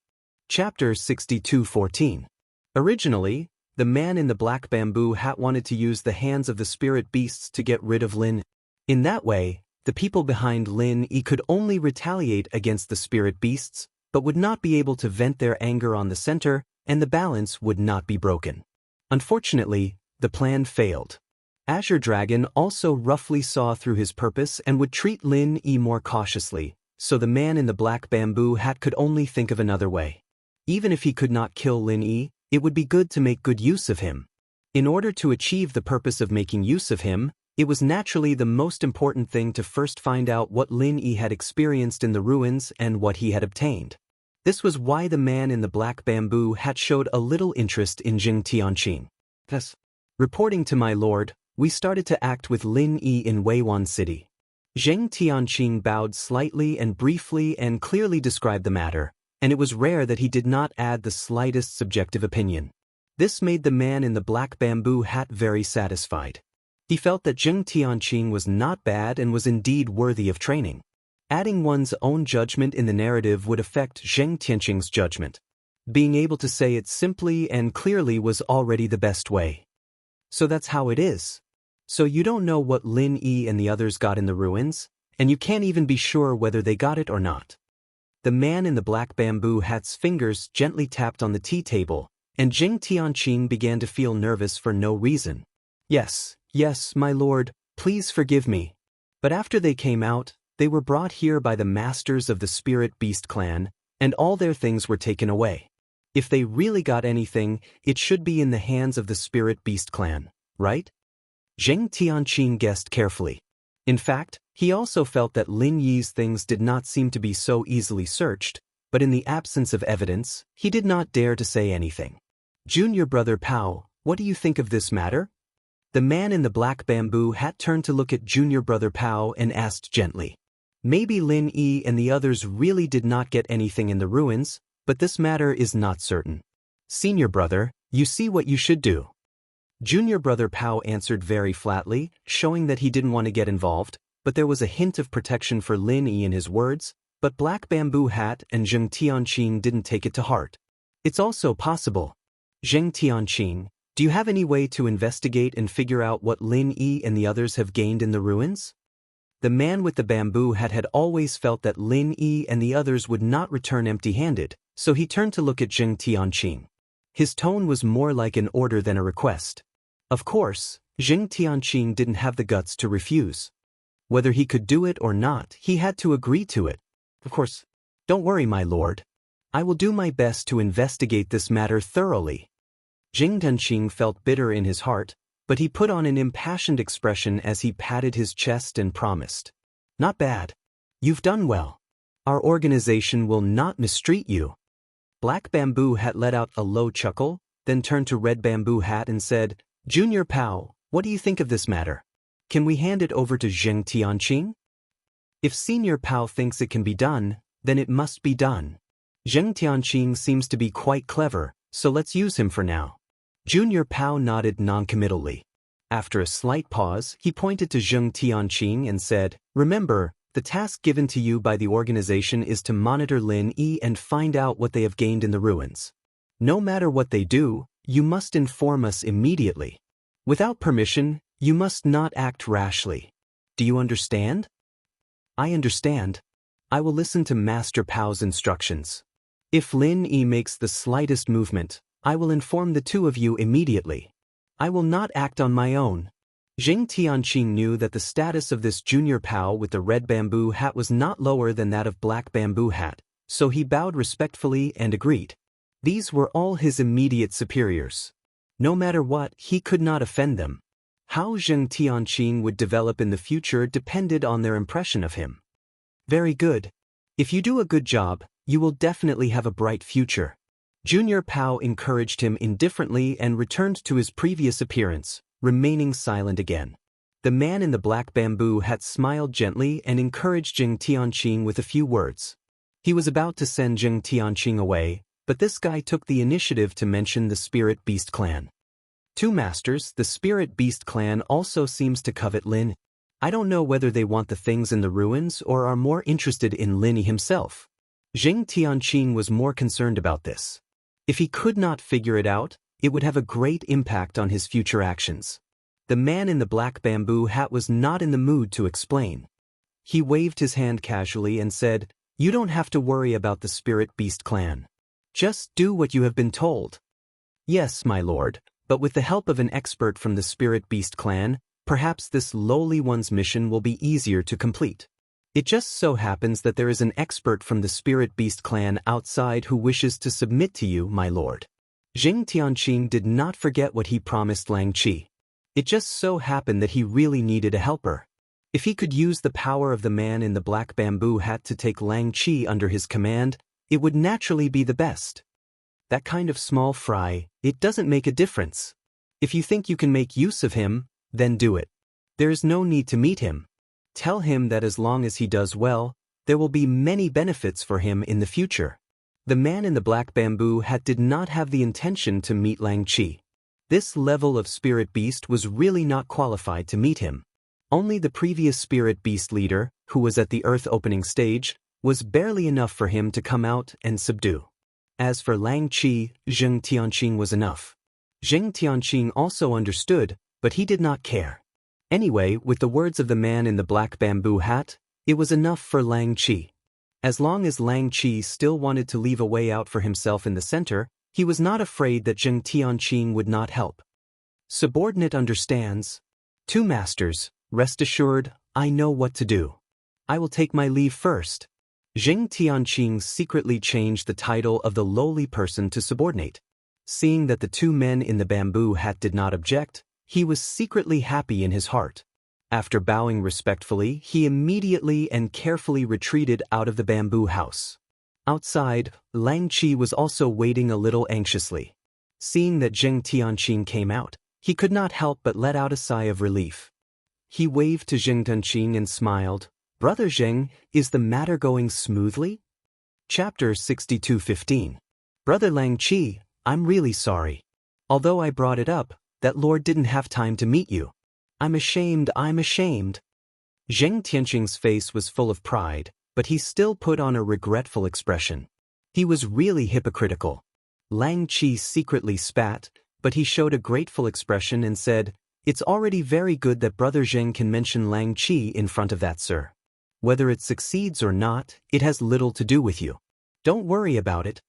Chapter 62:14. Originally, the man in the black bamboo hat wanted to use the hands of the spirit beasts to get rid of Lin. In that way, the people behind Lin Yi could only retaliate against the spirit beasts, but would not be able to vent their anger on the center, and the balance would not be broken. Unfortunately, the plan failed. Azure Dragon also roughly saw through his purpose and would treat Lin Yi more cautiously, so the man in the black bamboo hat could only think of another way. Even if he could not kill Lin Yi, it would be good to make good use of him. In order to achieve the purpose of making use of him, it was naturally the most important thing to first find out what Lin Yi had experienced in the ruins and what he had obtained. This was why the man in the black bamboo hat showed a little interest in Jing Tianqing. Thus, reporting to my lord, we started to act with Lin Yi in Weiwan City. Jing Tianqing bowed slightly and briefly and clearly described the matter, and it was rare that he did not add the slightest subjective opinion. This made the man in the black bamboo hat very satisfied. He felt that Jing Tianqing was not bad and was indeed worthy of training. Adding one's own judgment in the narrative would affect Jing Tianqing's judgment. Being able to say it simply and clearly was already the best way. "So that's how it is. So you don't know what Lin Yi and the others got in the ruins, and you can't even be sure whether they got it or not." The man in the black bamboo hat's fingers gently tapped on the tea table, and Jing Tianqing began to feel nervous for no reason. Yes, my lord, please forgive me. But after they came out, they were brought here by the masters of the Spirit Beast clan, and all their things were taken away. If they really got anything, it should be in the hands of the Spirit Beast clan, right? Jing Tianqing guessed carefully. In fact, he also felt that Lin Yi's things did not seem to be so easily searched, but in the absence of evidence, he did not dare to say anything. "Junior brother Pao, what do you think of this matter?" The man in the black bamboo hat turned to look at junior brother Pao and asked gently. Maybe Lin Yi and the others really did not get anything in the ruins, but this matter is not certain. "Senior brother, you see what you should do." Junior brother Pao answered very flatly, showing that he didn't want to get involved, but there was a hint of protection for Lin Yi in his words, but Black Bamboo Hat and Jing Tianqing didn't take it to heart. "It's also possible. Jing Tianqing, do you have any way to investigate and figure out what Lin Yi and the others have gained in the ruins?" The man with the bamboo hat had always felt that Lin Yi and the others would not return empty-handed, so he turned to look at Jing Tianqing. His tone was more like an order than a request. "Of course, Jing Tianqing didn't have the guts to refuse. Whether he could do it or not, he had to agree to it. Of course. Don't worry, my lord. I will do my best to investigate this matter thoroughly. Jing Tianqing felt bitter in his heart, but he put on an impassioned expression as he patted his chest and promised. Not bad. You've done well. Our organization will not mistreat you. Black Bamboo Hat let out a low chuckle, then turned to Red Bamboo Hat and said, Junior Pao, what do you think of this matter? Can we hand it over to Jing Tianqing? If Senior Pao thinks it can be done, then it must be done. Jing Tianqing seems to be quite clever, so let's use him for now. Junior Pao nodded noncommittally. After a slight pause, he pointed to Jing Tianqing and said, Remember, the task given to you by the organization is to monitor Lin Yi and find out what they have gained in the ruins. No matter what they do, you must inform us immediately. Without permission, you must not act rashly. Do you understand? I understand. I will listen to Master Pao's instructions. If Lin Yi makes the slightest movement, I will inform the two of you immediately. I will not act on my own. Jing Tianqing knew that the status of this Junior Pao with the Red Bamboo Hat was not lower than that of Black Bamboo Hat, so he bowed respectfully and agreed. These were all his immediate superiors. No matter what, he could not offend them. How Jing Tianqing would develop in the future depended on their impression of him. Very good. If you do a good job, you will definitely have a bright future. Junior Pao encouraged him indifferently and returned to his previous appearance, remaining silent again. The man in the Black Bamboo Hat smiled gently and encouraged Jing Tianqing with a few words. He was about to send Jing Tianqing away, but this guy took the initiative to mention the Spirit Beast Clan. Two masters, the Spirit Beast Clan also seems to covet Lin. I don't know whether they want the things in the ruins or are more interested in Lin himself. Jing Tianqing was more concerned about this. If he could not figure it out, it would have a great impact on his future actions. The man in the Black Bamboo Hat was not in the mood to explain. He waved his hand casually and said, You don't have to worry about the Spirit Beast Clan. Just do what you have been told. Yes, my lord. But with the help of an expert from the Spirit Beast Clan, perhaps this lowly one's mission will be easier to complete. It just so happens that there is an expert from the Spirit Beast Clan outside who wishes to submit to you, my lord. Jing Tianqing did not forget what he promised Lang Qi. It just so happened that he really needed a helper. If he could use the power of the man in the Black Bamboo Hat to take Lang Qi under his command, it would naturally be the best. That kind of small fry, it doesn't make a difference. If you think you can make use of him, then do it. There is no need to meet him. Tell him that as long as he does well, there will be many benefits for him in the future. The man in the Black Bamboo Hat did not have the intention to meet Lang Qi. This level of Spirit Beast was really not qualified to meet him. Only the previous Spirit Beast leader, who was at the Earth opening stage, was barely enough for him to come out and subdue. As for Lang Qi, Jing Tianqing was enough. Jing Tianqing also understood, but he did not care. Anyway, with the words of the man in the Black Bamboo Hat, it was enough for Lang Qi. As long as Lang Qi still wanted to leave a way out for himself in the center, he was not afraid that Jing Tianqing would not help. Subordinate understands. Two masters, rest assured, I know what to do. I will take my leave first. Jing Tianqing secretly changed the title of the lowly person to subordinate. Seeing that the two men in the bamboo hat did not object, he was secretly happy in his heart. After bowing respectfully, he immediately and carefully retreated out of the bamboo house. Outside, Lang Qi was also waiting a little anxiously. Seeing that Jing Tianqing came out, he could not help but let out a sigh of relief. He waved to Jing Tianqing and smiled. Brother Jing, is the matter going smoothly? Chapter 62:15. Brother Lang Qi, I'm really sorry. Although I brought it up, that lord didn't have time to meet you. I'm ashamed. Jing Tianqing's face was full of pride, but he still put on a regretful expression. He was really hypocritical. Lang Qi secretly spat, but he showed a grateful expression and said, It's already very good that Brother Jing can mention Lang Qi in front of that, sir. Whether it succeeds or not, it has little to do with you. Don't worry about it.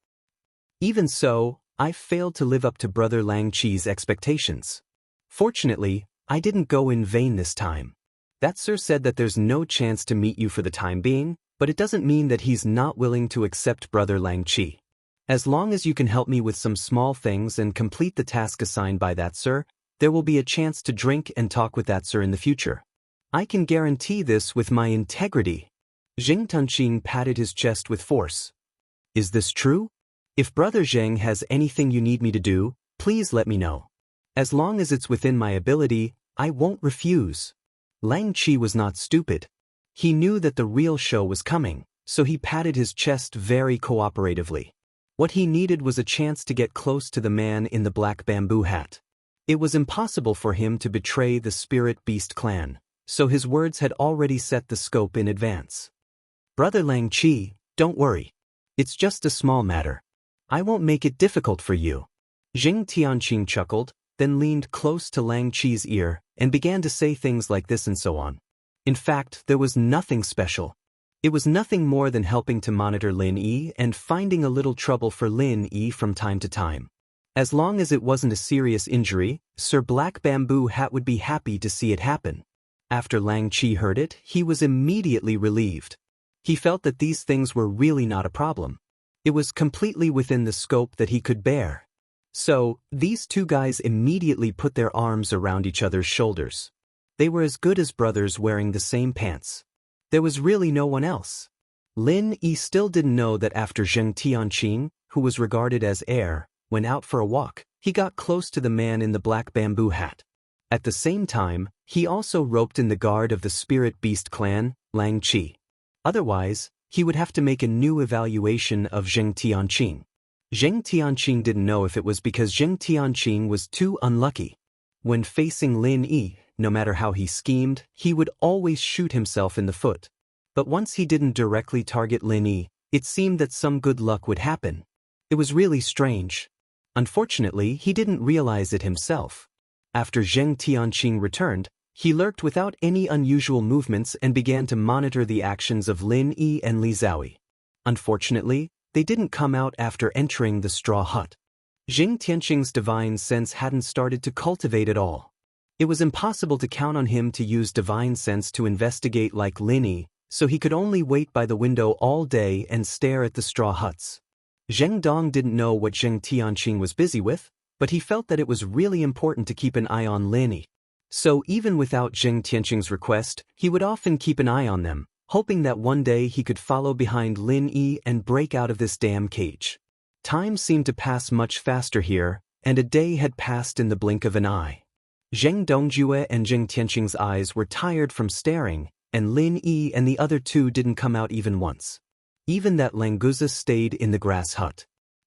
Even so, I failed to live up to Brother Lang Qi's expectations. Fortunately, I didn't go in vain this time. That sir said that there's no chance to meet you for the time being, but it doesn't mean that he's not willing to accept Brother Lang Chi. As long as you can help me with some small things and complete the task assigned by that sir, there will be a chance to drink and talk with that sir in the future. I can guarantee this with my integrity. Zheng Tunqing patted his chest with force. Is this true? If Brother Zheng has anything you need me to do, please let me know. As long as it's within my ability, I won't refuse. Lang Chi was not stupid. He knew that the real show was coming, so he patted his chest very cooperatively. What he needed was a chance to get close to the man in the black bamboo hat. It was impossible for him to betray the Spirit Beast clan, so his words had already set the scope in advance. Brother Lang Chi, don't worry. It's just a small matter. I won't make it difficult for you. Zheng Tianqing chuckled, then leaned close to Lang Chi's ear and began to say things like this and so on. In fact, there was nothing special. It was nothing more than helping to monitor Lin Yi and finding a little trouble for Lin Yi from time to time. As long as it wasn't a serious injury, Sir Black Bamboo Hat would be happy to see it happen. After Lang Chi heard it, he was immediately relieved. He felt that these things were really not a problem. It was completely within the scope that he could bear. So, these two guys immediately put their arms around each other's shoulders. They were as good as brothers wearing the same pants. There was really no one else. Lin Yi still didn't know that after Zheng Tianqing, who was regarded as heir, went out for a walk, he got close to the man in the black bamboo hat. At the same time, he also roped in the guard of the Spirit Beast clan, Lang Chi. Otherwise, he would have to make a new evaluation of Zheng Tianqing. Zheng Tianqing didn't know if it was because Zheng Tianqing was too unlucky. When facing Lin Yi, no matter how he schemed, he would always shoot himself in the foot. But once he didn't directly target Lin Yi, it seemed that some good luck would happen. It was really strange. Unfortunately, he didn't realize it himself. After Zheng Tianqing returned, he lurked without any unusual movements and began to monitor the actions of Lin Yi and Li Zhaoyi. Unfortunately, they didn't come out after entering the straw hut. Zheng Tianqing's divine sense hadn't started to cultivate at all. It was impossible to count on him to use divine sense to investigate like Lin Yi, so he could only wait by the window all day and stare at the straw huts. Zheng Dong didn't know what Zheng Tianqing was busy with, but he felt that it was really important to keep an eye on Lin Yi. So even without Zheng Tianqing's request, he would often keep an eye on them, hoping that one day he could follow behind Lin Yi and break out of this damn cage. Time seemed to pass much faster here, and a day had passed in the blink of an eye. Zheng Dongjue and Zheng Tianqing's eyes were tired from staring, and Lin Yi and the other two didn't come out even once. Even that Languza stayed in the grass hut.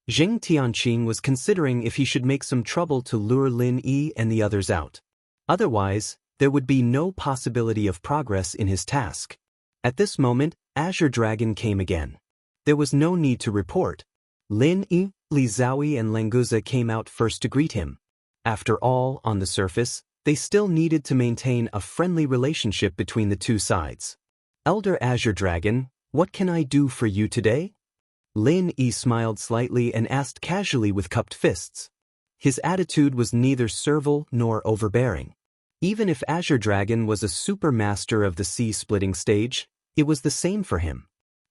Zheng Tianqing was considering if he should make some trouble to lure Lin Yi and the others out. Otherwise, there would be no possibility of progress in his task. At this moment, Azure Dragon came again. There was no need to report. Lin Yi, Li Zhaoyi and Languza came out first to greet him. After all, on the surface, they still needed to maintain a friendly relationship between the two sides. Elder Azure Dragon, what can I do for you today? Lin Yi smiled slightly and asked casually with cupped fists. His attitude was neither servile nor overbearing. Even if Azure Dragon was a super master of the sea-splitting stage, it was the same for him.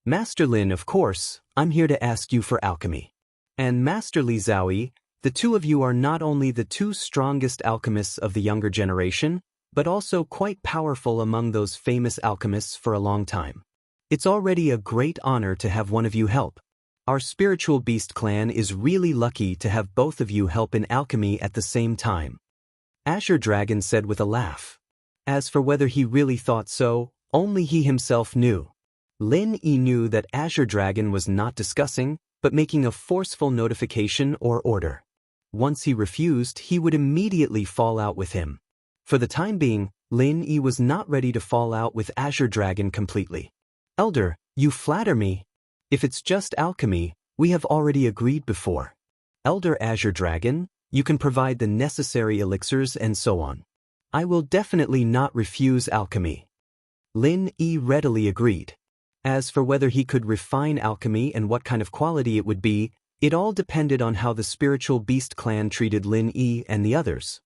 Master Lin, of course, I'm here to ask you for alchemy. And Master Li Zhaoyi, the two of you are not only the two strongest alchemists of the younger generation, but also quite powerful among those famous alchemists for a long time. It's already a great honor to have one of you help. Our Spiritual Beast clan is really lucky to have both of you help in alchemy at the same time. Azure Dragon said with a laugh. As for whether he really thought so, only he himself knew. Lin Yi knew that Azure Dragon was not discussing, but making a forceful notification or order. Once he refused, he would immediately fall out with him. For the time being, Lin Yi was not ready to fall out with Azure Dragon completely. Elder, you flatter me. If it's just alchemy, we have already agreed before. Elder Azure Dragon, you can provide the necessary elixirs and so on. I will definitely not refuse alchemy. Lin Yi readily agreed. As for whether he could refine alchemy and what kind of quality it would be, it all depended on how the Spiritual Beast clan treated Lin Yi and the others.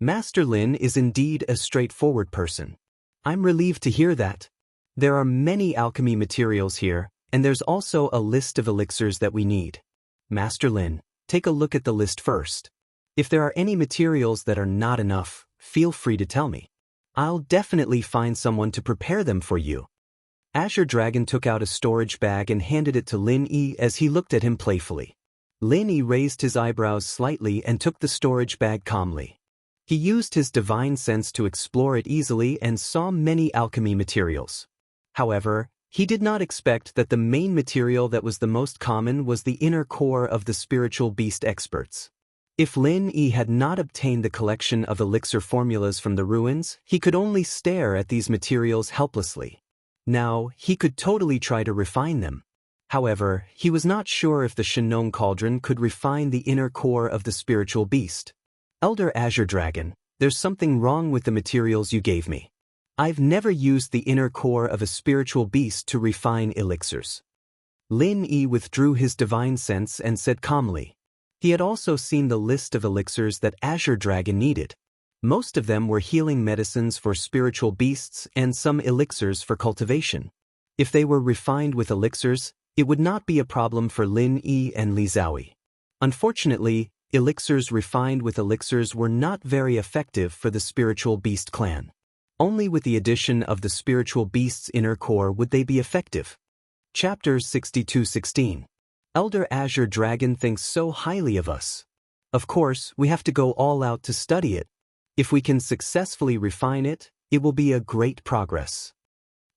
Master Lin is indeed a straightforward person. I'm relieved to hear that. There are many alchemy materials here, and there's also a list of elixirs that we need. Master Lin, take a look at the list first. If there are any materials that are not enough, feel free to tell me. I'll definitely find someone to prepare them for you. Azure Dragon took out a storage bag and handed it to Lin Yi as he looked at him playfully. Lin Yi raised his eyebrows slightly and took the storage bag calmly. He used his divine sense to explore it easily and saw many alchemy materials. However, he did not expect that the main material that was the most common was the inner core of the spiritual beast experts. If Lin Yi had not obtained the collection of elixir formulas from the ruins, he could only stare at these materials helplessly. Now, he could totally try to refine them. However, he was not sure if the Shinong Cauldron could refine the inner core of the spiritual beast. Elder Azure Dragon, there's something wrong with the materials you gave me. I've never used the inner core of a spiritual beast to refine elixirs. Lin Yi withdrew his divine sense and said calmly. He had also seen the list of elixirs that Azure Dragon needed. Most of them were healing medicines for spiritual beasts and some elixirs for cultivation. If they were refined with elixirs, it would not be a problem for Lin Yi and Li Zhaoyi. Unfortunately, elixirs refined with elixirs were not very effective for the spiritual beast clan. Only with the addition of the spiritual beast's inner core would they be effective. Chapter 62-16. Elder Azure Dragon thinks so highly of us. Of course, we have to go all out to study it. If we can successfully refine it, it will be a great progress.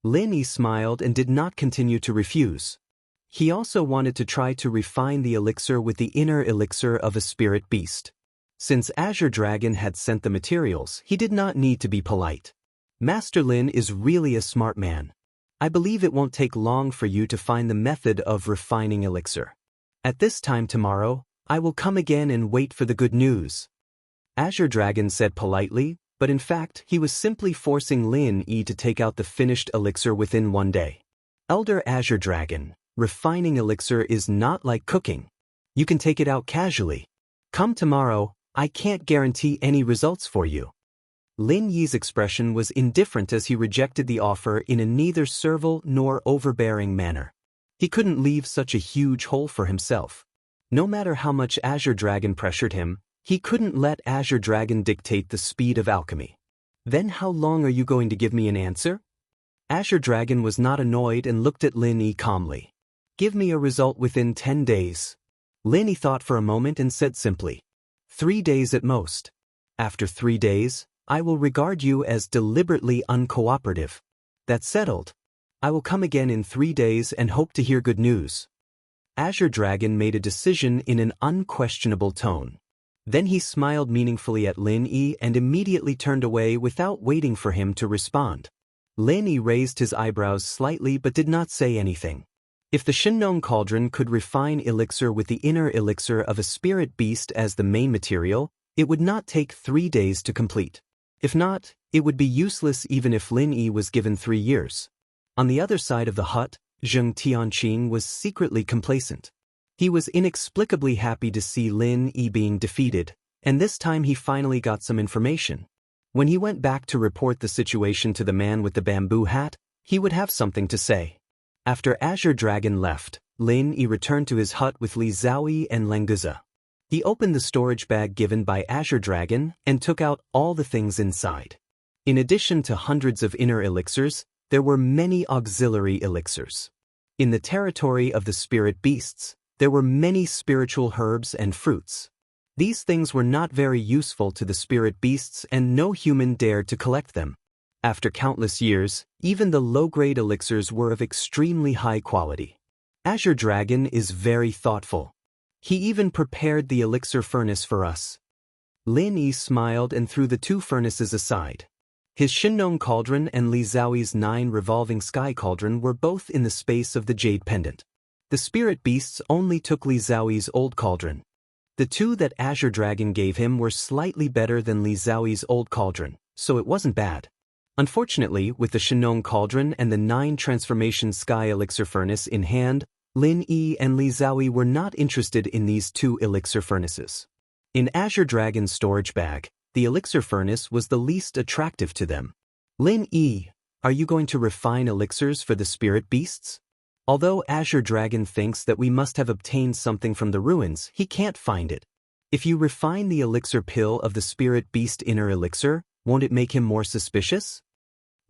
Lin Yi smiled and did not continue to refuse. He also wanted to try to refine the elixir with the inner elixir of a spirit beast. Since Azure Dragon had sent the materials, he did not need to be polite. Master Lin is really a smart man. I believe it won't take long for you to find the method of refining elixir. At this time tomorrow, I will come again and wait for the good news. Azure Dragon said politely, but in fact he was simply forcing Lin Yi to take out the finished elixir within one day. Elder Azure Dragon, refining elixir is not like cooking. You can take it out casually. Come tomorrow, I can't guarantee any results for you. Lin Yi's expression was indifferent as he rejected the offer in a neither servile nor overbearing manner. He couldn't leave such a huge hole for himself. No matter how much Azure Dragon pressured him, he couldn't let Azure Dragon dictate the speed of alchemy. Then how long are you going to give me an answer? Azure Dragon was not annoyed and looked at Lin Yi calmly. Give me a result within 10 days. Lin Yi thought for a moment and said simply, 3 days at most. After 3 days, I will regard you as deliberately uncooperative. That's settled. I will come again in 3 days and hope to hear good news. Azure Dragon made a decision in an unquestionable tone. Then he smiled meaningfully at Lin Yi and immediately turned away without waiting for him to respond. Lin Yi raised his eyebrows slightly but did not say anything. If the Shinong Cauldron could refine elixir with the inner elixir of a spirit beast as the main material, it would not take 3 days to complete. If not, it would be useless even if Lin Yi was given 3 years. On the other side of the hut, Zheng Tianqing was secretly complacent. He was inexplicably happy to see Lin Yi being defeated, and this time he finally got some information. When he went back to report the situation to the man with the bamboo hat, he would have something to say. After Azure Dragon left, Lin Yi returned to his hut with Li Zhaoyi and Lenguza. He opened the storage bag given by Azure Dragon and took out all the things inside. In addition to hundreds of inner elixirs, there were many auxiliary elixirs. In the territory of the spirit beasts, there were many spiritual herbs and fruits. These things were not very useful to the spirit beasts and no human dared to collect them. After countless years, even the low-grade elixirs were of extremely high quality. Azure Dragon is very thoughtful. He even prepared the elixir furnace for us. Lin Yi smiled and threw the 2 furnaces aside. His Shinong Cauldron and Li Zhaoyi's 9 revolving sky cauldron were both in the space of the jade pendant. The spirit beasts only took Li Zhaoyi's old cauldron. The 2 that Azure Dragon gave him were slightly better than Li Zhaoyi's old cauldron, so it wasn't bad. Unfortunately, with the Shinong Cauldron and the 9 transformation sky elixir furnace in hand, Lin Yi and Li Zhaoyi were not interested in these 2 elixir furnaces. In Azure Dragon's storage bag, the elixir furnace was the least attractive to them. Lin Yi, are you going to refine elixirs for the spirit beasts? Although Azure Dragon thinks that we must have obtained something from the ruins, he can't find it. If you refine the elixir pill of the spirit beast inner elixir, won't it make him more suspicious?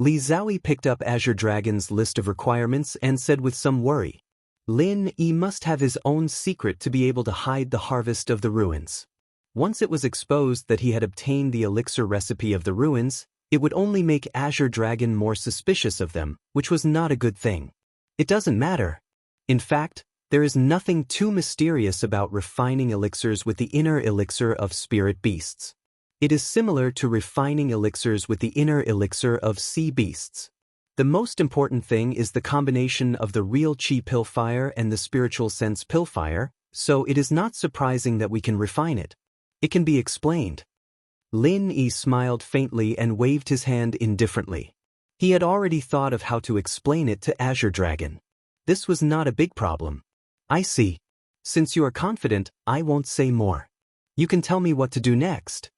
Li Zhaoyi picked up Azure Dragon's list of requirements and said with some worry, Lin Yi must have his own secret to be able to hide the harvest of the ruins. Once it was exposed that he had obtained the elixir recipe of the ruins, it would only make Azure Dragon more suspicious of them, which was not a good thing. It doesn't matter. In fact, there is nothing too mysterious about refining elixirs with the inner elixir of spirit beasts. It is similar to refining elixirs with the inner elixir of sea beasts. The most important thing is the combination of the real Qi Pillfire and the spiritual sense Pillfire, so it is not surprising that we can refine it. It can be explained. Lin Yi smiled faintly and waved his hand indifferently. He had already thought of how to explain it to Azure Dragon. This was not a big problem. I see. Since you are confident, I won't say more. You can tell me what to do next.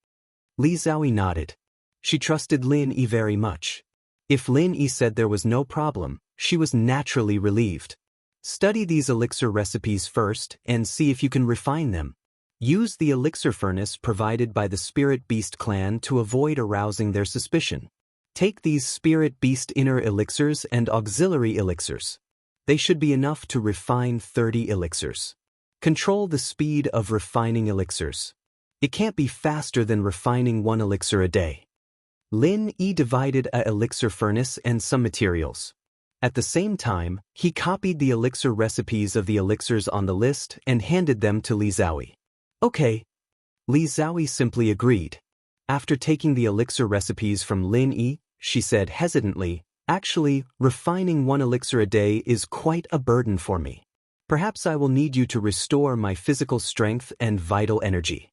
Li Zhaoyi nodded. She trusted Lin Yi very much. If Lin Yi said there was no problem, she was naturally relieved. Study these elixir recipes first and see if you can refine them. Use the elixir furnace provided by the Spirit Beast clan to avoid arousing their suspicion. Take these Spirit Beast inner elixirs and auxiliary elixirs. They should be enough to refine 30 elixirs. Control the speed of refining elixirs. It can't be faster than refining 1 elixir a day. Lin Yi divided a elixir furnace and some materials. At the same time, he copied the elixir recipes of the elixirs on the list and handed them to Li Zhaoyi. Okay. Li Zhaoyi simply agreed. After taking the elixir recipes from Lin Yi, she said hesitantly, Actually, refining 1 elixir a day is quite a burden for me. Perhaps I will need you to restore my physical strength and vital energy.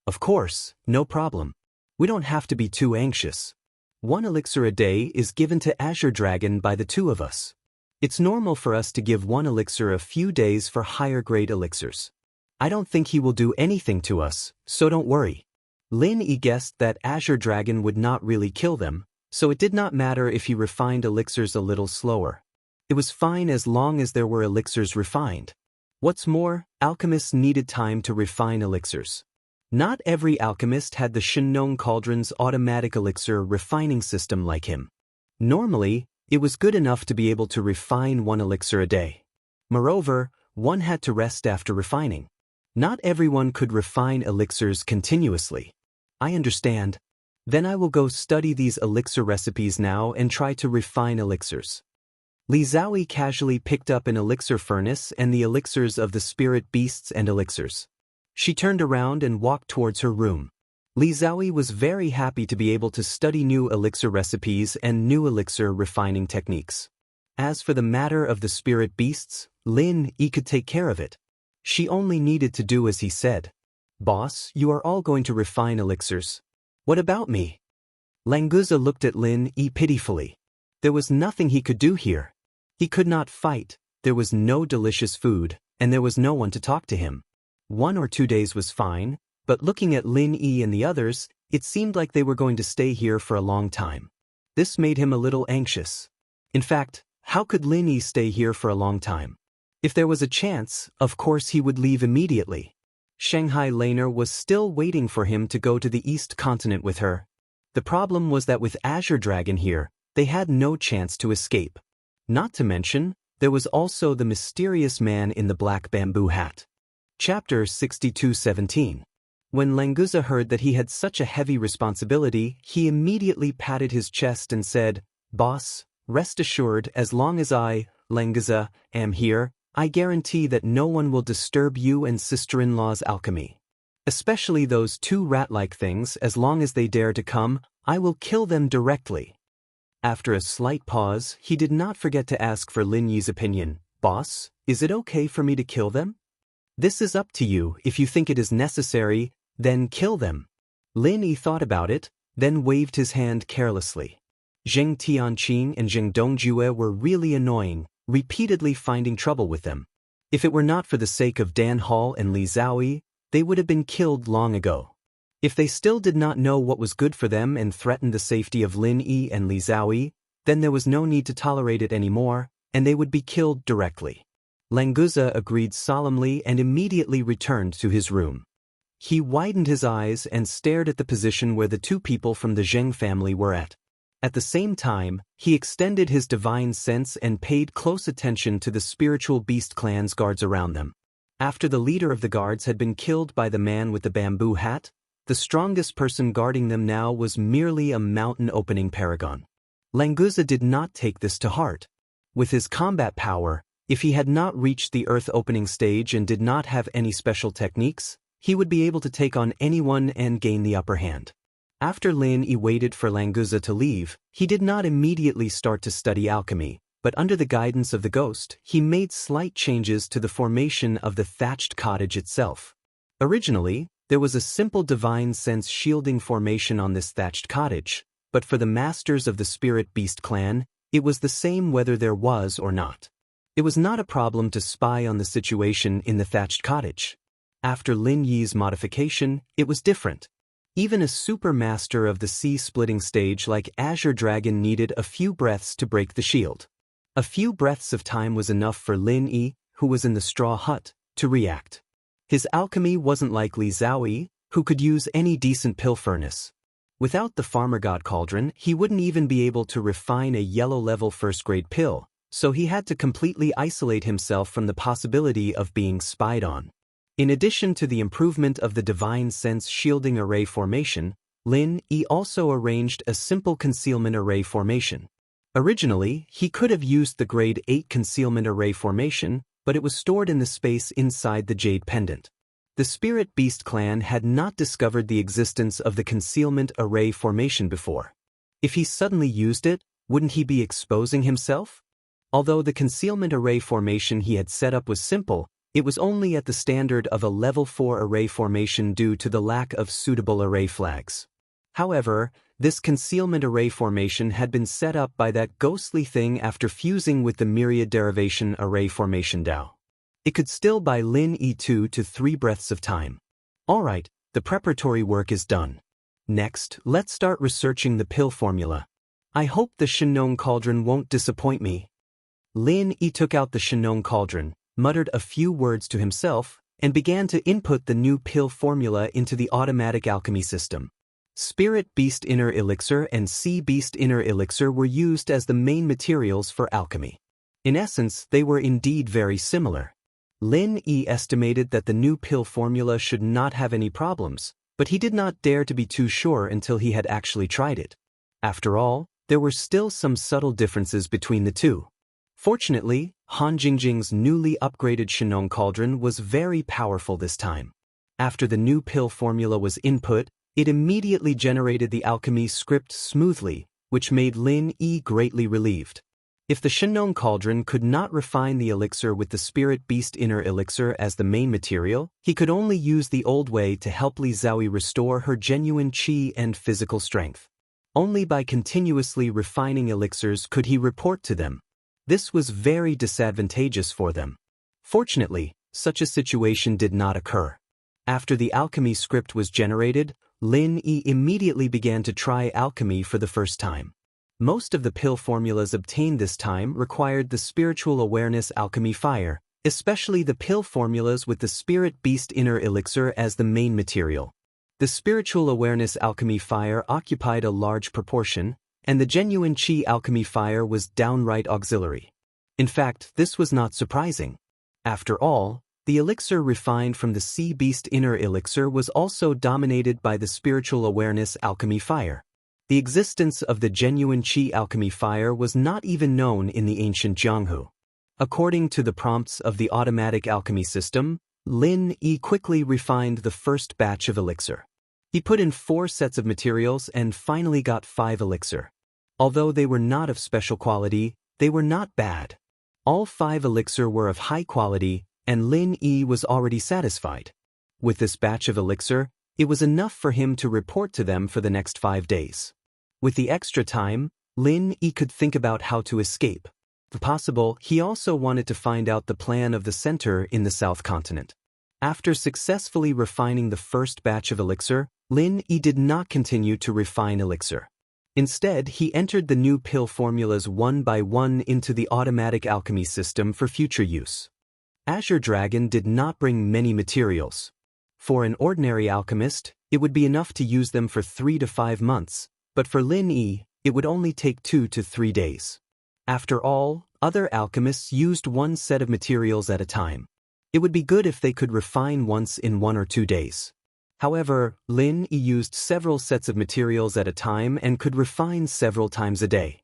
Of course, no problem. We don't have to be too anxious. 1 elixir a day is given to Azure Dragon by the 2 of us. It's normal for us to give 1 elixir a few days for higher grade elixirs. I don't think he will do anything to us, so don't worry. Lin Yi guessed that Azure Dragon would not really kill them, so it did not matter if he refined elixirs a little slower. It was fine as long as there were elixirs refined. What's more, alchemists needed time to refine elixirs. Not every alchemist had the Shinong Cauldron's automatic elixir refining system like him. Normally, it was good enough to be able to refine 1 elixir a day. Moreover, one had to rest after refining. Not everyone could refine elixirs continuously. I understand. Then I will go study these elixir recipes now and try to refine elixirs. Li Zhaoyi casually picked up an elixir furnace and the elixirs of the spirit beasts and elixirs. She turned around and walked towards her room. Li Zhaoyi was very happy to be able to study new elixir recipes and new elixir refining techniques. As for the matter of the spirit beasts, Lin Yi could take care of it. She only needed to do as he said. Boss, you are all going to refine elixirs. What about me? Languza looked at Lin Yi pitifully. There was nothing he could do here. He could not fight, there was no delicious food, and there was no one to talk to him. 1 or 2 days was fine, but looking at Lin Yi and the others, it seemed like they were going to stay here for a long time. This made him a little anxious. In fact, how could Lin Yi stay here for a long time? If there was a chance, of course he would leave immediately. Shanghai Laner was still waiting for him to go to the East Continent with her. The problem was that with Azure Dragon here, they had no chance to escape. Not to mention, there was also the mysterious man in the black bamboo hat. Chapter 62:17. When Languza heard that he had such a heavy responsibility, he immediately patted his chest and said, Boss, rest assured, as long as I, Languza, am here, I guarantee that no one will disturb you and sister-in-law's alchemy. Especially those 2 rat-like things, as long as they dare to come, I will kill them directly. After a slight pause, he did not forget to ask for Lin Yi's opinion. Boss, is it okay for me to kill them? This is up to you. If you think it is necessary, then kill them. Lin Yi thought about it, then waved his hand carelessly. Zheng Tianqing and Zheng Dongjue were really annoying, repeatedly finding trouble with them. If it were not for the sake of Dan Hall and Li Zhaoyi, they would have been killed long ago. If they still did not know what was good for them and threatened the safety of Lin Yi and Li Zhaoyi, then there was no need to tolerate it anymore, and they would be killed directly. Languza agreed solemnly and immediately returned to his room. He widened his eyes and stared at the position where the two people from the Zheng family were at. At the same time, he extended his divine sense and paid close attention to the spiritual beast clan's guards around them. After the leader of the guards had been killed by the man with the bamboo hat, the strongest person guarding them now was merely a mountain-opening paragon. Languza did not take this to heart. With his combat power, if he had not reached the earth-opening stage and did not have any special techniques, he would be able to take on anyone and gain the upper hand. After Lin Yi waited for Languza to leave, he did not immediately start to study alchemy, but under the guidance of the ghost, he made slight changes to the formation of the thatched cottage itself. Originally, there was a simple divine sense shielding formation on this thatched cottage, but for the masters of the Spirit Beast clan, it was the same whether there was or not. It was not a problem to spy on the situation in the thatched cottage. After Lin Yi's modification, it was different. Even a super master of the sea-splitting stage like Azure Dragon needed a few breaths to break the shield. A few breaths of time was enough for Lin Yi, who was in the straw hut, to react. His alchemy wasn't like Li Zhaoyi, who could use any decent pill furnace. Without the farmer god cauldron, he wouldn't even be able to refine a yellow-level first-grade pill, so he had to completely isolate himself from the possibility of being spied on. In addition to the improvement of the divine sense shielding array formation, Lin Yi also arranged a simple concealment array formation. Originally, he could have used the grade 8 concealment array formation, but it was stored in the space inside the jade pendant. The Spirit Beast clan had not discovered the existence of the concealment array formation before. If he suddenly used it, wouldn't he be exposing himself? Although the concealment array formation he had set up was simple, it was only at the standard of a level 4 array formation due to the lack of suitable array flags. However, this concealment array formation had been set up by that ghostly thing after fusing with the myriad derivation array formation Dao. It could still buy Lin Yi 2 to 3 breaths of time. Alright, the preparatory work is done. Next, let's start researching the pill formula. I hope the Shenong cauldron won't disappoint me. Lin Yi took out the Shenong cauldron, muttered a few words to himself, and began to input the new pill formula into the automatic alchemy system. Spirit Beast Inner Elixir and Sea Beast Inner Elixir were used as the main materials for alchemy. In essence, they were indeed very similar. Lin Yi estimated that the new pill formula should not have any problems, but he did not dare to be too sure until he had actually tried it. After all, there were still some subtle differences between the two. Fortunately, Han Jingjing's newly upgraded Shenong cauldron was very powerful this time. After the new pill formula was input, it immediately generated the alchemy script smoothly, which made Lin Yi greatly relieved. If the Shenong cauldron could not refine the elixir with the Spirit Beast Inner Elixir as the main material, he could only use the old way to help Li Zhaoyi restore her genuine qi and physical strength. Only by continuously refining elixirs could he report to them. This was very disadvantageous for them. Fortunately, such a situation did not occur. After the alchemy script was generated, Lin Yi immediately began to try alchemy for the first time. Most of the pill formulas obtained this time required the Spiritual Awareness Alchemy Fire, especially the pill formulas with the Spirit Beast Inner Elixir as the main material. The Spiritual Awareness Alchemy Fire occupied a large proportion, and the Genuine Qi Alchemy Fire was downright auxiliary. In fact, this was not surprising. After all, the elixir refined from the Sea Beast Inner Elixir was also dominated by the Spiritual Awareness Alchemy Fire. The existence of the Genuine Qi Alchemy Fire was not even known in the ancient Jianghu. According to the prompts of the automatic alchemy system, Lin Yi quickly refined the first batch of elixir. He put in 4 sets of materials and finally got 5 elixir. Although they were not of special quality, they were not bad. All 5 elixir were of high quality, and Lin Yi was already satisfied. With this batch of elixir, it was enough for him to report to them for the next 5 days. With the extra time, Lin Yi could think about how to escape. If possible, he also wanted to find out the plan of the center in the South Continent. After successfully refining the first batch of elixir, Lin Yi did not continue to refine elixir. Instead, he entered the new pill formulas one by one into the automatic alchemy system for future use. Azure Dragon did not bring many materials. For an ordinary alchemist, it would be enough to use them for 3 to 5 months, but for Lin Yi, it would only take 2 to 3 days. After all, other alchemists used one set of materials at a time. It would be good if they could refine once in 1 or 2 days. However, Lin Yi used several sets of materials at a time and could refine several times a day.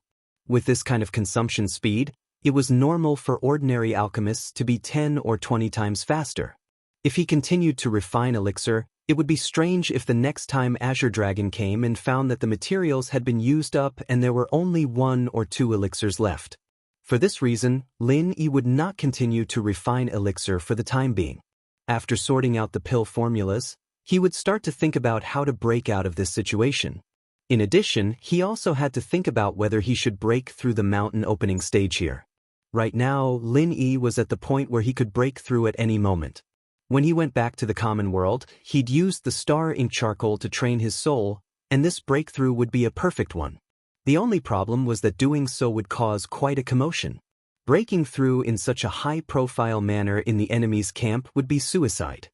With this kind of consumption speed, it was normal for ordinary alchemists to be 10 or 20 times faster. If he continued to refine elixir, it would be strange if the next time Azure Dragon came and found that the materials had been used up and there were only 1 or 2 elixirs left. For this reason, Lin Yi would not continue to refine elixir for the time being. After sorting out the pill formulas, he would start to think about how to break out of this situation. In addition, he also had to think about whether he should break through the mountain opening stage here. Right now, Lin Yi was at the point where he could break through at any moment. When he went back to the common world, he'd used the star ink charcoal to train his soul, and this breakthrough would be a perfect one. The only problem was that doing so would cause quite a commotion. Breaking through in such a high-profile manner in the enemy's camp would be suicide.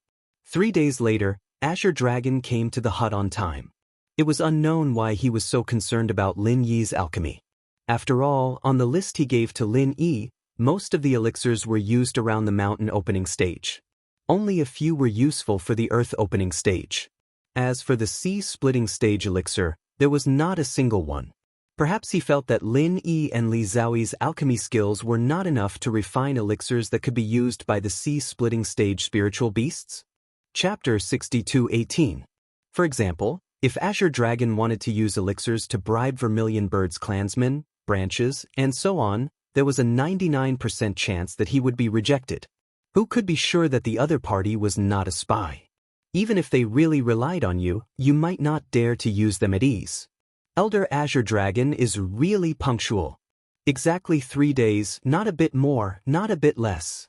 3 days later, Azure Dragon came to the hut on time. It was unknown why he was so concerned about Lin Yi's alchemy. After all, on the list he gave to Lin Yi, most of the elixirs were used around the mountain opening stage. Only a few were useful for the earth opening stage. As for the sea splitting stage elixir, there was not a single one. Perhaps he felt that Lin Yi and Li Zhaoyi's alchemy skills were not enough to refine elixirs that could be used by the sea splitting stage spiritual beasts? Chapter 62:18. For example, if Azure Dragon wanted to use elixirs to bribe Vermilion Bird's clansmen, branches, and so on, there was a 99% chance that he would be rejected. Who could be sure that the other party was not a spy? Even if they really relied on you, you might not dare to use them at ease. Elder Azure Dragon is really punctual. Exactly 3 days, not a bit more, not a bit less.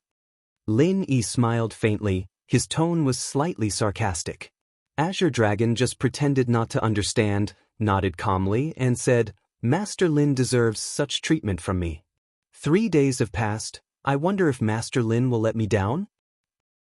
Lin Yi smiled faintly, his tone was slightly sarcastic. Azure Dragon just pretended not to understand, nodded calmly, and said, "Master Lin deserves such treatment from me. 3 days have passed. I wonder if Master Lin will let me down?"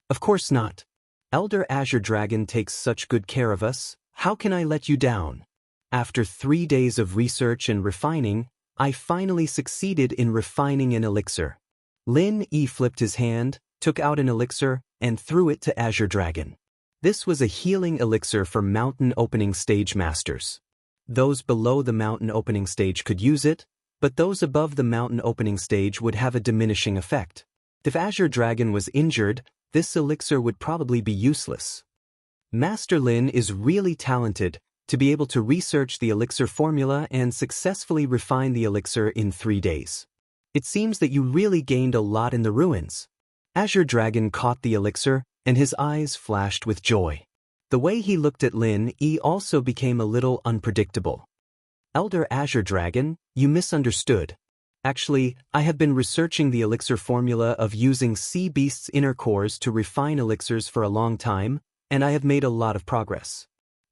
"Of course not. Elder Azure Dragon takes such good care of us. How can I let you down?" After 3 days of research and refining, I finally succeeded in refining an elixir. Lin Yi flipped his hand, took out an elixir, and threw it to Azure Dragon. This was a healing elixir for mountain opening stage masters. Those below the mountain opening stage could use it, but those above the mountain opening stage would have a diminishing effect. If Azure Dragon was injured, this elixir would probably be useless. Master Lin is really talented to be able to research the elixir formula and successfully refine the elixir in 3 days. It seems that you really gained a lot in the ruins. Azure Dragon caught the elixir, and his eyes flashed with joy. The way he looked at Lin Yi also became a little unpredictable. "Elder Azure Dragon, you misunderstood. Actually, I have been researching the elixir formula of using sea beasts' inner cores to refine elixirs for a long time, and I have made a lot of progress.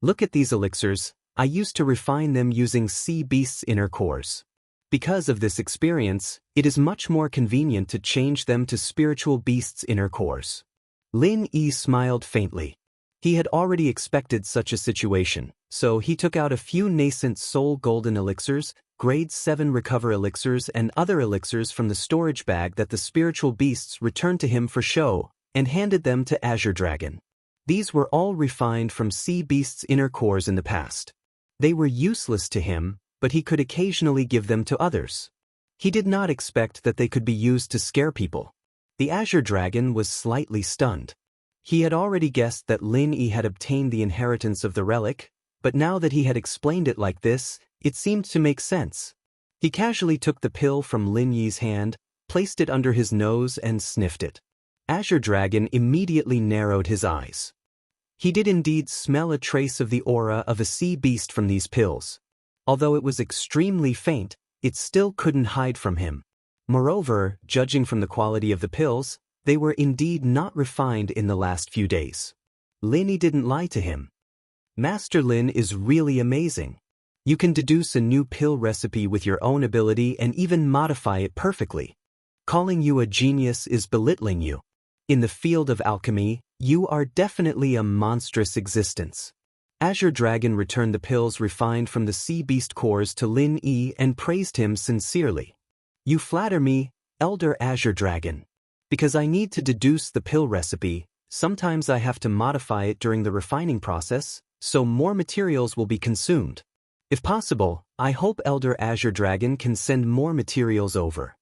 Look at these elixirs. I used to refine them using sea beasts' inner cores. Because of this experience, it is much more convenient to change them to spiritual beasts' inner cores." Lin Yi smiled faintly. He had already expected such a situation, so he took out a few nascent soul golden elixirs, grade 7 recover elixirs, and other elixirs from the storage bag that the spiritual beasts returned to him for show, and handed them to Azure Dragon. These were all refined from sea beasts' inner cores in the past. They were useless to him, but he could occasionally give them to others. He did not expect that they could be used to scare people. The Azure Dragon was slightly stunned. He had already guessed that Lin Yi had obtained the inheritance of the relic, but now that he had explained it like this, it seemed to make sense. He casually took the pill from Lin Yi's hand, placed it under his nose and sniffed it. Azure Dragon immediately narrowed his eyes. He did indeed smell a trace of the aura of a sea beast from these pills. Although it was extremely faint, it still couldn't hide from him. Moreover, judging from the quality of the pills, They were indeed not refined in the last few days. Lin didn't lie to him. Master Lin is really amazing. You can deduce a new pill recipe with your own ability and even modify it perfectly. Calling you a genius is belittling you. In the field of alchemy, you are definitely a monstrous existence. Azure Dragon returned the pills refined from the sea beast cores to Lin Yi and praised him sincerely. You flatter me, Elder Azure Dragon. Because I need to deduce the pill recipe, sometimes I have to modify it during the refining process, so more materials will be consumed. If possible, I hope Elder Azure Dragon can send more materials over.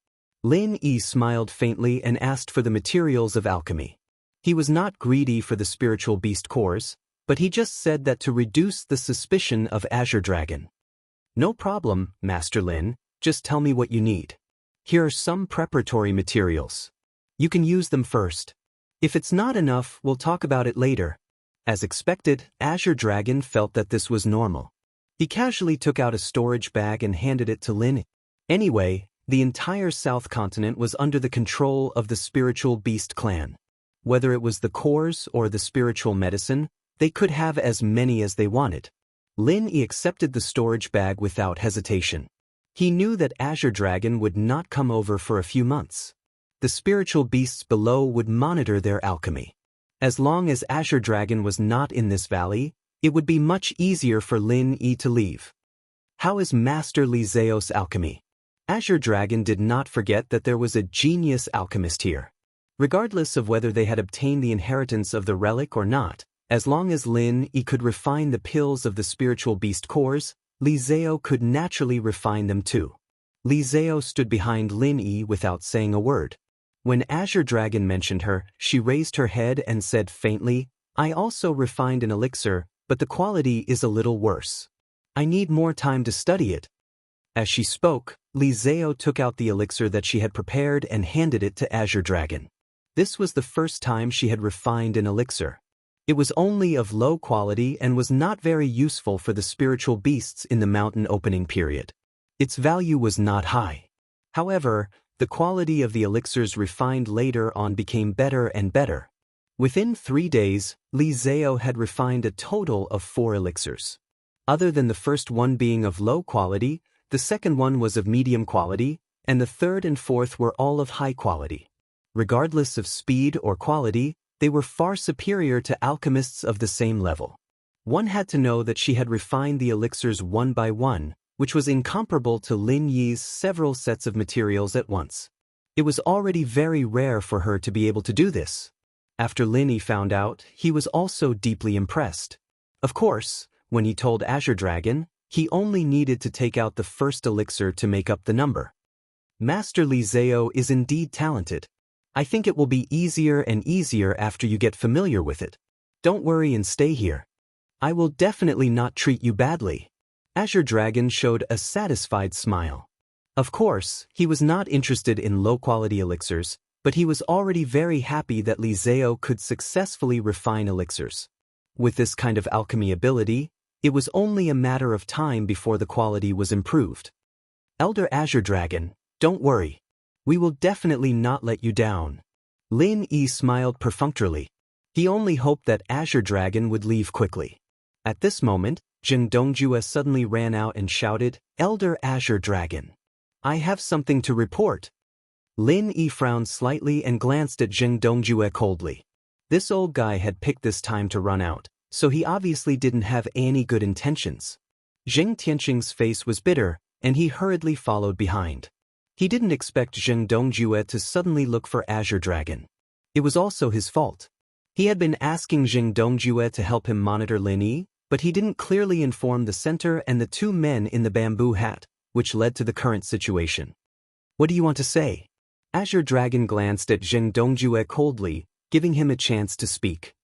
Lin Yi smiled faintly and asked for the materials of alchemy. He was not greedy for the spiritual beast cores, but he just said that to reduce the suspicion of Azure Dragon. No problem, Master Lin, just tell me what you need. Here are some preparatory materials. You can use them first. If it's not enough, we'll talk about it later. As expected, Azure Dragon felt that this was normal. He casually took out a storage bag and handed it to Lin. Anyway, the entire South Continent was under the control of the Spiritual Beast clan. Whether it was the cores or the spiritual medicine, they could have as many as they wanted. Lin Yi accepted the storage bag without hesitation. He knew that Azure Dragon would not come over for a few months. The spiritual beasts below would monitor their alchemy. As long as Azure Dragon was not in this valley, it would be much easier for Lin Yi to leave. How is Master Li Zhao's alchemy? Azure Dragon did not forget that there was a genius alchemist here. Regardless of whether they had obtained the inheritance of the relic or not, as long as Lin Yi could refine the pills of the spiritual beast cores, Li Zhao could naturally refine them too. Li Zhao stood behind Lin Yi without saying a word. When Azure Dragon mentioned her, she raised her head and said faintly, I also refined an elixir, but the quality is a little worse. I need more time to study it. As she spoke, Li Zhao took out the elixir that she had prepared and handed it to Azure Dragon. This was the first time she had refined an elixir. It was only of low quality and was not very useful for the spiritual beasts in the mountain opening period. Its value was not high. However, the quality of the elixirs refined later on became better and better. Within 3 days, Li Zhao had refined a total of 4 elixirs. Other than the first one being of low quality, the second one was of medium quality, and the third and fourth were all of high quality. Regardless of speed or quality, they were far superior to alchemists of the same level. One had to know that she had refined the elixirs one by one, which was incomparable to Lin Yi's several sets of materials at once. It was already very rare for her to be able to do this. After Lin Yi found out, he was also deeply impressed. Of course, when he told Azure Dragon, he only needed to take out the first elixir to make up the number. Master Li Zhao is indeed talented. I think it will be easier and easier after you get familiar with it. Don't worry and stay here. I will definitely not treat you badly. Azure Dragon showed a satisfied smile. Of course, he was not interested in low-quality elixirs, but he was already very happy that Li Zhao could successfully refine elixirs. With this kind of alchemy ability, it was only a matter of time before the quality was improved. Elder Azure Dragon, don't worry. We will definitely not let you down. Lin Yi smiled perfunctorily. He only hoped that Azure Dragon would leave quickly. At this moment, Zheng Dongjue suddenly ran out and shouted, Elder Azure Dragon. I have something to report. Lin Yi frowned slightly and glanced at Zheng Dongjue coldly. This old guy had picked this time to run out, so he obviously didn't have any good intentions. Zheng Tianqing's face was bitter, and he hurriedly followed behind. He didn't expect Zheng Dongjue to suddenly look for Azure Dragon. It was also his fault. He had been asking Zheng Dongjue to help him monitor Lin Yi, but he didn't clearly inform the center and the 2 men in the bamboo hat, which led to the current situation. What do you want to say? Azure Dragon glanced at Zheng Dongjue coldly, giving him a chance to speak.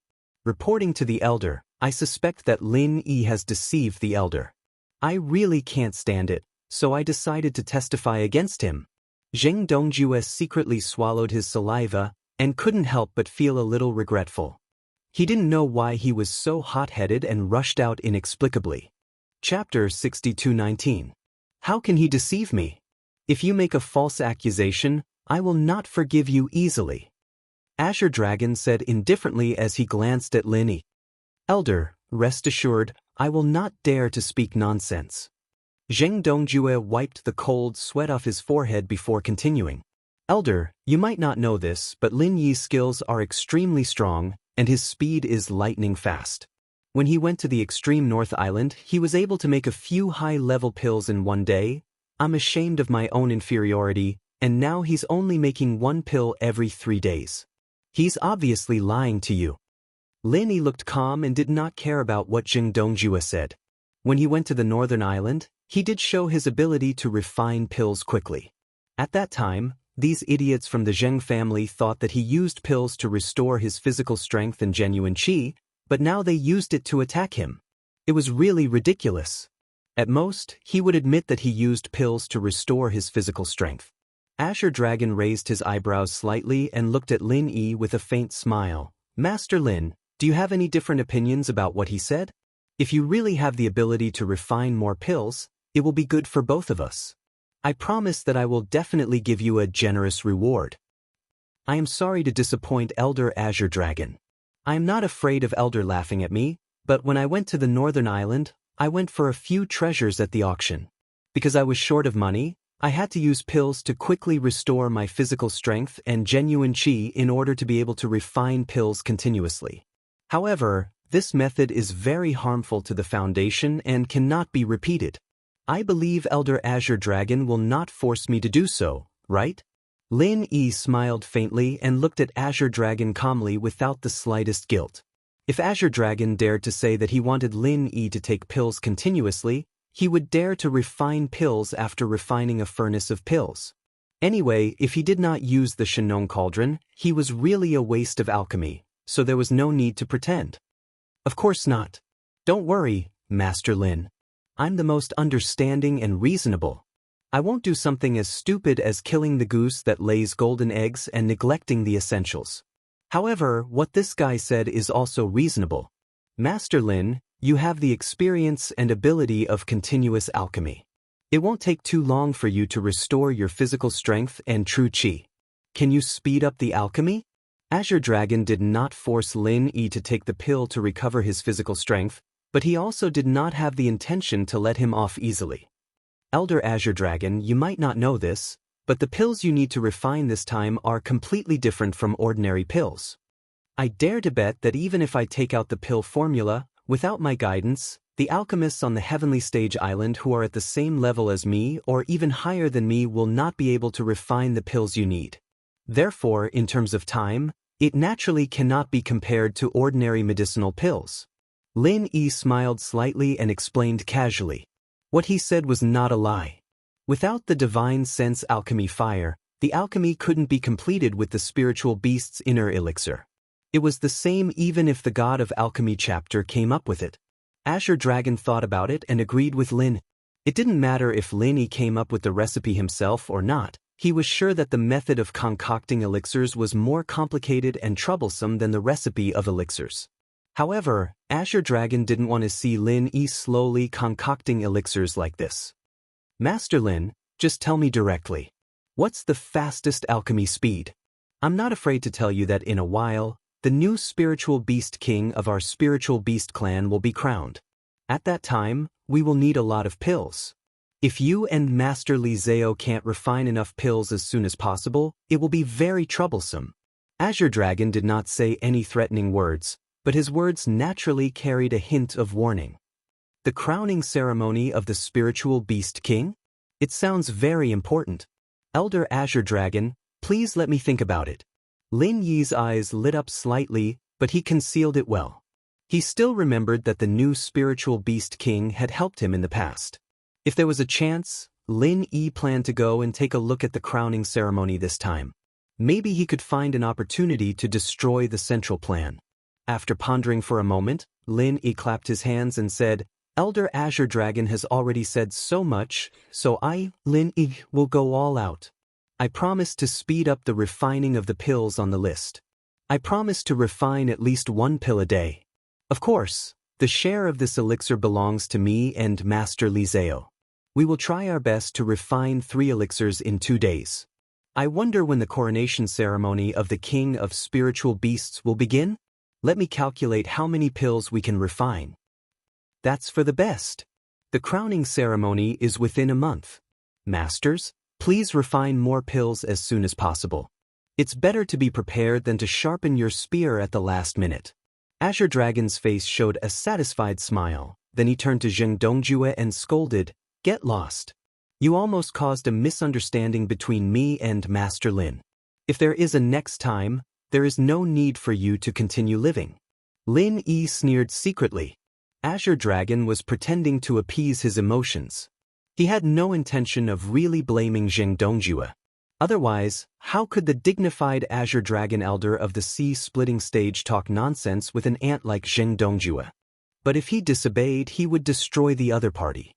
Reporting to the elder, I suspect that Lin Yi has deceived the elder. I really can't stand it, so I decided to testify against him. Zheng Dongjue secretly swallowed his saliva and couldn't help but feel a little regretful. He didn't know why he was so hot-headed and rushed out inexplicably. Chapter 62:19. How can he deceive me? If you make a false accusation, I will not forgive you easily. Azure Dragon said indifferently as he glanced at Lin Yi. Elder, rest assured, I will not dare to speak nonsense. Zheng Dongjue wiped the cold sweat off his forehead before continuing. Elder, you might not know this, but Lin Yi's skills are extremely strong, and his speed is lightning fast. When he went to the extreme North Island, he was able to make a few high-level pills in one day. I'm ashamed of my own inferiority, and now he's only making one pill every 3 days. He's obviously lying to you. Lin Yi looked calm and did not care about what Zheng Dongjue said. When he went to the Northern Island, he did show his ability to refine pills quickly. At that time, these idiots from the Zheng family thought that he used pills to restore his physical strength and genuine qi, but now they used it to attack him. It was really ridiculous. At most, he would admit that he used pills to restore his physical strength. Azure Dragon raised his eyebrows slightly and looked at Lin Yi with a faint smile. Master Lin, do you have any different opinions about what he said? If you really have the ability to refine more pills, it will be good for both of us. I promise that I will definitely give you a generous reward. I am sorry to disappoint Elder Azure Dragon. I am not afraid of Elder laughing at me, but when I went to the Northern Island, I went for a few treasures at the auction. Because I was short of money, I had to use pills to quickly restore my physical strength and genuine qi in order to be able to refine pills continuously. However, this method is very harmful to the Foundation and cannot be repeated. I believe Elder Azure Dragon will not force me to do so, right? Lin Yi smiled faintly and looked at Azure Dragon calmly without the slightest guilt. If Azure Dragon dared to say that he wanted Lin Yi to take pills continuously, he would dare to refine pills after refining a furnace of pills. Anyway, if he did not use the Shenong Cauldron, he was really a waste of alchemy, so there was no need to pretend. Of course not. Don't worry, Master Lin. I'm the most understanding and reasonable. I won't do something as stupid as killing the goose that lays golden eggs and neglecting the essentials. However, what this guy said is also reasonable. Master Lin, you have the experience and ability of continuous alchemy. It won't take too long for you to restore your physical strength and true qi. Can you speed up the alchemy? Azure Dragon did not force Lin Yi to take the pill to recover his physical strength, but he also did not have the intention to let him off easily. Elder Azure Dragon, you might not know this, but the pills you need to refine this time are completely different from ordinary pills. I dare to bet that even if I take out the pill formula, without my guidance, the alchemists on the Heavenly Stage Island who are at the same level as me or even higher than me will not be able to refine the pills you need. Therefore, in terms of time, it naturally cannot be compared to ordinary medicinal pills. Lin Yi smiled slightly and explained casually. What he said was not a lie. Without the divine sense alchemy fire, the alchemy couldn't be completed with the spiritual beast's inner elixir. It was the same even if the God of Alchemy chapter came up with it. Azure Dragon thought about it and agreed with Lin. It didn't matter if Lin Yi came up with the recipe himself or not. He was sure that the method of concocting elixirs was more complicated and troublesome than the recipe of elixirs. However, Azure Dragon didn't want to see Lin Yi slowly concocting elixirs like this. Master Lin, just tell me directly. What's the fastest alchemy speed? I'm not afraid to tell you that in a while, the new spiritual beast king of our spiritual beast clan will be crowned. At that time, we will need a lot of pills. If you and Master Li Zhao can't refine enough pills as soon as possible, it will be very troublesome. Azure Dragon did not say any threatening words, but his words naturally carried a hint of warning. The crowning ceremony of the spiritual beast king? It sounds very important. Elder Azure Dragon, please let me think about it. Lin Yi's eyes lit up slightly, but he concealed it well. He still remembered that the new spiritual beast king had helped him in the past. If there was a chance, Lin Yi planned to go and take a look at the crowning ceremony this time. Maybe he could find an opportunity to destroy the central plan. After pondering for a moment, Lin Yi clapped his hands and said, Elder Azure Dragon has already said so much, so I, Lin Yi, will go all out. I promise to speed up the refining of the pills on the list. I promise to refine at least one pill a day. Of course, the share of this elixir belongs to me and Master Li Zhao. We will try our best to refine 3 elixirs in 2 days. I wonder when the coronation ceremony of the king of spiritual beasts will begin? Let me calculate how many pills we can refine. That's for the best. The crowning ceremony is within a month. Masters, please refine more pills as soon as possible. It's better to be prepared than to sharpen your spear at the last minute. Azure Dragon's face showed a satisfied smile, then he turned to Zheng Dongjue and scolded, "Get lost. You almost caused a misunderstanding between me and Master Lin. If there is a next time, there is no need for you to continue living." Lin Yi sneered secretly. Azure Dragon was pretending to appease his emotions. He had no intention of really blaming Zheng Dongjue. Otherwise, how could the dignified Azure Dragon Elder of the Sea-Splitting Stage talk nonsense with an ant like Zheng Dongjue? But if he disobeyed, he would destroy the other party.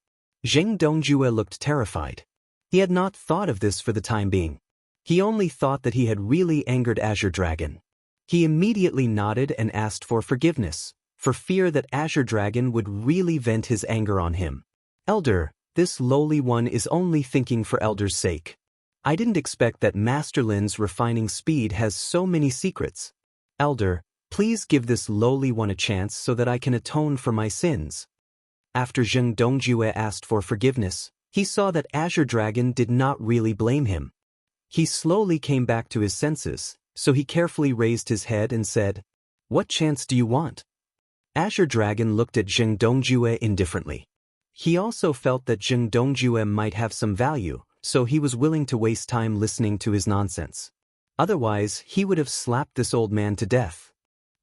Zheng Dongjue looked terrified. He had not thought of this for the time being. He only thought that he had really angered Azure Dragon. He immediately nodded and asked for forgiveness, for fear that Azure Dragon would really vent his anger on him. "Elder, this lowly one is only thinking for Elder's sake. I didn't expect that Master Lin's refining speed has so many secrets. Elder, please give this lowly one a chance so that I can atone for my sins." After Zheng Dongjue asked for forgiveness, he saw that Azure Dragon did not really blame him. He slowly came back to his senses, so he carefully raised his head and said, "What chance do you want?" Azure Dragon looked at Zheng Dongjue indifferently. He also felt that Zheng Dongjue might have some value, so he was willing to waste time listening to his nonsense. Otherwise, he would have slapped this old man to death.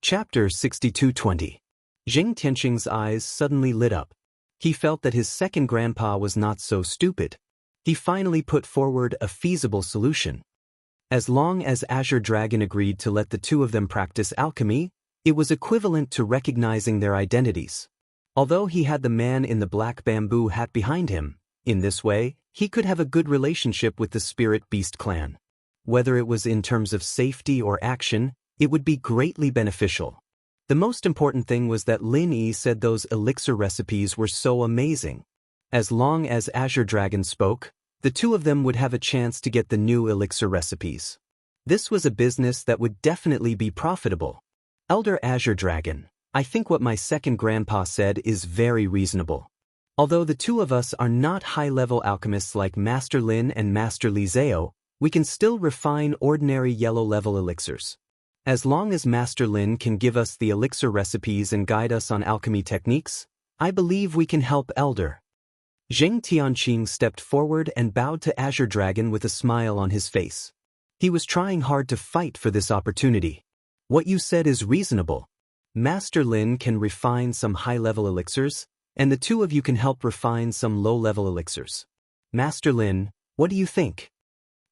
Chapter 62:20. Zheng Tianqing's eyes suddenly lit up. He felt that his second grandpa was not so stupid. He finally put forward a feasible solution. As long as Azure Dragon agreed to let the two of them practice alchemy, it was equivalent to recognizing their identities. Although he had the man in the black bamboo hat behind him, in this way, he could have a good relationship with the Spirit Beast clan. Whether it was in terms of safety or action, it would be greatly beneficial. The most important thing was that Lin Yi said those elixir recipes were so amazing. As long as Azure Dragon spoke, the two of them would have a chance to get the new elixir recipes. This was a business that would definitely be profitable. Elder Azure Dragon, I think what my second grandpa said is very reasonable. Although the two of us are not high-level alchemists like Master Lin and Master Li Zhao, we can still refine ordinary yellow-level elixirs. As long as Master Lin can give us the elixir recipes and guide us on alchemy techniques, I believe we can help Elder. Zheng Tianqing stepped forward and bowed to Azure Dragon with a smile on his face. He was trying hard to fight for this opportunity. "What you said is reasonable. Master Lin can refine some high-level elixirs, and the two of you can help refine some low-level elixirs. Master Lin, what do you think?"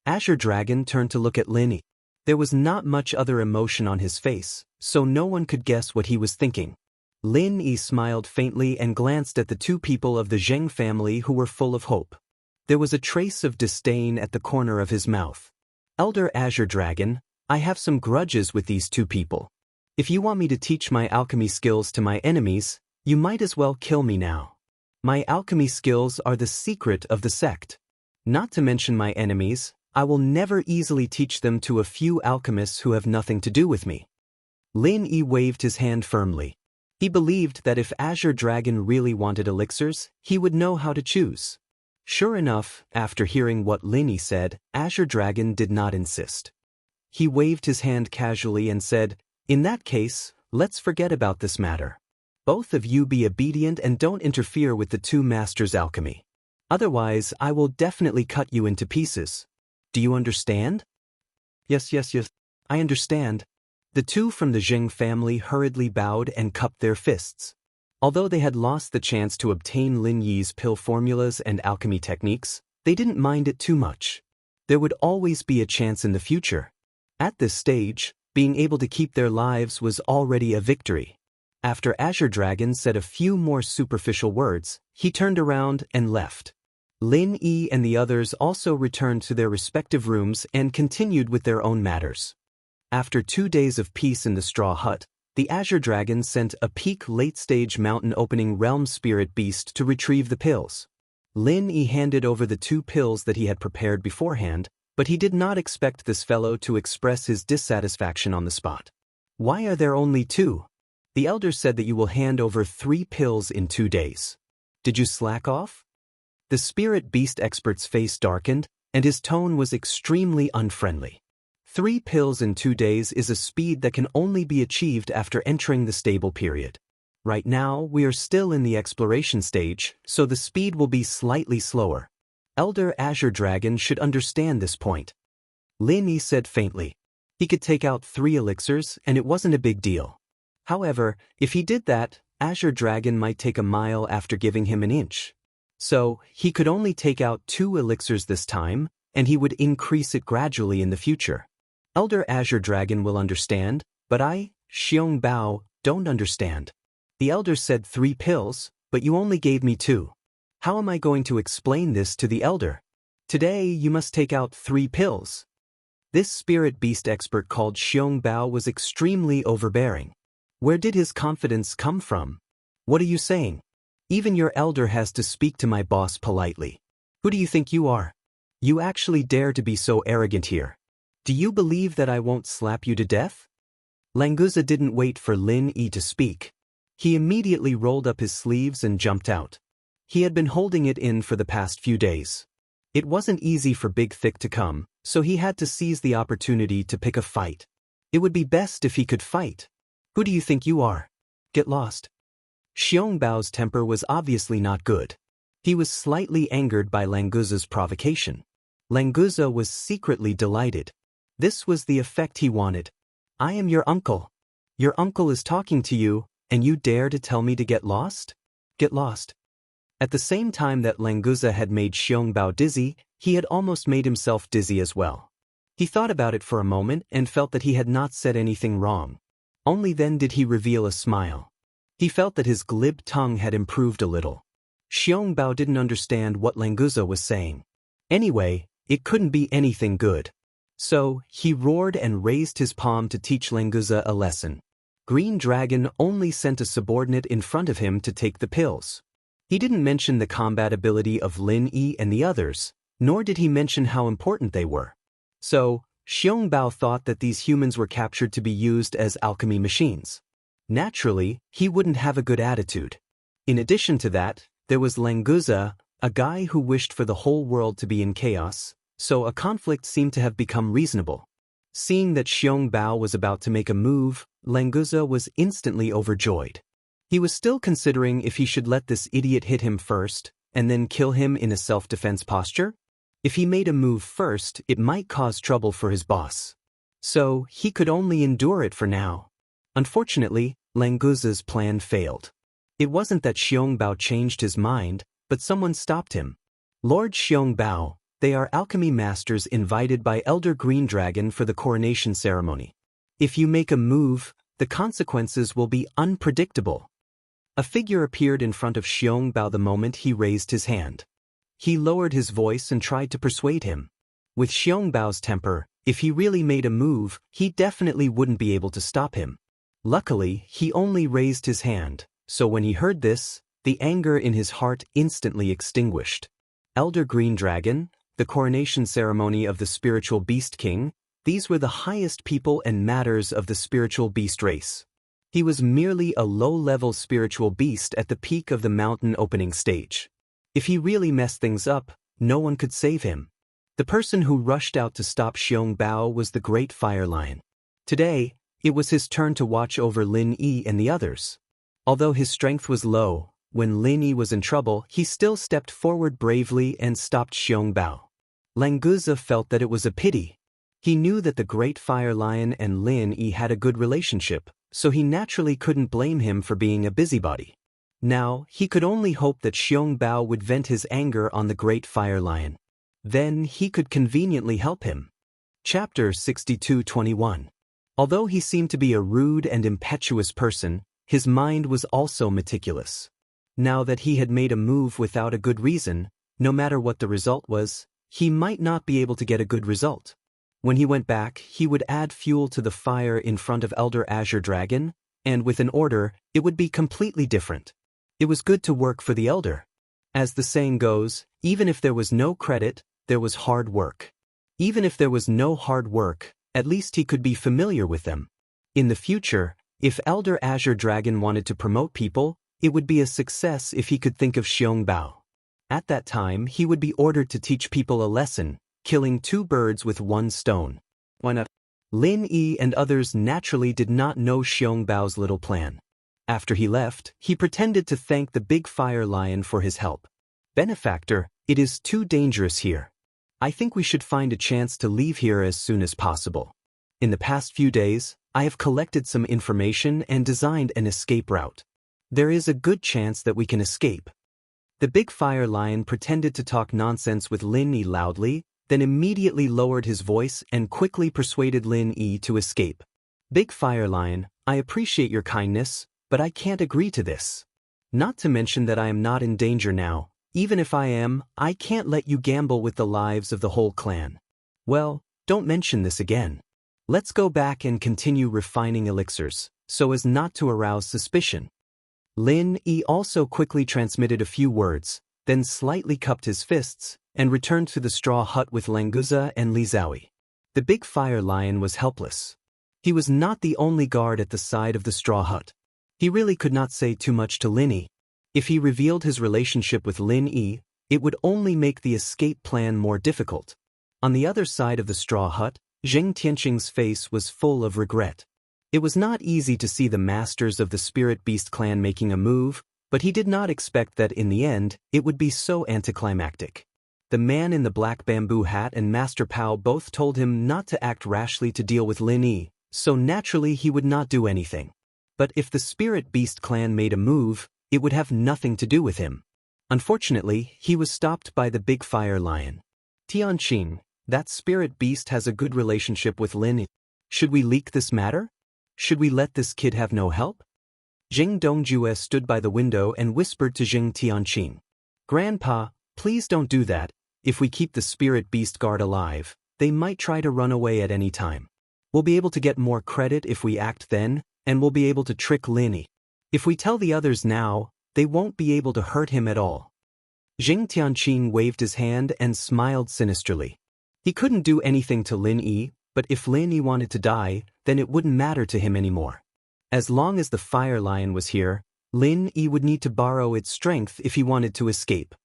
Azure Dragon turned to look at Lin Yi. There was not much other emotion on his face, so no one could guess what he was thinking. Lin Yi smiled faintly and glanced at the two people of the Zheng family who were full of hope. There was a trace of disdain at the corner of his mouth. "Elder Azure Dragon, I have some grudges with these two people. If you want me to teach my alchemy skills to my enemies, you might as well kill me now. My alchemy skills are the secret of the sect. Not to mention my enemies, I will never easily teach them to a few alchemists who have nothing to do with me." Lin Yi waved his hand firmly. He believed that if Azure Dragon really wanted elixirs, he would know how to choose. Sure enough, after hearing what Lin Yi said, Azure Dragon did not insist. He waved his hand casually and said, "In that case, let's forget about this matter. Both of you be obedient and don't interfere with the two masters' alchemy. Otherwise, I will definitely cut you into pieces. Do you understand?" Yes, I understand." The two from the Zheng family hurriedly bowed and cupped their fists. Although they had lost the chance to obtain Lin Yi's pill formulas and alchemy techniques, they didn't mind it too much. There would always be a chance in the future. At this stage, being able to keep their lives was already a victory. After Azure Dragon said a few more superficial words, he turned around and left. Lin Yi and the others also returned to their respective rooms and continued with their own matters. After 2 days of peace in the straw hut, the Azure Dragon sent a peak late-stage mountain-opening realm spirit beast to retrieve the pills. Lin Yi handed over the 2 pills that he had prepared beforehand, But he did not expect this fellow to express his dissatisfaction on the spot. Why are there only 2? The elder said that you will hand over 3 pills in 2 days. Did you slack off? The spirit beast expert's face darkened, and his tone was extremely unfriendly. 3 pills in 2 days is a speed that can only be achieved after entering the stable period. Right now, we are still in the exploration stage, so the speed will be slightly slower. Elder Azure Dragon should understand this point. Lin Yi said faintly. He could take out 3 elixirs, and it wasn't a big deal. However, if he did that, Azure Dragon might take a mile after giving him an inch. So, he could only take out 2 elixirs this time, and he would increase it gradually in the future. Elder Azure Dragon will understand, but I, Xiong Bao, don't understand. The elder said 3 pills, but you only gave me 2. How am I going to explain this to the elder? Today, you must take out 3 pills. This spirit beast expert called Xiong Bao was extremely overbearing. Where did his confidence come from? What are you saying? Even your elder has to speak to my boss politely. Who do you think you are? You actually dare to be so arrogant here. Do you believe that I won't slap you to death? Languza didn't wait for Lin Yi to speak. He immediately rolled up his sleeves and jumped out. He had been holding it in for the past few days. It wasn't easy for Big Thick to come, so he had to seize the opportunity to pick a fight. It would be best if he could fight. Who do you think you are? Get lost. Xiong Bao's temper was obviously not good. He was slightly angered by Languza's provocation. Languza was secretly delighted. This was the effect he wanted. I am your uncle. Your uncle is talking to you, and you dare to tell me to get lost? Get lost. At the same time that Languza had made Xiong Bao dizzy, he had almost made himself dizzy as well. He thought about it for a moment and felt that he had not said anything wrong. Only then did he reveal a smile. He felt that his glib tongue had improved a little. Xiong Bao didn't understand what Languza was saying. Anyway, it couldn't be anything good. So, he roared and raised his palm to teach Languza a lesson. Green Dragon only sent a subordinate in front of him to take the pills. He didn't mention the combat ability of Lin Yi and the others, nor did he mention how important they were. So, Xiong Bao thought that these humans were captured to be used as alchemy machines. Naturally, he wouldn't have a good attitude. In addition to that, there was Languza, a guy who wished for the whole world to be in chaos, so a conflict seemed to have become reasonable. Seeing that Xiong Bao was about to make a move, Languza was instantly overjoyed. He was still considering if he should let this idiot hit him first, and then kill him in a self-defense posture. If he made a move first, it might cause trouble for his boss. So, he could only endure it for now. Unfortunately, Languza's plan failed. It wasn't that Xiong Bao changed his mind, but someone stopped him. Lord Xiong Bao, they are alchemy masters invited by Elder Green Dragon for the coronation ceremony. If you make a move, the consequences will be unpredictable. A figure appeared in front of Xiong Bao the moment he raised his hand. He lowered his voice and tried to persuade him. With Xiong Bao's temper, if he really made a move, he definitely wouldn't be able to stop him. Luckily, he only raised his hand, so when he heard this, the anger in his heart instantly extinguished. Elder Green Dragon, the coronation ceremony of the spiritual beast king, these were the highest people and matters of the spiritual beast race. He was merely a low-level spiritual beast at the peak of the mountain opening stage. If he really messed things up, no one could save him. The person who rushed out to stop Xiong Bao was the Great Fire Lion. Today, it was his turn to watch over Lin Yi and the others. Although his strength was low, when Lin Yi was in trouble, he still stepped forward bravely and stopped Xiong Bao. Languza felt that it was a pity. He knew that the Great Fire Lion and Lin Yi had a good relationship, so he naturally couldn't blame him for being a busybody. Now, he could only hope that Xiong Bao would vent his anger on the Great Fire Lion. Then he could conveniently help him. Chapter 62:21. Although he seemed to be a rude and impetuous person, his mind was also meticulous. Now that he had made a move without a good reason, no matter what the result was, he might not be able to get a good result. When he went back, he would add fuel to the fire in front of Elder Azure Dragon, and with an order, it would be completely different. It was good to work for the Elder. As the saying goes, even if there was no credit, there was hard work. Even if there was no hard work, at least he could be familiar with them. In the future, if Elder Azure Dragon wanted to promote people, it would be a success if he could think of Xiongbao. At that time, he would be ordered to teach people a lesson, killing 2 birds with 1 stone. Why not? Lin Yi and others naturally did not know Xiongbao's little plan. After he left, he pretended to thank the big fire lion for his help. Benefactor, it is too dangerous here. I think we should find a chance to leave here as soon as possible. In the past few days, I have collected some information and designed an escape route. There is a good chance that we can escape. The big fire lion pretended to talk nonsense with Lin Yi loudly, then immediately lowered his voice and quickly persuaded Lin Yi to escape. Big fire lion, I appreciate your kindness, but I can't agree to this. Not to mention that I am not in danger now. Even if I am, I can't let you gamble with the lives of the whole clan. Well, don't mention this again. Let's go back and continue refining elixirs, so as not to arouse suspicion. Lin Yi also quickly transmitted a few words, then slightly cupped his fists, and returned to the straw hut with Languza and Li Zhaoyi. The big fire lion was helpless. He was not the only guard at the side of the straw hut. He really could not say too much to Lin Yi. If he revealed his relationship with Lin Yi, it would only make the escape plan more difficult. On the other side of the straw hut, Zheng Tianqing's face was full of regret. It was not easy to see the masters of the Spirit Beast clan making a move, but he did not expect that in the end, it would be so anticlimactic. The man in the black bamboo hat and Master Pao both told him not to act rashly to deal with Lin Yi, so naturally he would not do anything. But if the Spirit Beast clan made a move, it would have nothing to do with him. Unfortunately, he was stopped by the big fire lion. Tianqing, that Spirit Beast has a good relationship with Lin Yi. Should we leak this matter? Should we let this kid have no help? Zheng Dongjue stood by the window and whispered to Zheng Tianqing. Grandpa, please don't do that. If we keep the Spirit Beast guard alive, they might try to run away at any time. We'll be able to get more credit if we act then, and we'll be able to trick Lin Yi. If we tell the others now, they won't be able to hurt him at all. Zheng Tianqing waved his hand and smiled sinisterly. He couldn't do anything to Lin Yi, but if Lin Yi wanted to die, then it wouldn't matter to him anymore. As long as the fire lion was here, Lin Yi would need to borrow its strength if he wanted to escape.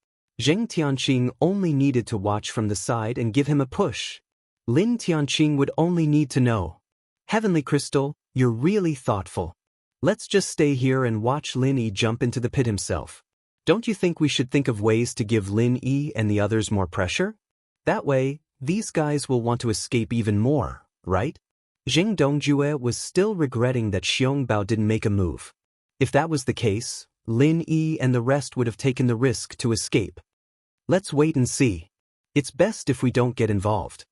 Zheng Tianqing only needed to watch from the side and give him a push. Lin Tianqing would only need to know. Heavenly Crystal, you're really thoughtful. Let's just stay here and watch Lin Yi jump into the pit himself. Don't you think we should think of ways to give Lin Yi and the others more pressure? That way, these guys will want to escape even more, right? Zheng Dongjue was still regretting that Xiongbao didn't make a move. If that was the case, Lin Yi and the rest would have taken the risk to escape. Let's wait and see. It's best if we don't get involved.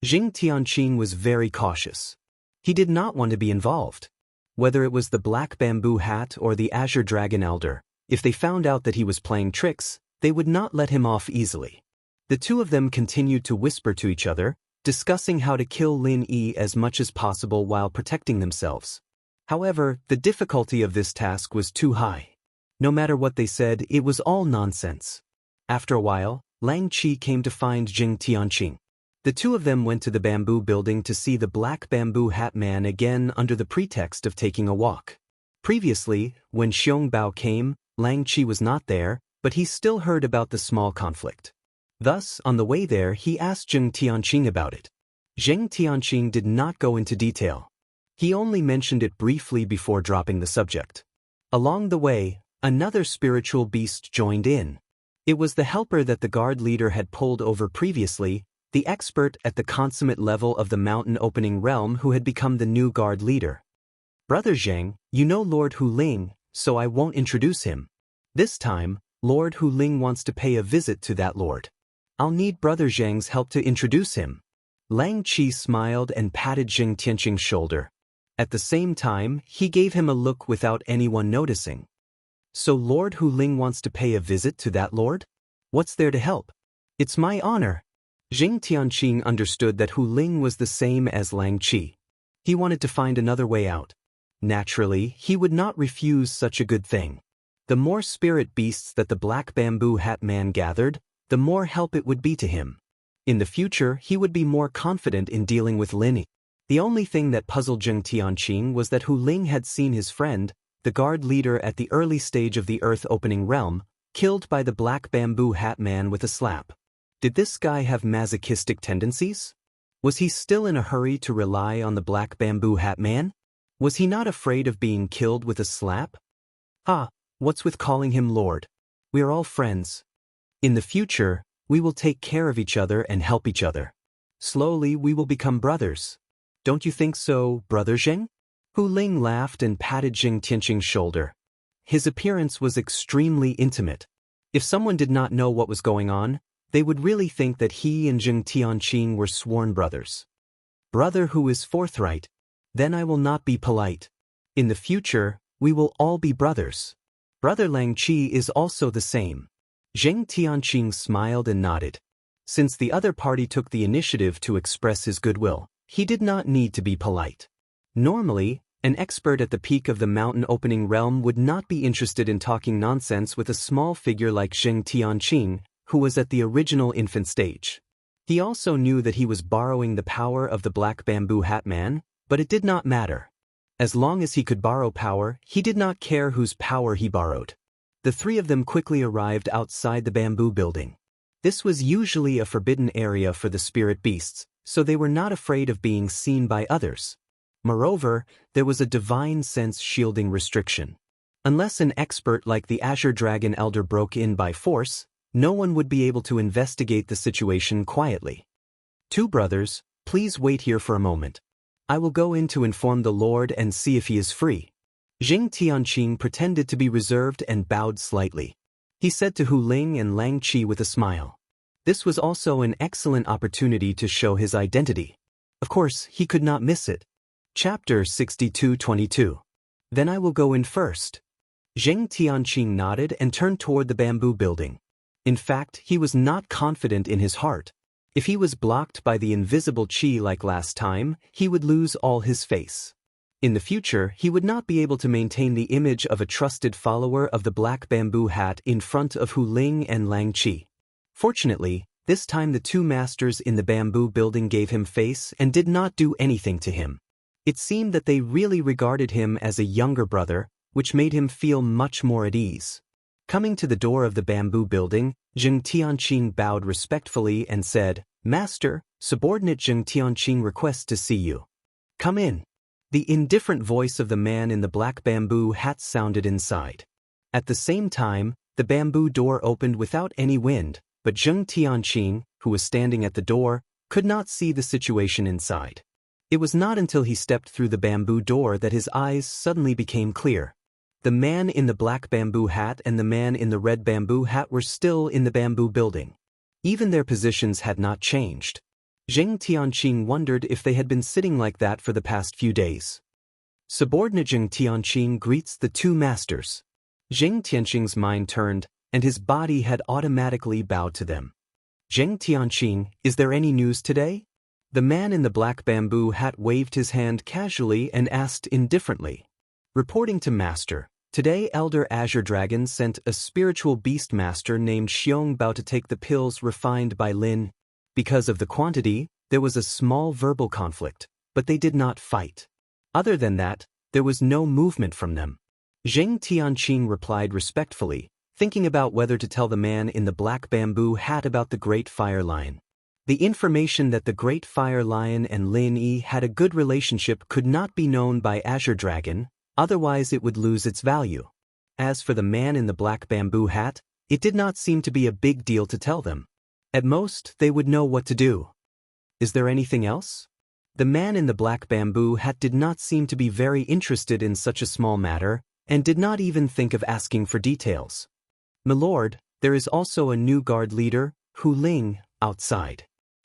Zheng Tianqing was very cautious. He did not want to be involved. Whether it was the black bamboo hat or the Azure Dragon Elder, if they found out that he was playing tricks, they would not let him off easily. The two of them continued to whisper to each other, discussing how to kill Lin Yi as much as possible while protecting themselves. However, the difficulty of this task was too high. No matter what they said, it was all nonsense. After a while, Lang Qi came to find Zheng Tianqing. The two of them went to the bamboo building to see the black bamboo hat man again under the pretext of taking a walk. Previously, when Xiongbao came, Lang Qi was not there, but he still heard about the small conflict. Thus, on the way there, he asked Zheng Tianqing about it. Zheng Tianqing did not go into detail. He only mentioned it briefly before dropping the subject. Along the way, another spiritual beast joined in. It was the helper that the guard leader had pulled over previously, the expert at the consummate level of the mountain opening realm who had become the new guard leader. Brother Zheng, you know Lord Hu Ling, so I won't introduce him. This time, Lord Hu Ling wants to pay a visit to that lord. I'll need Brother Zheng's help to introduce him. Lang Qi smiled and patted Zheng Tianqing's shoulder. At the same time, he gave him a look without anyone noticing. So Lord Hu Ling wants to pay a visit to that lord? What's there to help? It's my honor. Zheng Tianqing understood that Hu Ling was the same as Lang Qi. He wanted to find another way out. Naturally, he would not refuse such a good thing. The more spirit beasts that the black bamboo hat man gathered, the more help it would be to him. In the future, he would be more confident in dealing with Lin. The only thing that puzzled Zheng Tianqing was that Hu Ling had seen his friend, the guard leader at the early stage of the earth-opening realm, killed by the black bamboo hat man with a slap. Did this guy have masochistic tendencies? Was he still in a hurry to rely on the black bamboo hat man? Was he not afraid of being killed with a slap? Ah, what's with calling him Lord? We are all friends. In the future, we will take care of each other and help each other. Slowly we will become brothers. Don't you think so, Brother Zheng? Hu Ling laughed and patted Zheng Tianqing's shoulder. His appearance was extremely intimate. If someone did not know what was going on, they would really think that he and Zheng Tianqing were sworn brothers. Brother who is forthright. Then I will not be polite. In the future, we will all be brothers. Brother Lang Qi is also the same. Zheng Tianqing smiled and nodded. Since the other party took the initiative to express his goodwill, he did not need to be polite. Normally, an expert at the peak of the mountain-opening realm would not be interested in talking nonsense with a small figure like Zheng Tianqing, who was at the original infant stage. He also knew that he was borrowing the power of the black bamboo hat man, but it did not matter. As long as he could borrow power, he did not care whose power he borrowed. The three of them quickly arrived outside the bamboo building. This was usually a forbidden area for the spirit beasts, so they were not afraid of being seen by others. Moreover, there was a divine sense shielding restriction. Unless an expert like the Azure Dragon Elder broke in by force, no one would be able to investigate the situation quietly. Two brothers, please wait here for a moment. I will go in to inform the Lord and see if he is free. Zheng Tianqing pretended to be reserved and bowed slightly. He said to Hu Ling and Lang Qi with a smile. This was also an excellent opportunity to show his identity. Of course, he could not miss it. Chapter 62:22. Then I will go in first. Zheng Tianqing nodded and turned toward the bamboo building. In fact, he was not confident in his heart. If he was blocked by the invisible qi like last time, he would lose all his face. In the future, he would not be able to maintain the image of a trusted follower of the black bamboo hat in front of Hu Ling and Lang Qi. Fortunately, this time the two masters in the bamboo building gave him face and did not do anything to him. It seemed that they really regarded him as a younger brother, which made him feel much more at ease. Coming to the door of the bamboo building, Zheng Tianqing bowed respectfully and said, Master, subordinate Zheng Tianqing requests to see you. Come in. The indifferent voice of the man in the black bamboo hat sounded inside. At the same time, the bamboo door opened without any wind, but Zheng Tianqing, who was standing at the door, could not see the situation inside. It was not until he stepped through the bamboo door that his eyes suddenly became clear. The man in the black bamboo hat and the man in the red bamboo hat were still in the bamboo building. Even their positions had not changed. Zheng Tianqing wondered if they had been sitting like that for the past few days. Subordinate Zheng Tianqing greets the two masters. Zheng Tianqing's mind turned, and his body had automatically bowed to them. Zheng Tianqing, is there any news today? The man in the black bamboo hat waved his hand casually and asked indifferently. Reporting to Master, today Elder Azure Dragon sent a spiritual beast master named Xiong Bao to take the pills refined by Lin. Because of the quantity, there was a small verbal conflict, but they did not fight. Other than that, there was no movement from them. Zheng Tianqing replied respectfully, thinking about whether to tell the man in the black bamboo hat about the Great Fire Lion. The information that the Great Fire Lion and Lin Yi had a good relationship could not be known by Azure Dragon, otherwise it would lose its value. As for the man in the black bamboo hat, it did not seem to be a big deal to tell them. At most, they would know what to do. Is there anything else? The man in the black bamboo hat did not seem to be very interested in such a small matter, and did not even think of asking for details. Milord, there is also a new guard leader, Hu Ling, outside.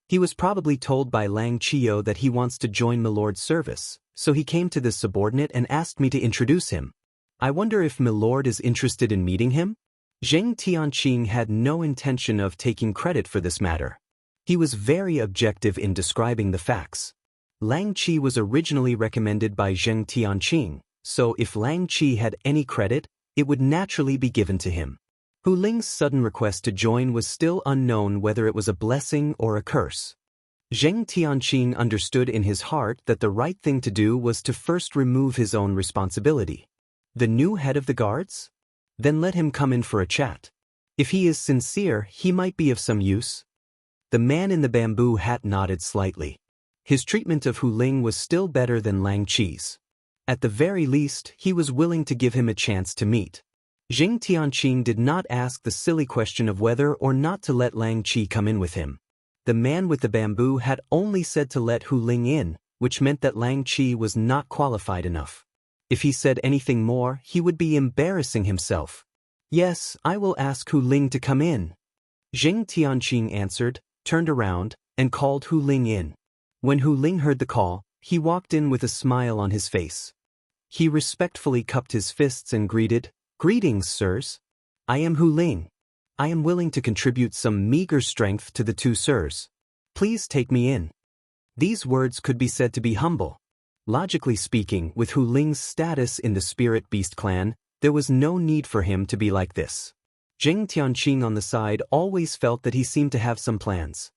He was probably told by Lang Qiu that he wants to join Milord's service, so he came to this subordinate and asked me to introduce him. I wonder if Milord is interested in meeting him? Zheng Tianqing had no intention of taking credit for this matter. He was very objective in describing the facts. Lang Qi was originally recommended by Zheng Tianqing, so if Lang Qi had any credit, it would naturally be given to him. Hu Ling's sudden request to join was still unknown whether it was a blessing or a curse. Zheng Tianqing understood in his heart that the right thing to do was to first remove his own responsibility. The new head of the guards? Then let him come in for a chat. If he is sincere, he might be of some use. The man in the bamboo hat nodded slightly. His treatment of Hu Ling was still better than Lang Qi's. At the very least, he was willing to give him a chance to meet. Zheng Tianqing did not ask the silly question of whether or not to let Lang Qi come in with him. The man with the bamboo had only said to let Hu Ling in, which meant that Lang Qi was not qualified enough. If he said anything more, he would be embarrassing himself. Yes, I will ask Hu Ling to come in. Zheng Tianqing answered, turned around, and called Hu Ling in. When Hu Ling heard the call, he walked in with a smile on his face. He respectfully cupped his fists and greeted, "Greetings, sirs. I am Hu Ling. I am willing to contribute some meager strength to the two sirs. Please take me in." These words could be said to be humble. Logically speaking, with Hu Ling's status in the Spirit Beast clan, there was no need for him to be like this. Zheng Tianqing on the side always felt that he seemed to have some plans.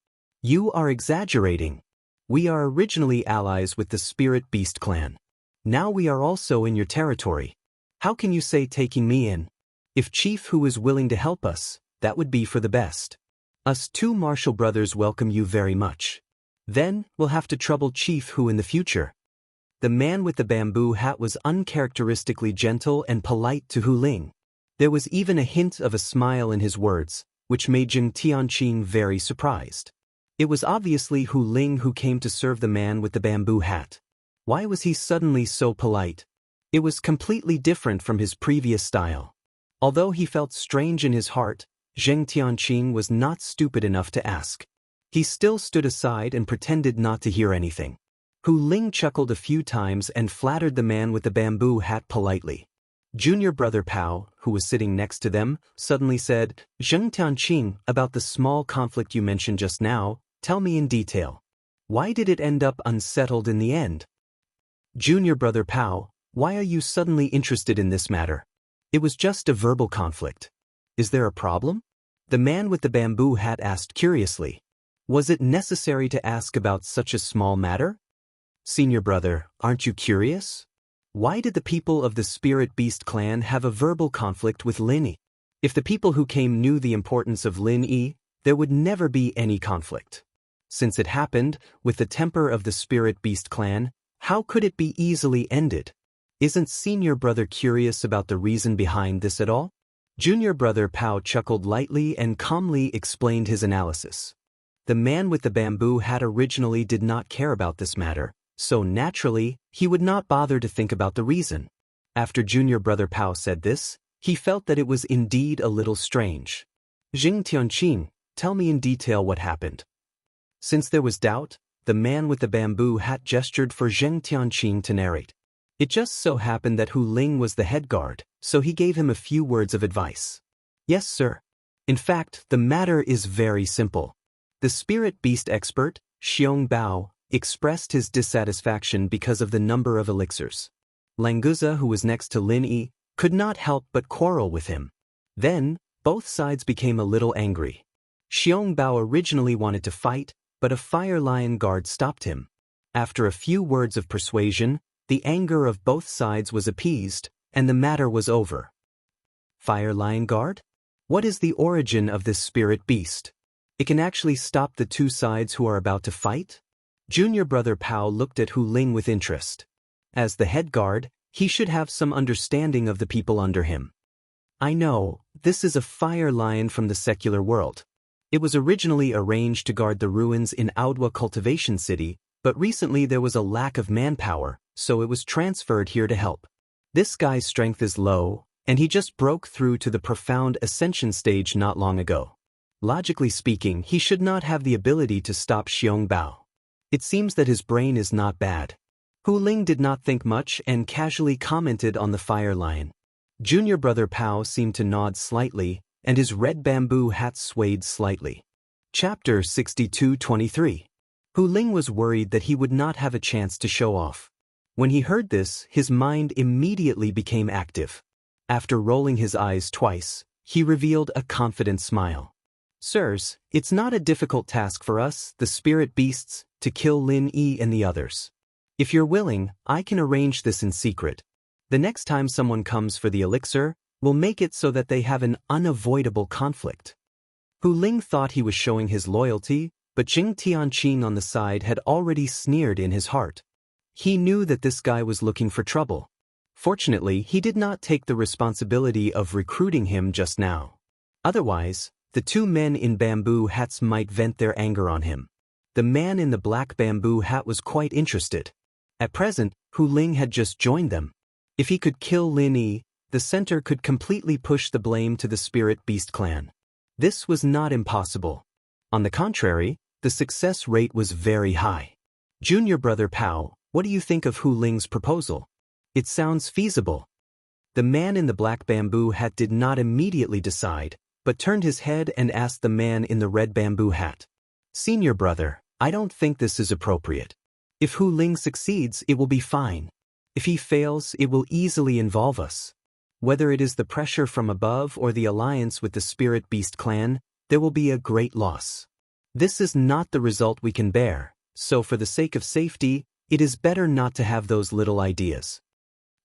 "You are exaggerating. We are originally allies with the Spirit Beast clan. Now we are also in your territory. How can you say taking me in? If Chief Hu is willing to help us, that would be for the best. Us two martial brothers welcome you very much. Then, we'll have to trouble Chief Hu in the future." The man with the bamboo hat was uncharacteristically gentle and polite to Hu Ling. There was even a hint of a smile in his words, which made Zheng Tianqing very surprised. It was obviously Hu Ling who came to serve the man with the bamboo hat. Why was he suddenly so polite? It was completely different from his previous style. Although he felt strange in his heart, Zheng Tianqing was not stupid enough to ask. He still stood aside and pretended not to hear anything. Hu Ling chuckled a few times and flattered the man with the bamboo hat politely. Junior brother Pao, who was sitting next to them, suddenly said, "Zheng Tianqing, about the small conflict you mentioned just now, tell me in detail. Why did it end up unsettled in the end?" "Junior brother Pao, why are you suddenly interested in this matter? It was just a verbal conflict. Is there a problem?" The man with the bamboo hat asked curiously. Was it necessary to ask about such a small matter? "Senior brother, aren't you curious? Why did the people of the Spirit Beast clan have a verbal conflict with Lin Yi? If the people who came knew the importance of Lin Yi, there would never be any conflict. Since it happened, with the temper of the Spirit Beast clan, how could it be easily ended? Isn't senior brother curious about the reason behind this at all?" Junior brother Pao chuckled lightly and calmly explained his analysis. The man with the bamboo hat originally did not care about this matter, so naturally, he would not bother to think about the reason. After junior brother Pao said this, he felt that it was indeed a little strange. "Zheng Tianqing, tell me in detail what happened." Since there was doubt, the man with the bamboo hat gestured for Zheng Tianqing to narrate. It just so happened that Hu Ling was the head guard, so he gave him a few words of advice. "Yes, sir. In fact, the matter is very simple. The Spirit Beast expert, Xiong Bao, expressed his dissatisfaction because of the number of elixirs. Languza, who was next to Lin Yi, could not help but quarrel with him. Then, both sides became a little angry. Xiong Bao originally wanted to fight, but a Fire Lion guard stopped him. After a few words of persuasion, the anger of both sides was appeased, and the matter was over." Fire Lion Guard? What is the origin of this spirit beast? It can actually stop the two sides who are about to fight? Junior brother Pao looked at Hu Ling with interest. As the head guard, he should have some understanding of the people under him. "I know, this is a fire lion from the secular world. It was originally arranged to guard the ruins in Audwa Cultivation City, but recently there was a lack of manpower, so it was transferred here to help. This guy's strength is low, and he just broke through to the profound ascension stage not long ago. Logically speaking, he should not have the ability to stop Xiong Bao. It seems that his brain is not bad." Hu Ling did not think much and casually commented on the fire lion. Junior brother Pao seemed to nod slightly, and his red bamboo hat swayed slightly. Chapter 62-23. Hu Ling was worried that he would not have a chance to show off. When he heard this, his mind immediately became active. After rolling his eyes twice, he revealed a confident smile. Sirs, it's not a difficult task for us, the spirit beasts, to kill Lin Yi and the others. If you're willing, I can arrange this in secret. The next time someone comes for the elixir, we'll make it so that they have an unavoidable conflict. Hu Ling thought he was showing his loyalty, but Jing Tianqing on the side had already sneered in his heart. He knew that this guy was looking for trouble. Fortunately, he did not take the responsibility of recruiting him just now. Otherwise, the two men in bamboo hats might vent their anger on him. The man in the black bamboo hat was quite interested. At present, Hu Ling had just joined them. If he could kill Lin Yi, the center could completely push the blame to the Spirit Beast clan. This was not impossible. On the contrary, the success rate was very high. Junior brother Pao, what do you think of Hu Ling's proposal? It sounds feasible. The man in the black bamboo hat did not immediately decide, but turned his head and asked the man in the red bamboo hat. Senior brother, I don't think this is appropriate. If Hu Ling succeeds, it will be fine. If he fails, it will easily involve us. Whether it is the pressure from above or the alliance with the Spirit Beast clan, there will be a great loss. This is not the result we can bear, so for the sake of safety, it is better not to have those little ideas.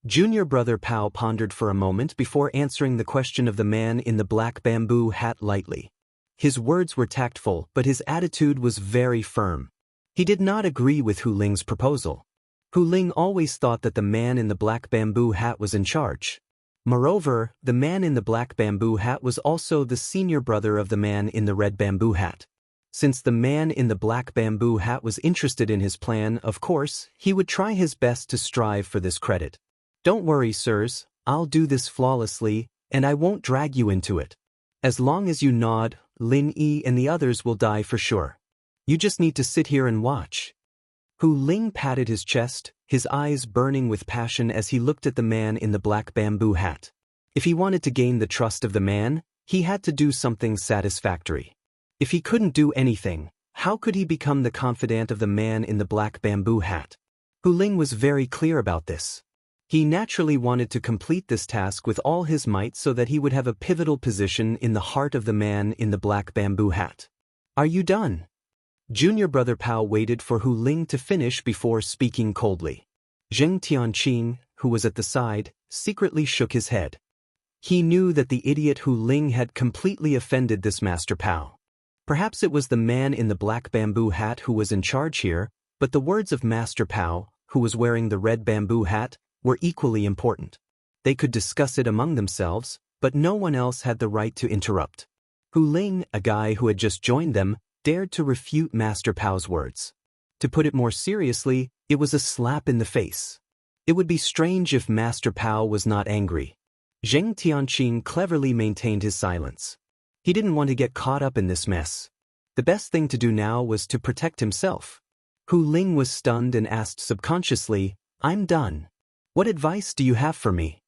Junior brother Pao pondered for a moment before answering the question of the man in the black bamboo hat lightly. His words were tactful, but his attitude was very firm. He did not agree with Hu Ling's proposal. Hu Ling always thought that the man in the black bamboo hat was in charge. Moreover, the man in the black bamboo hat was also the senior brother of the man in the red bamboo hat. Since the man in the black bamboo hat was interested in his plan, of course, he would try his best to strive for this credit. Don't worry, sirs, I'll do this flawlessly, and I won't drag you into it. As long as you nod, Lin Yi and the others will die for sure. You just need to sit here and watch. Hu Ling patted his chest, his eyes burning with passion as he looked at the man in the black bamboo hat. If he wanted to gain the trust of the man, he had to do something satisfactory. If he couldn't do anything, how could he become the confidant of the man in the black bamboo hat? Hu Ling was very clear about this. He naturally wanted to complete this task with all his might so that he would have a pivotal position in the heart of the man in the black bamboo hat. Are you done? Junior brother Pao waited for Hu Ling to finish before speaking coldly. Zheng Tianqing, who was at the side, secretly shook his head. He knew that the idiot Hu Ling had completely offended this Master Pao. Perhaps it was the man in the black bamboo hat who was in charge here, but the words of Master Pao, who was wearing the red bamboo hat, were equally important. They could discuss it among themselves, but no one else had the right to interrupt. Hu Ling, a guy who had just joined them, dared to refute Master Pao's words. To put it more seriously, it was a slap in the face. It would be strange if Master Pao was not angry. Zheng Tianqing cleverly maintained his silence. He didn't want to get caught up in this mess. The best thing to do now was to protect himself. Hu Ling was stunned and asked subconsciously, I'm done. What advice do you have for me?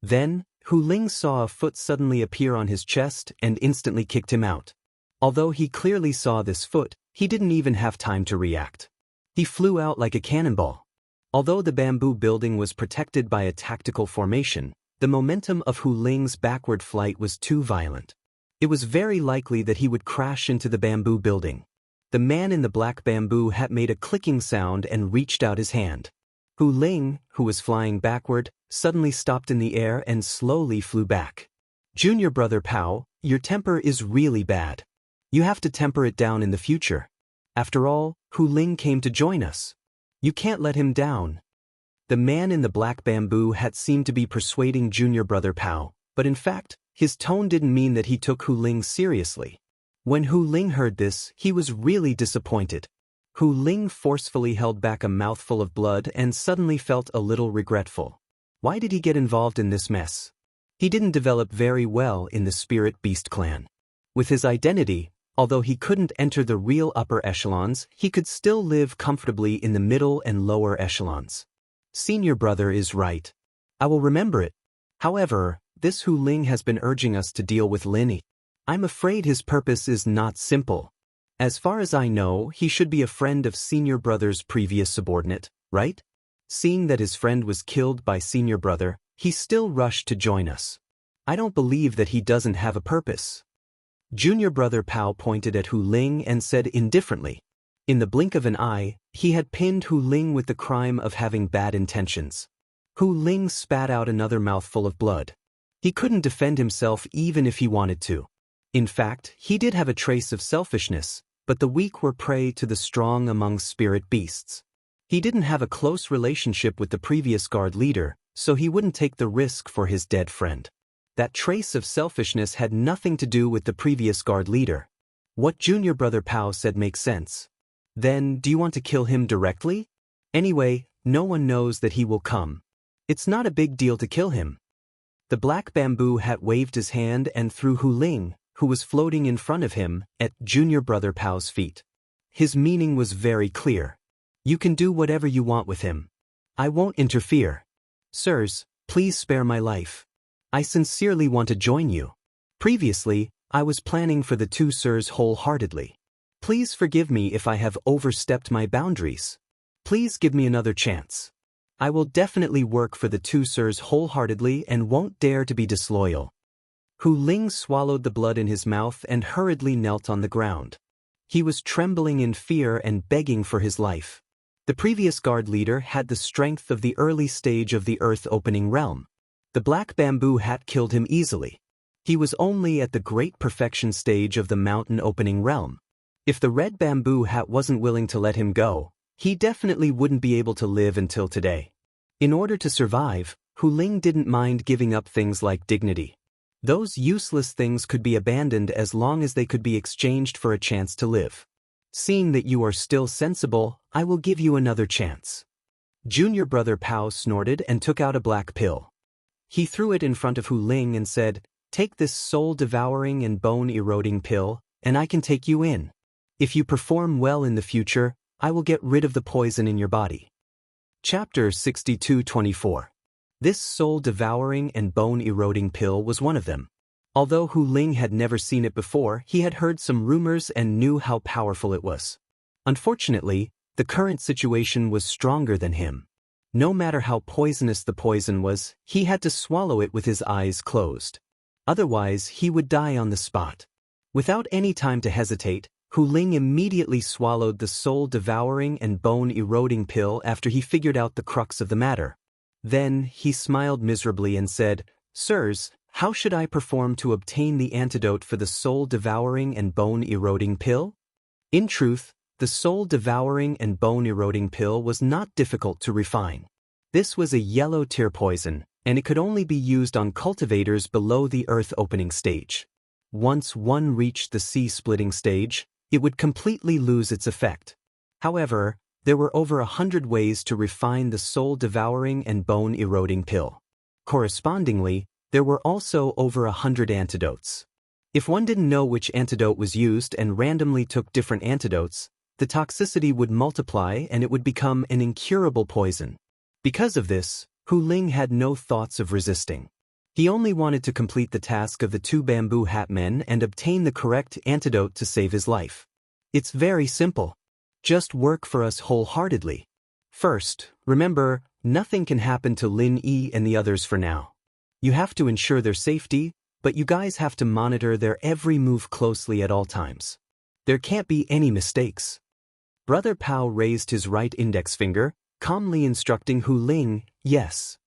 Then, Hu Ling saw a foot suddenly appear on his chest and instantly kicked him out. Although he clearly saw this foot, he didn't even have time to react. He flew out like a cannonball. Although the bamboo building was protected by a tactical formation, the momentum of Hu Ling's backward flight was too violent. It was very likely that he would crash into the bamboo building. The man in the black bamboo hat made a clicking sound and reached out his hand. Hu Ling, who was flying backward, suddenly stopped in the air and slowly flew back. Junior brother Pao, your temper is really bad. You have to temper it down in the future. After all, Hu Ling came to join us. You can't let him down. The man in the black bamboo hat seemed to be persuading junior brother Pao, but in fact, his tone didn't mean that he took Hu Ling seriously. When Hu Ling heard this, he was really disappointed. Hu Ling forcefully held back a mouthful of blood and suddenly felt a little regretful. Why did he get involved in this mess? He didn't develop very well in the Spirit Beast clan. With his identity, although he couldn't enter the real upper echelons, he could still live comfortably in the middle and lower echelons. Senior brother is right. I will remember it. However, this Hu Ling has been urging us to deal with Lin Yi. I'm afraid his purpose is not simple. As far as I know, he should be a friend of senior brother's previous subordinate, right? Seeing that his friend was killed by senior brother, he still rushed to join us. I don't believe that he doesn't have a purpose. Junior brother Pao pointed at Hu Ling and said indifferently. In the blink of an eye, he had pinned Hu Ling with the crime of having bad intentions. Hu Ling spat out another mouthful of blood. He couldn't defend himself even if he wanted to. In fact, he did have a trace of selfishness, but the weak were prey to the strong among spirit beasts. He didn't have a close relationship with the previous guard leader, so he wouldn't take the risk for his dead friend. That trace of selfishness had nothing to do with the previous guard leader. What junior brother Pao said makes sense. Then, do you want to kill him directly? Anyway, no one knows that he will come. It's not a big deal to kill him. The black bamboo hat waved his hand and threw Hu Ling, who was floating in front of him, at junior brother Pao's feet. His meaning was very clear. You can do whatever you want with him. I won't interfere. Sirs, please spare my life. I sincerely want to join you. Previously, I was planning for the two sirs wholeheartedly. Please forgive me if I have overstepped my boundaries. Please give me another chance. I will definitely work for the two sirs wholeheartedly and won't dare to be disloyal. Hu Ling swallowed the blood in his mouth and hurriedly knelt on the ground. He was trembling in fear and begging for his life. The previous guard leader had the strength of the early stage of the earth-opening realm. The black bamboo hat killed him easily. He was only at the great perfection stage of the mountain-opening realm. If the red bamboo hat wasn't willing to let him go, he definitely wouldn't be able to live until today. In order to survive, Hu Ling didn't mind giving up things like dignity. Those useless things could be abandoned as long as they could be exchanged for a chance to live. Seeing that you are still sensible, I will give you another chance. Junior brother Pao snorted and took out a black pill. He threw it in front of Hu Ling and said, "Take this soul-devouring and bone-eroding pill, and I can take you in. If you perform well in the future, I will get rid of the poison in your body." Chapter 62:24. This soul-devouring and bone-eroding pill was one of them. Although Hu Ling had never seen it before, he had heard some rumors and knew how powerful it was. Unfortunately, the current situation was stronger than him. No matter how poisonous the poison was, he had to swallow it with his eyes closed. Otherwise, he would die on the spot. Without any time to hesitate, Hu Ling immediately swallowed the soul-devouring and bone-eroding pill after he figured out the crux of the matter. Then, he smiled miserably and said, "Sirs, how should I perform to obtain the antidote for the soul-devouring and bone-eroding pill?" In truth, the soul-devouring and bone-eroding pill was not difficult to refine. This was a yellow tear poison, and it could only be used on cultivators below the earth-opening stage. Once one reached the sea-splitting stage, it would completely lose its effect. However, there were over 100 ways to refine the soul-devouring and bone-eroding pill. Correspondingly, there were also over 100 antidotes. If one didn't know which antidote was used and randomly took different antidotes, the toxicity would multiply and it would become an incurable poison. Because of this, Hu Ling had no thoughts of resisting. He only wanted to complete the task of the two bamboo hat men and obtain the correct antidote to save his life. It's very simple. Just work for us wholeheartedly. First, remember, nothing can happen to Lin Yi and the others for now. You have to ensure their safety, but you guys have to monitor their every move closely at all times. There can't be any mistakes. Brother Pao raised his right index finger, calmly instructing Hu Ling, "Yes."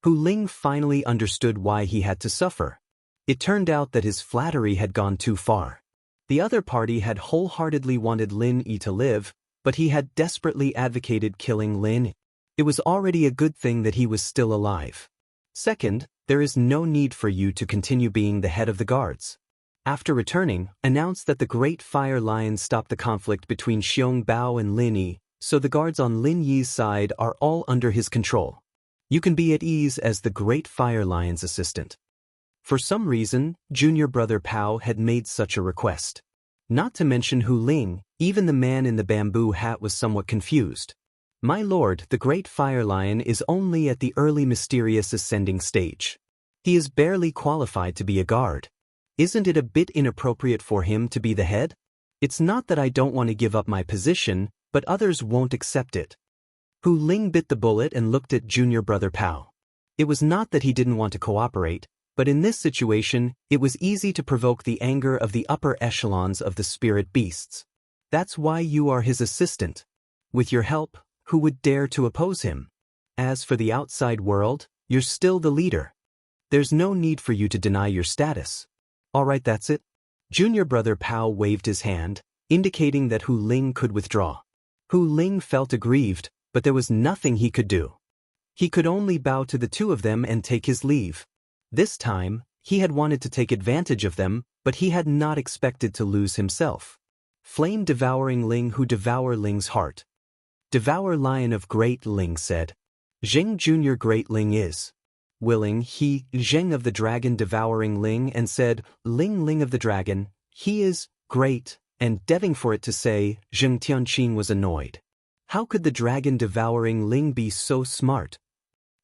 Hu Ling finally understood why he had to suffer. It turned out that his flattery had gone too far. The other party had wholeheartedly wanted Lin Yi to live, but he had desperately advocated killing Lin. It was already a good thing that he was still alive. Second, there is no need for you to continue being the head of the guards. After returning, announce that the Great Fire Lion stopped the conflict between Xiong Bao and Lin Yi, so the guards on Lin Yi's side are all under his control. You can be at ease as the Great Fire Lion's assistant. For some reason, junior brother Pao had made such a request. Not to mention Hu Ling, even the man in the bamboo hat was somewhat confused. "My lord, the Great Fire Lion is only at the early mysterious ascending stage. He is barely qualified to be a guard. Isn't it a bit inappropriate for him to be the head? It's not that I don't want to give up my position, but others won't accept it." Hu Ling bit the bullet and looked at junior brother Pao. It was not that he didn't want to cooperate, But in this situation, it was easy to provoke the anger of the upper echelons of the spirit beasts. That's why you are his assistant. With your help, who would dare to oppose him? As for the outside world, you're still the leader. There's no need for you to deny your status. Alright, that's it. Junior brother Pao waved his hand, indicating that Hu Ling could withdraw. Hu Ling felt aggrieved, but there was nothing he could do. He could only bow to the two of them and take his leave. This time, he had wanted to take advantage of them, but he had not expected to lose himself. Flame devouring Ling who devour Ling's heart. Devour Lion of Great Ling said. Zheng Junior Great Ling is willing. He, Zheng of the Dragon devouring Ling and said, Ling Ling of the Dragon, he is great, and deving for it to say, Zheng Tianqing was annoyed. How could the dragon devouring Ling be so smart?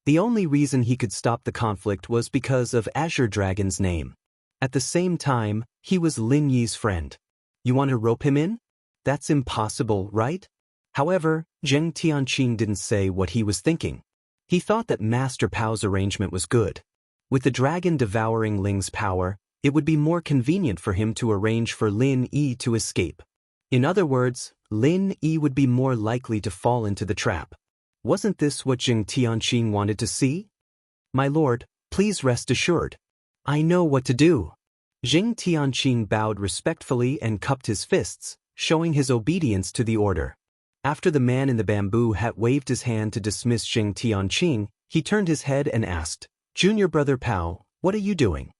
The only reason he could stop the conflict was because of Azure Dragon's name. At the same time, he was Lin Yi's friend. You want to rope him in? That's impossible, right? However, Zheng Tianqing didn't say what he was thinking. He thought that Master Pao's arrangement was good. With the dragon devouring Ling's power, it would be more convenient for him to arrange for Lin Yi to escape. In other words, Lin Yi would be more likely to fall into the trap. Wasn't this what Zheng Tianqing wanted to see? My lord, please rest assured. I know what to do. Zheng Tianqing bowed respectfully and cupped his fists, showing his obedience to the order. After the man in the bamboo hat waved his hand to dismiss Zheng Tianqing, he turned his head and asked, Junior brother Pao, what are you doing?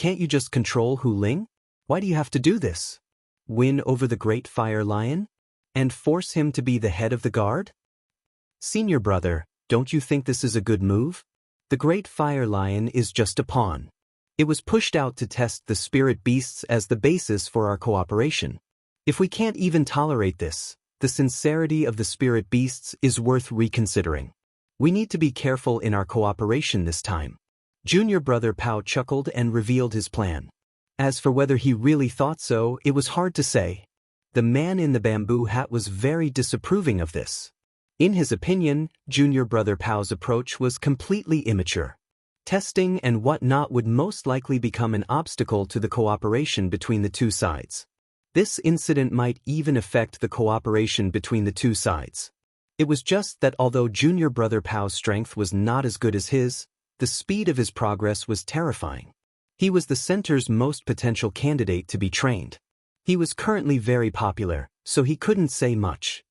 Can't you just control Hu Ling? Why do you have to do this? Win over the Great Fire Lion? And force him to be the head of the guard? Senior brother, don't you think this is a good move? The Great Fire Lion is just a pawn. It was pushed out to test the spirit beasts as the basis for our cooperation. If we can't even tolerate this, the sincerity of the spirit beasts is worth reconsidering. We need to be careful in our cooperation this time. Junior brother Pao chuckled and revealed his plan. As for whether he really thought so, it was hard to say. The man in the bamboo hat was very disapproving of this. In his opinion, Junior brother Pao's approach was completely immature. Testing and whatnot would most likely become an obstacle to the cooperation between the two sides. This incident might even affect the cooperation between the two sides. It was just that although Junior brother Pao's strength was not as good as his, the speed of his progress was terrifying. He was the center's most potential candidate to be trained. He was currently very popular, so he couldn't say much.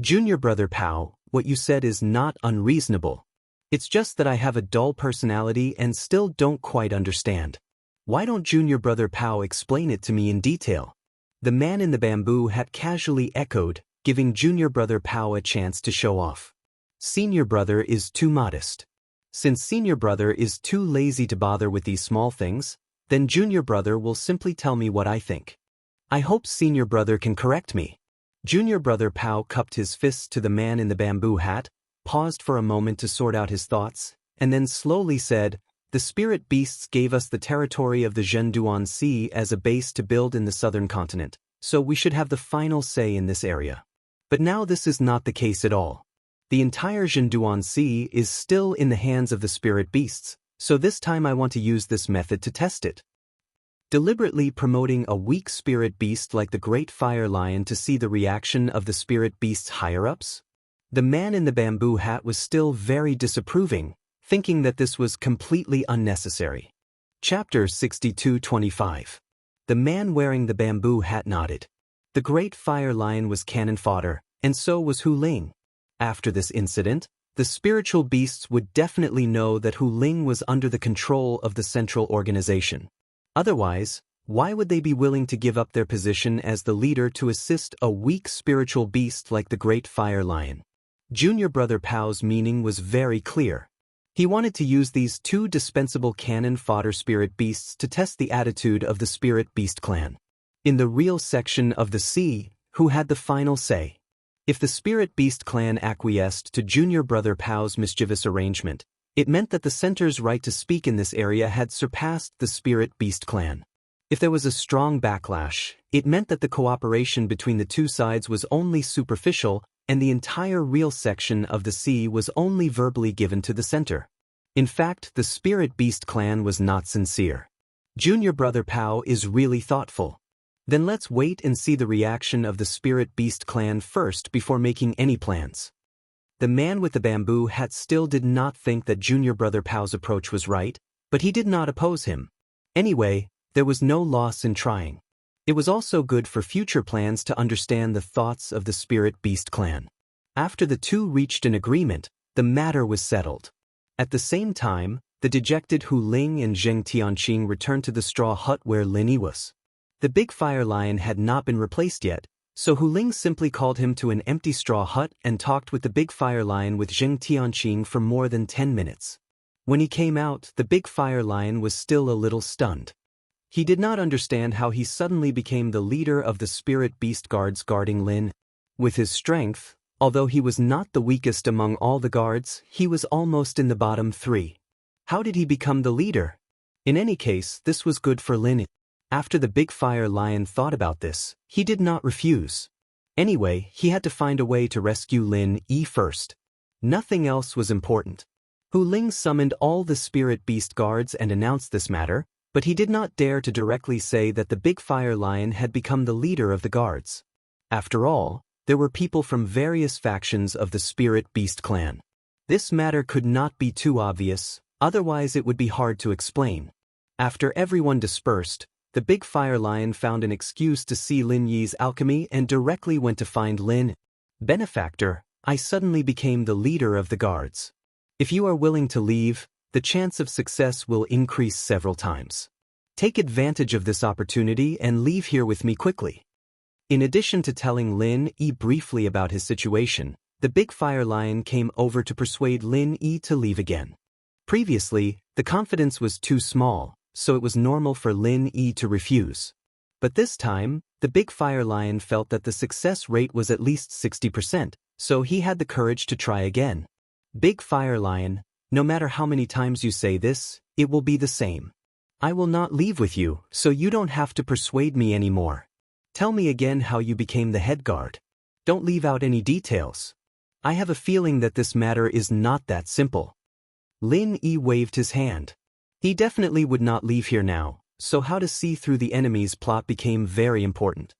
Junior brother Pao, what you said is not unreasonable. It's just that I have a dull personality and still don't quite understand. Why don't Junior brother Pao explain it to me in detail? The man in the bamboo hat casually echoed, giving Junior brother Pao a chance to show off. Senior brother is too modest. Since senior brother is too lazy to bother with these small things, then junior brother will simply tell me what I think. I hope senior brother can correct me. Junior brother Pao cupped his fists to the man in the bamboo hat, paused for a moment to sort out his thoughts, and then slowly said, The spirit beasts gave us the territory of the Zhenduan Sea as a base to build in the southern continent, so we should have the final say in this area. But now this is not the case at all. The entire Zhenduan Sea is still in the hands of the spirit beasts, so this time I want to use this method to test it. Deliberately promoting a weak spirit beast like the Great Fire Lion to see the reaction of the spirit beast's higher-ups? The man in the bamboo hat was still very disapproving, thinking that this was completely unnecessary. Chapter 62-25. The man wearing the bamboo hat nodded. The Great Fire Lion was cannon fodder, and so was Hu Ling. After this incident, the spiritual beasts would definitely know that Hu Ling was under the control of the central organization. Otherwise, why would they be willing to give up their position as the leader to assist a weak spiritual beast like the Great Fire Lion? Junior brother Pao's meaning was very clear. He wanted to use these two dispensable cannon fodder spirit beasts to test the attitude of the spirit beast clan. In the real section of the sea, who had the final say? If the spirit beast clan acquiesced to Junior brother Pao's mischievous arrangement, it meant that the center's right to speak in this area had surpassed the spirit beast clan. If there was a strong backlash, it meant that the cooperation between the two sides was only superficial and the entire real section of the sea was only verbally given to the center. In fact, the Spirit Beast clan was not sincere. Junior brother Pao is really thoughtful. Then let's wait and see the reaction of the Spirit Beast clan first before making any plans. The man with the bamboo hat still did not think that Junior brother Pao's approach was right, but he did not oppose him. Anyway, there was no loss in trying. It was also good for future plans to understand the thoughts of the Spirit Beast clan. After the two reached an agreement, the matter was settled. At the same time, the dejected Hu Ling and Zheng Tianqing returned to the straw hut where Lin Yi was. The big fire lion had not been replaced yet, so Hu Ling simply called him to an empty straw hut and talked with the big fire lion with Zheng Tianqing for more than 10 minutes. When he came out, the big fire lion was still a little stunned. He did not understand how he suddenly became the leader of the Spirit Beast guards guarding Lin. With his strength, although he was not the weakest among all the guards, he was almost in the bottom 3. How did he become the leader? In any case, this was good for Lin. After the big fire lion thought about this, he did not refuse. Anyway, he had to find a way to rescue Lin Yi first. Nothing else was important. Hu Ling summoned all the Spirit Beast guards and announced this matter, but he did not dare to directly say that the big fire lion had become the leader of the guards. After all, there were people from various factions of the Spirit Beast clan. This matter could not be too obvious, otherwise it would be hard to explain. After everyone dispersed, the big fire lion found an excuse to see Lin Yi's alchemy and directly went to find Lin. Benefactor, I suddenly became the leader of the guards. If you are willing to leave, the chance of success will increase several times. Take advantage of this opportunity and leave here with me quickly. In addition to telling Lin Yi briefly about his situation, the big fire lion came over to persuade Lin Yi to leave again. Previously, the confidence was too small, so it was normal for Lin Yi to refuse. But this time, the big fire lion felt that the success rate was at least 60%, so he had the courage to try again. Big fire lion, no matter how many times you say this, it will be the same. I will not leave with you, so you don't have to persuade me anymore. Tell me again how you became the head guard. Don't leave out any details. I have a feeling that this matter is not that simple. Lin Yi waved his hand. He definitely would not leave here now, so how to see through the enemy's plot became very important.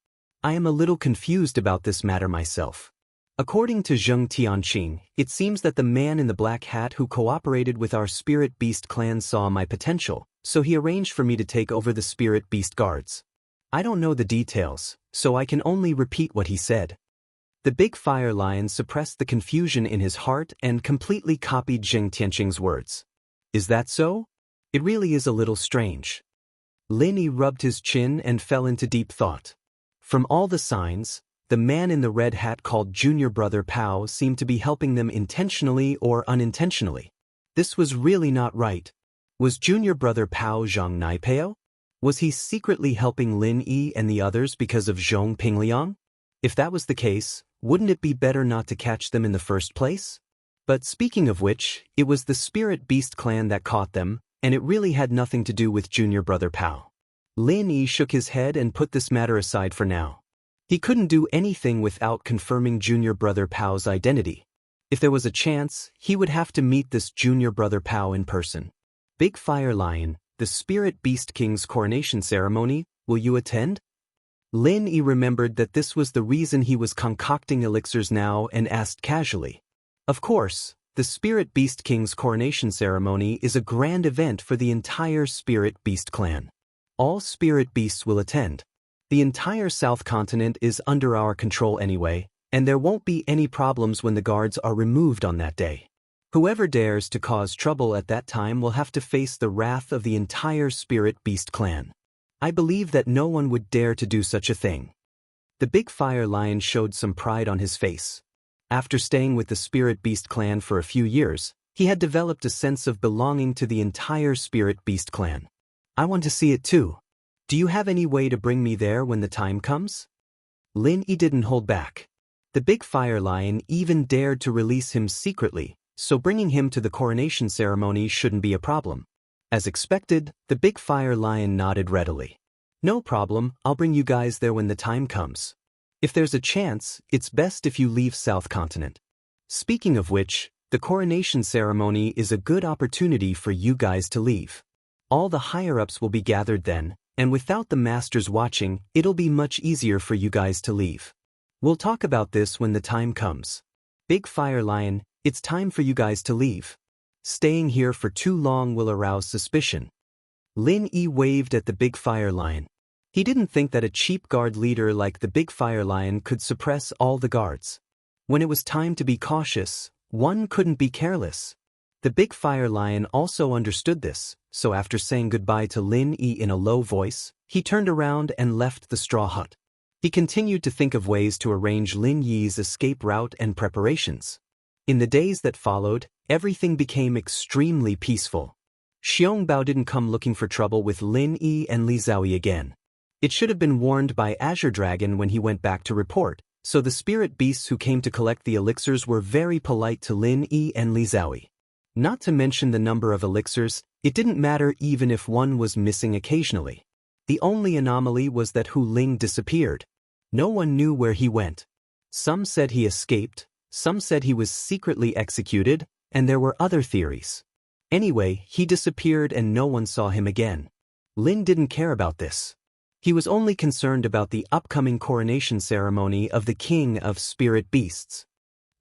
I am a little confused about this matter myself. According to Zheng Tianqing, it seems that the man in the black hat who cooperated with our Spirit Beast clan saw my potential, so he arranged for me to take over the Spirit Beast guards. I don't know the details, so I can only repeat what he said. The big fire lion suppressed the confusion in his heart and completely copied Zheng Tianqing's words. Is that so? It really is a little strange. Lin Yi rubbed his chin and fell into deep thought. From all the signs, the man in the red hat called Junior Brother Pao seemed to be helping them intentionally or unintentionally. This was really not right. Was Junior Brother Pao Zhang Naipao? Was he secretly helping Lin Yi and the others because of Zhong Pingliang? If that was the case, wouldn't it be better not to catch them in the first place? But speaking of which, it was the Spirit Beast clan that caught them, and it really had nothing to do with Junior Brother Pao. Lin Yi shook his head and put this matter aside for now. He couldn't do anything without confirming Junior Brother Pao's identity. If there was a chance, he would have to meet this Junior Brother Pao in person. Big Fire Lion, the Spirit Beast King's coronation ceremony, will you attend? Lin Yi remembered that this was the reason he was concocting elixirs now and asked casually. Of course, the Spirit Beast King's coronation ceremony is a grand event for the entire Spirit Beast clan. All Spirit Beasts will attend. The entire South Continent is under our control anyway, and there won't be any problems when the guards are removed on that day. Whoever dares to cause trouble at that time will have to face the wrath of the entire Spirit Beast clan. I believe that no one would dare to do such a thing. The big fire lion showed some pride on his face. After staying with the Spirit Beast clan for a few years, he had developed a sense of belonging to the entire Spirit Beast clan. I want to see it too. Do you have any way to bring me there when the time comes? Lin Yi didn't hold back. The big fire lion even dared to release him secretly, so bringing him to the coronation ceremony shouldn't be a problem. As expected, the big fire lion nodded readily. No problem, I'll bring you guys there when the time comes. If there's a chance, it's best if you leave South Continent. Speaking of which, The coronation ceremony is a good opportunity for you guys to leave. All the higher-ups will be gathered then, and without the masters watching, it'll be much easier for you guys to leave. We'll talk about this when the time comes. Big Fire Lion, it's time for you guys to leave. Staying here for too long will arouse suspicion. Lin Yi waved at the Big Fire Lion. He didn't think that a cheap guard leader like the Big Fire Lion could suppress all the guards. When it was time to be cautious, one couldn't be careless. The Big Fire Lion also understood this, so after saying goodbye to Lin Yi in a low voice, he turned around and left the straw hut. He continued to think of ways to arrange Lin Yi's escape route and preparations. In the days that followed, everything became extremely peaceful. Xiongbao didn't come looking for trouble with Lin Yi and Li Zhaoyi again. It should have been warned by Azure Dragon when he went back to report, so the spirit beasts who came to collect the elixirs were very polite to Lin Yi and Li Zhaoyi. Not to mention the number of elixirs, it didn't matter even if one was missing occasionally. The only anomaly was that Hu Ling disappeared. No one knew where he went. Some said he escaped, some said he was secretly executed, and there were other theories. Anyway, he disappeared and no one saw him again. Lin didn't care about this. He was only concerned about the upcoming coronation ceremony of the King of Spirit Beasts.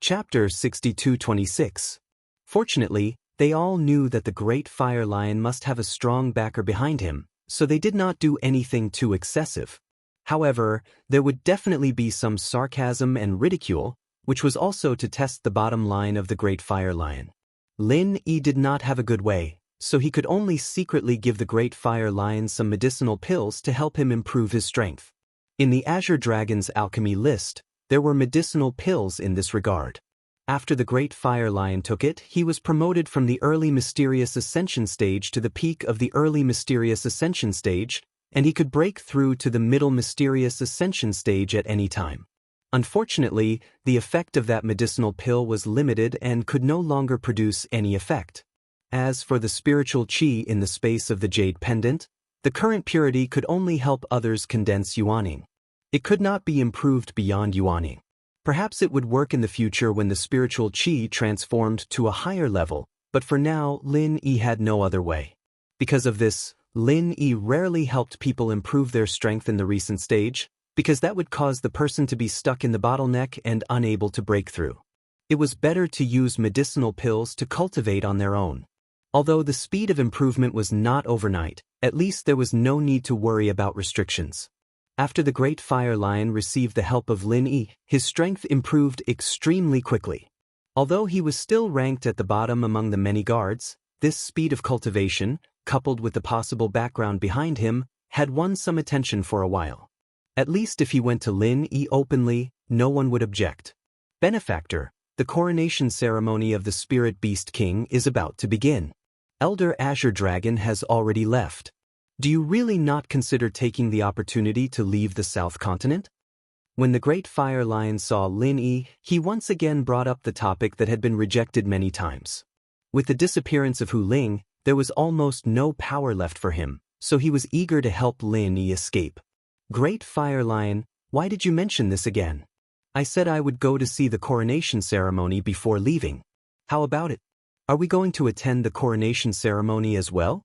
Chapter 62-26. Fortunately, they all knew that the Great Fire Lion must have a strong backer behind him, so they did not do anything too excessive. However, there would definitely be some sarcasm and ridicule, which was also to test the bottom line of the Great Fire Lion. Lin Yi did not have a good way, so he could only secretly give the Great Fire Lion some medicinal pills to help him improve his strength. In the Azure Dragon's alchemy list, there were medicinal pills in this regard. After the Great Fire Lion took it, he was promoted from the early Mysterious Ascension stage to the peak of the early Mysterious Ascension stage, and he could break through to the middle Mysterious Ascension stage at any time. Unfortunately, the effect of that medicinal pill was limited and could no longer produce any effect. As for the spiritual qi in the space of the Jade Pendant, the current purity could only help others condense yuaning. It could not be improved beyond yuaning. Perhaps it would work in the future when the spiritual qi transformed to a higher level, but for now Lin Yi had no other way. Because of this, Lin Yi rarely helped people improve their strength in the recent stage, because that would cause the person to be stuck in the bottleneck and unable to break through. It was better to use medicinal pills to cultivate on their own. Although the speed of improvement was not overnight, at least there was no need to worry about restrictions. After the Great Fire Lion received the help of Lin Yi, his strength improved extremely quickly. Although he was still ranked at the bottom among the many guards, this speed of cultivation, coupled with the possible background behind him, had won some attention for a while. At least if he went to Lin Yi openly, no one would object. Benefactor, the coronation ceremony of the Spirit Beast King is about to begin. Elder Azure Dragon has already left. Do you really not consider taking the opportunity to leave the South Continent? When the Great Fire Lion saw Lin Yi, he once again brought up the topic that had been rejected many times. With the disappearance of Hu Ling, there was almost no power left for him, so he was eager to help Lin Yi escape. Great Fire Lion, why did you mention this again? I said I would go to see the coronation ceremony before leaving. How about it? Are we going to attend the coronation ceremony as well?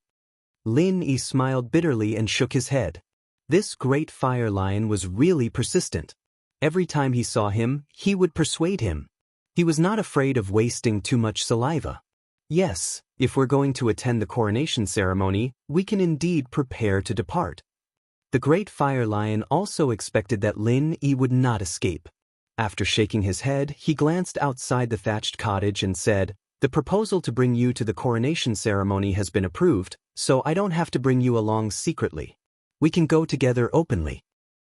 Lin Yi smiled bitterly and shook his head. This Great Fire Lion was really persistent. Every time he saw him, he would persuade him. He was not afraid of wasting too much saliva. Yes, if we're going to attend the coronation ceremony, we can indeed prepare to depart. The Great Fire Lion also expected that Lin Yi would not escape. After shaking his head, he glanced outside the thatched cottage and said, "The proposal to bring you to the coronation ceremony has been approved, so I don't have to bring you along secretly. We can go together openly.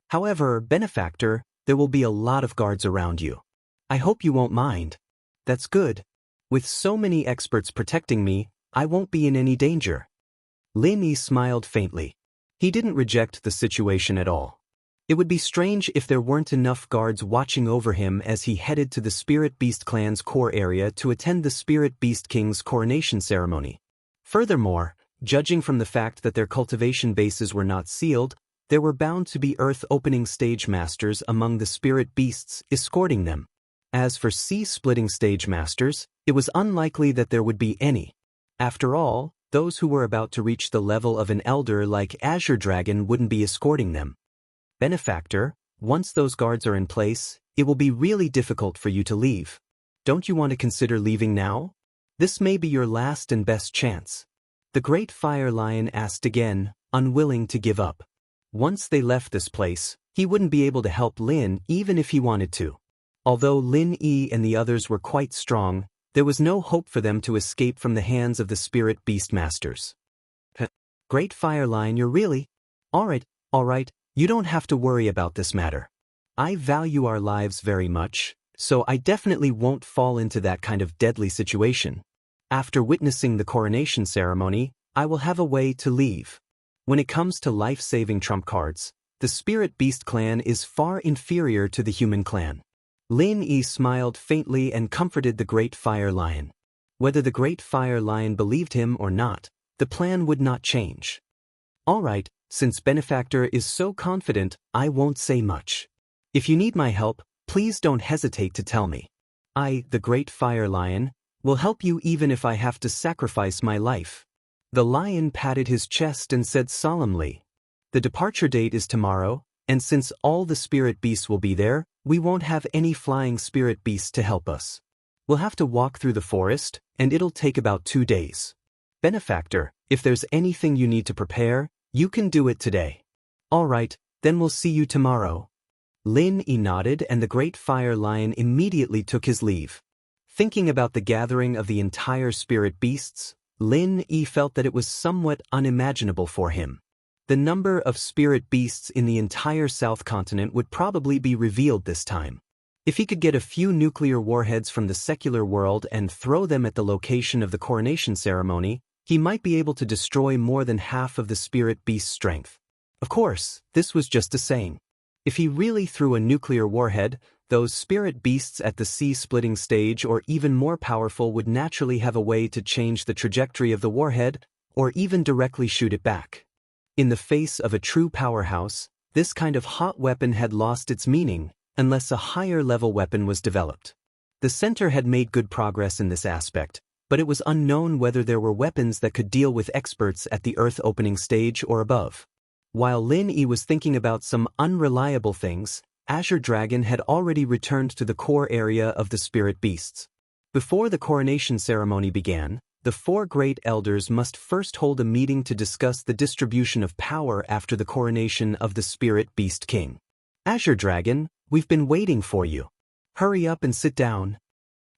However, Benefactor, there will be a lot of guards around you. I hope you won't mind." "That's good. With so many experts protecting me, I won't be in any danger." Lin Yi smiled faintly. He didn't reject the situation at all. It would be strange if there weren't enough guards watching over him as he headed to the Spirit Beast clan's core area to attend the Spirit Beast King's coronation ceremony. Furthermore, judging from the fact that their cultivation bases were not sealed, there were bound to be earth-opening stage masters among the Spirit Beasts escorting them. As for sea-splitting stage masters, It was unlikely that there would be any. After all, those who were about to reach the level of an elder like Azure Dragon wouldn't be escorting them. Benefactor, once those guards are in place, it will be really difficult for you to leave. Don't you want to consider leaving now? This may be your last and best chance. The Great Fire Lion asked again, unwilling to give up. Once they left this place, he wouldn't be able to help Lin even if he wanted to. Although Lin Yi and the others were quite strong, there was no hope for them to escape from the hands of the Spirit Beast Masters. Great Fire Lion, you're really? All right, you don't have to worry about this matter. I value our lives very much, so I definitely won't fall into that kind of deadly situation. After witnessing the coronation ceremony, I will have a way to leave. When it comes to life-saving trump cards, the Spirit Beast clan is far inferior to the human clan. Lin Yi smiled faintly and comforted the Great Fire Lion. Whether the Great Fire Lion believed him or not, the plan would not change. All right, since Benefactor is so confident, I won't say much. If you need my help, please don't hesitate to tell me. I, the Great Fire Lion, will help you even if I have to sacrifice my life. The lion patted his chest and said solemnly, the departure date is tomorrow, and since all the spirit beasts will be there, we won't have any flying spirit beasts to help us. We'll have to walk through the forest, and it'll take about 2 days. Benefactor, if there's anything you need to prepare, you can do it today. All right, then we'll see you tomorrow. Lin Yi nodded and the Great Fire Lion immediately took his leave. Thinking about the gathering of the entire spirit beasts, Lin Yi felt that it was somewhat unimaginable for him. The number of spirit beasts in the entire South Continent would probably be revealed this time. If he could get a few nuclear warheads from the secular world and throw them at the location of the coronation ceremony, he might be able to destroy more than half of the spirit beast's strength. Of course, this was just a saying. If he really threw a nuclear warhead, those spirit beasts at the sea-splitting stage or even more powerful would naturally have a way to change the trajectory of the warhead, or even directly shoot it back. In the face of a true powerhouse, this kind of hot weapon had lost its meaning, unless a higher-level weapon was developed. The center had made good progress in this aspect, but it was unknown whether there were weapons that could deal with experts at the Earth opening stage or above. While Lin Yi was thinking about some unreliable things, Azure Dragon had already returned to the core area of the spirit beasts. Before the coronation ceremony began, the 4 great elders must first hold a meeting to discuss the distribution of power after the coronation of the Spirit Beast King. Azure Dragon, we've been waiting for you. Hurry up and sit down.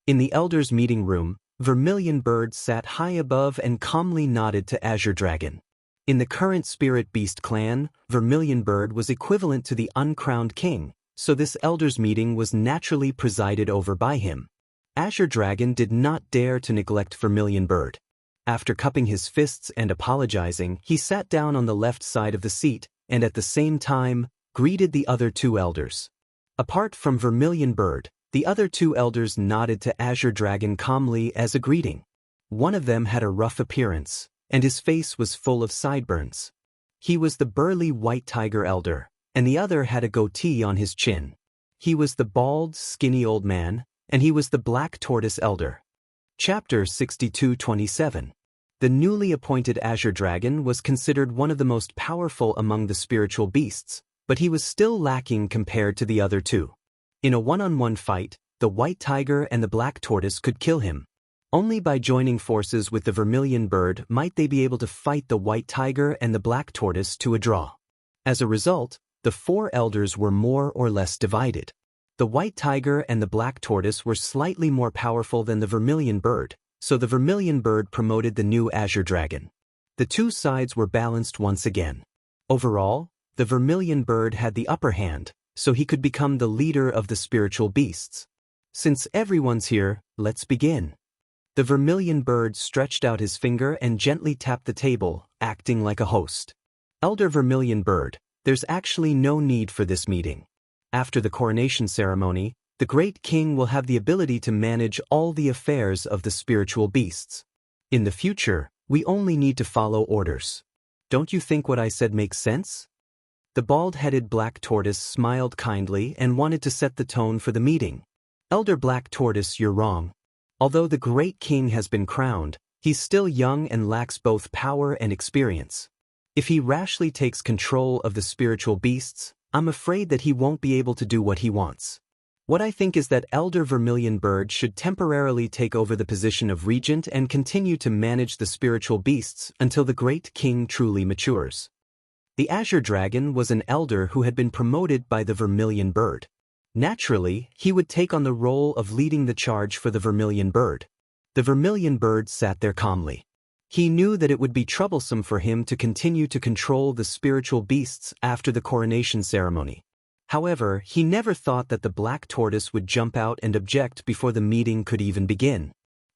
In the elders' meeting room, Vermilion Bird sat high above and calmly nodded to Azure Dragon. In the current Spirit Beast clan, Vermilion Bird was equivalent to the uncrowned king, so this elders' meeting was naturally presided over by him. Azure Dragon did not dare to neglect Vermilion Bird. After cupping his fists and apologizing, he sat down on the left side of the seat and at the same time greeted the other 2 elders. Apart from Vermilion Bird, the other 2 elders nodded to Azure Dragon calmly as a greeting. One of them had a rough appearance, and his face was full of sideburns. He was the burly White Tiger Elder, and the other had a goatee on his chin. He was the bald, skinny old man, and he was the Black Tortoise Elder. Chapter 62:27. The newly appointed Azure Dragon was considered one of the most powerful among the spiritual beasts, but he was still lacking compared to the other 2. In a one-on-one fight, the White Tiger and the Black Tortoise could kill him. Only by joining forces with the Vermilion Bird might they be able to fight the White Tiger and the Black Tortoise to a draw. As a result, the 4 elders were more or less divided. The White Tiger and the Black Tortoise were slightly more powerful than the Vermilion Bird, so the Vermilion Bird promoted the new Azure Dragon. The 2 sides were balanced once again. Overall, the Vermilion Bird had the upper hand, so he could become the leader of the spiritual beasts. Since everyone's here, let's begin. The Vermilion Bird stretched out his finger and gently tapped the table, acting like a host. Elder Vermilion Bird, there's actually no need for this meeting. After the coronation ceremony, the great king will have the ability to manage all the affairs of the spiritual beasts. In the future, we only need to follow orders. Don't you think what I said makes sense? The bald-headed Black Tortoise smiled kindly and wanted to set the tone for the meeting. Elder Black Tortoise, you're wrong. Although the great king has been crowned, he's still young and lacks both power and experience. If he rashly takes control of the spiritual beasts, I'm afraid that he won't be able to do what he wants. What I think is that Elder Vermilion Bird should temporarily take over the position of regent and continue to manage the spiritual beasts until the great king truly matures. The Azure Dragon was an elder who had been promoted by the Vermilion Bird. Naturally, he would take on the role of leading the charge for the Vermilion Bird. The Vermilion Bird sat there calmly. He knew that it would be troublesome for him to continue to control the spiritual beasts after the coronation ceremony. However, he never thought that the Black Tortoise would jump out and object before the meeting could even begin.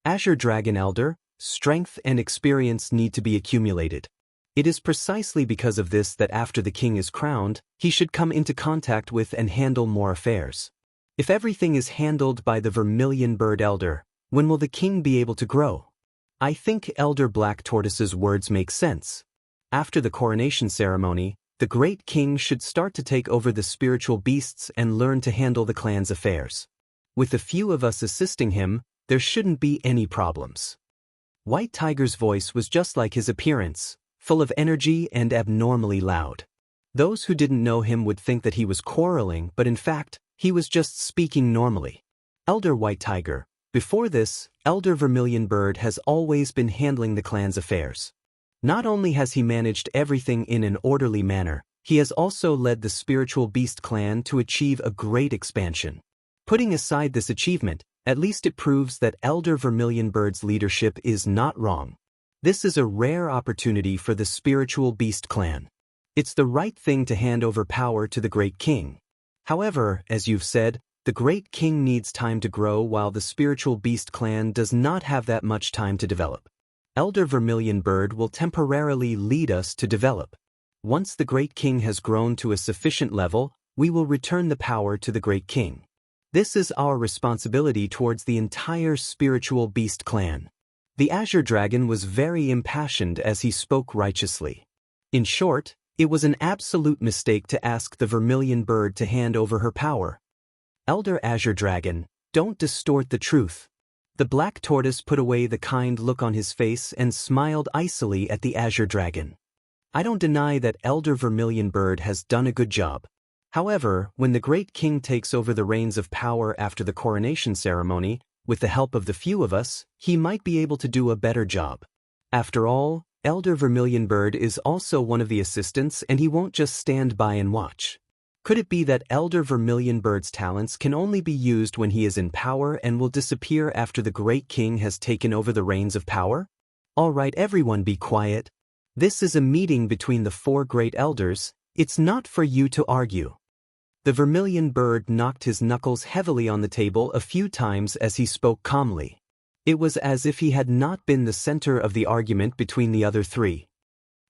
Azure Dragon Elder, strength and experience need to be accumulated. It is precisely because of this that after the king is crowned, he should come into contact with and handle more affairs. If everything is handled by the Vermilion Bird Elder, when will the king be able to grow? I think Elder Black Tortoise's words make sense. After the coronation ceremony, the great king should start to take over the spiritual beasts and learn to handle the clan's affairs. With a few of us assisting him, there shouldn't be any problems. White Tiger's voice was just like his appearance, full of energy and abnormally loud. Those who didn't know him would think that he was quarreling, but in fact, he was just speaking normally. Elder White Tiger, before this, Elder Vermilion Bird has always been handling the clan's affairs. Not only has he managed everything in an orderly manner, he has also led the spiritual beast clan to achieve a great expansion. Putting aside this achievement, at least it proves that Elder Vermilion Bird's leadership is not wrong. This is a rare opportunity for the spiritual beast clan. It's the right thing to hand over power to the great king. However, as you've said, the great king needs time to grow while the spiritual beast clan does not have that much time to develop. Elder Vermilion Bird will temporarily lead us to develop. Once the great king has grown to a sufficient level, we will return the power to the great king. This is our responsibility towards the entire spiritual beast clan. The Azure Dragon was very impassioned as he spoke righteously. In short, it was an absolute mistake to ask the Vermilion Bird to hand over her power. Elder Azure Dragon, don't distort the truth. The Black Tortoise put away the kind look on his face and smiled icily at the Azure Dragon. I don't deny that Elder Vermilion Bird has done a good job. However, when the great king takes over the reins of power after the coronation ceremony, with the help of the few of us, he might be able to do a better job. After all, Elder Vermilion Bird is also one of the assistants and he won't just stand by and watch. Could it be that Elder Vermilion Bird's talents can only be used when he is in power and will disappear after the great king has taken over the reins of power? All right, everyone be quiet. This is a meeting between the four great elders. It's not for you to argue. The Vermilion Bird knocked his knuckles heavily on the table a few times as he spoke calmly. It was as if he had not been the center of the argument between the other three.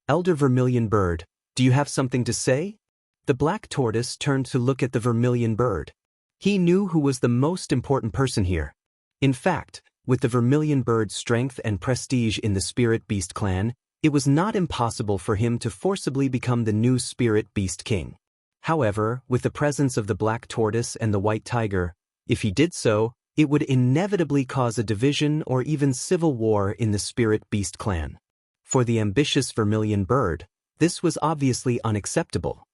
Elder Vermilion Bird, do you have something to say? The Black Tortoise turned to look at the Vermilion Bird. He knew who was the most important person here. In fact, with the Vermilion Bird's strength and prestige in the Spirit Beast clan, it was not impossible for him to forcibly become the new Spirit Beast King. However, with the presence of the Black Tortoise and the White Tiger, if he did so, it would inevitably cause a division or even civil war in the Spirit Beast clan. For the ambitious Vermilion Bird, this was obviously unacceptable.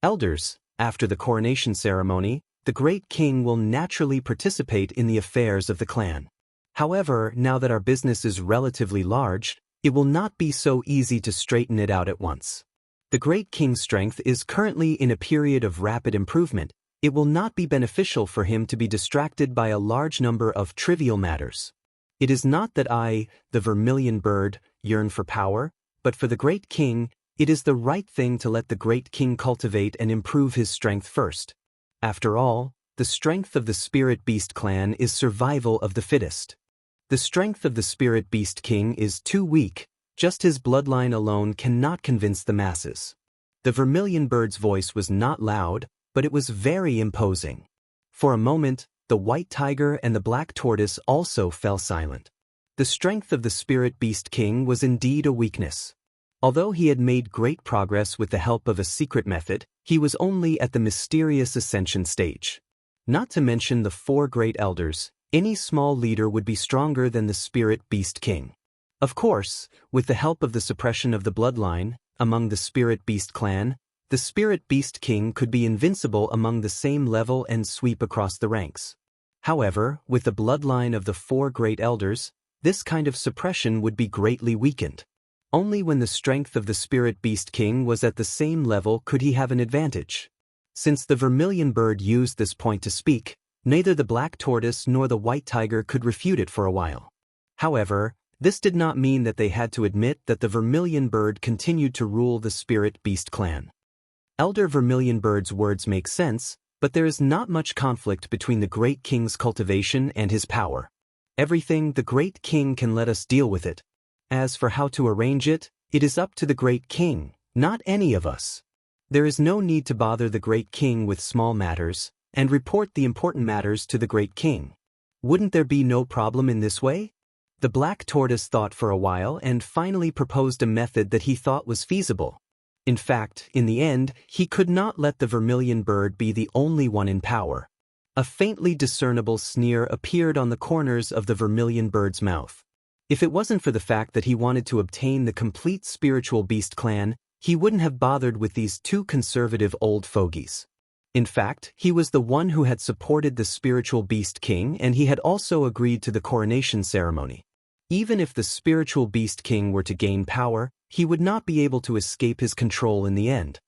Elders, after the coronation ceremony, the great king will naturally participate in the affairs of the clan. However, now that our business is relatively large, it will not be so easy to straighten it out at once. The great king's strength is currently in a period of rapid improvement. It will not be beneficial for him to be distracted by a large number of trivial matters. It is not that I, the Vermilion Bird, yearn for power, but for the great king, it is the right thing to let the great king cultivate and improve his strength first. After all, the strength of the Spirit Beast clan is survival of the fittest. The strength of the Spirit Beast King is too weak. Just his bloodline alone cannot convince the masses. The Vermilion Bird's voice was not loud, but it was very imposing. For a moment, the White Tiger and the Black Tortoise also fell silent. The strength of the Spirit Beast King was indeed a weakness. Although he had made great progress with the help of a secret method, he was only at the mysterious ascension stage. Not to mention the four great elders, Any small leader would be stronger than the Spirit Beast King. Of course, with the help of the suppression of the bloodline, among the Spirit Beast clan, the Spirit Beast King could be invincible among the same level and sweep across the ranks. However, with the bloodline of the 4 great elders, this kind of suppression would be greatly weakened. Only when the strength of the Spirit Beast King was at the same level could he have an advantage. Since the vermilion bird used this point to speak, neither the black tortoise nor the white tiger could refute it for a while. However, this did not mean that they had to admit that the vermilion bird continued to rule the Spirit Beast clan. Elder Vermilion Bird's words make sense, but there is not much conflict between the Great King's cultivation and his power. Everything the Great King can let us deal with it. As for how to arrange it, it is up to the Great King, not any of us. There is no need to bother the Great King with small matters, and report the important matters to the Great King. Wouldn't there be no problem in this way? The black tortoise thought for a while and finally proposed a method that he thought was feasible. In fact, in the end, he could not let the vermilion bird be the only one in power. A faintly discernible sneer appeared on the corners of the vermilion bird's mouth. If it wasn't for the fact that he wanted to obtain the complete spiritual beast clan, he wouldn't have bothered with these 2 conservative old fogies. In fact, he was the one who had supported the spiritual beast king, and he had also agreed to the coronation ceremony. Even if the spiritual beast king were to gain power, he would not be able to escape his control in the end.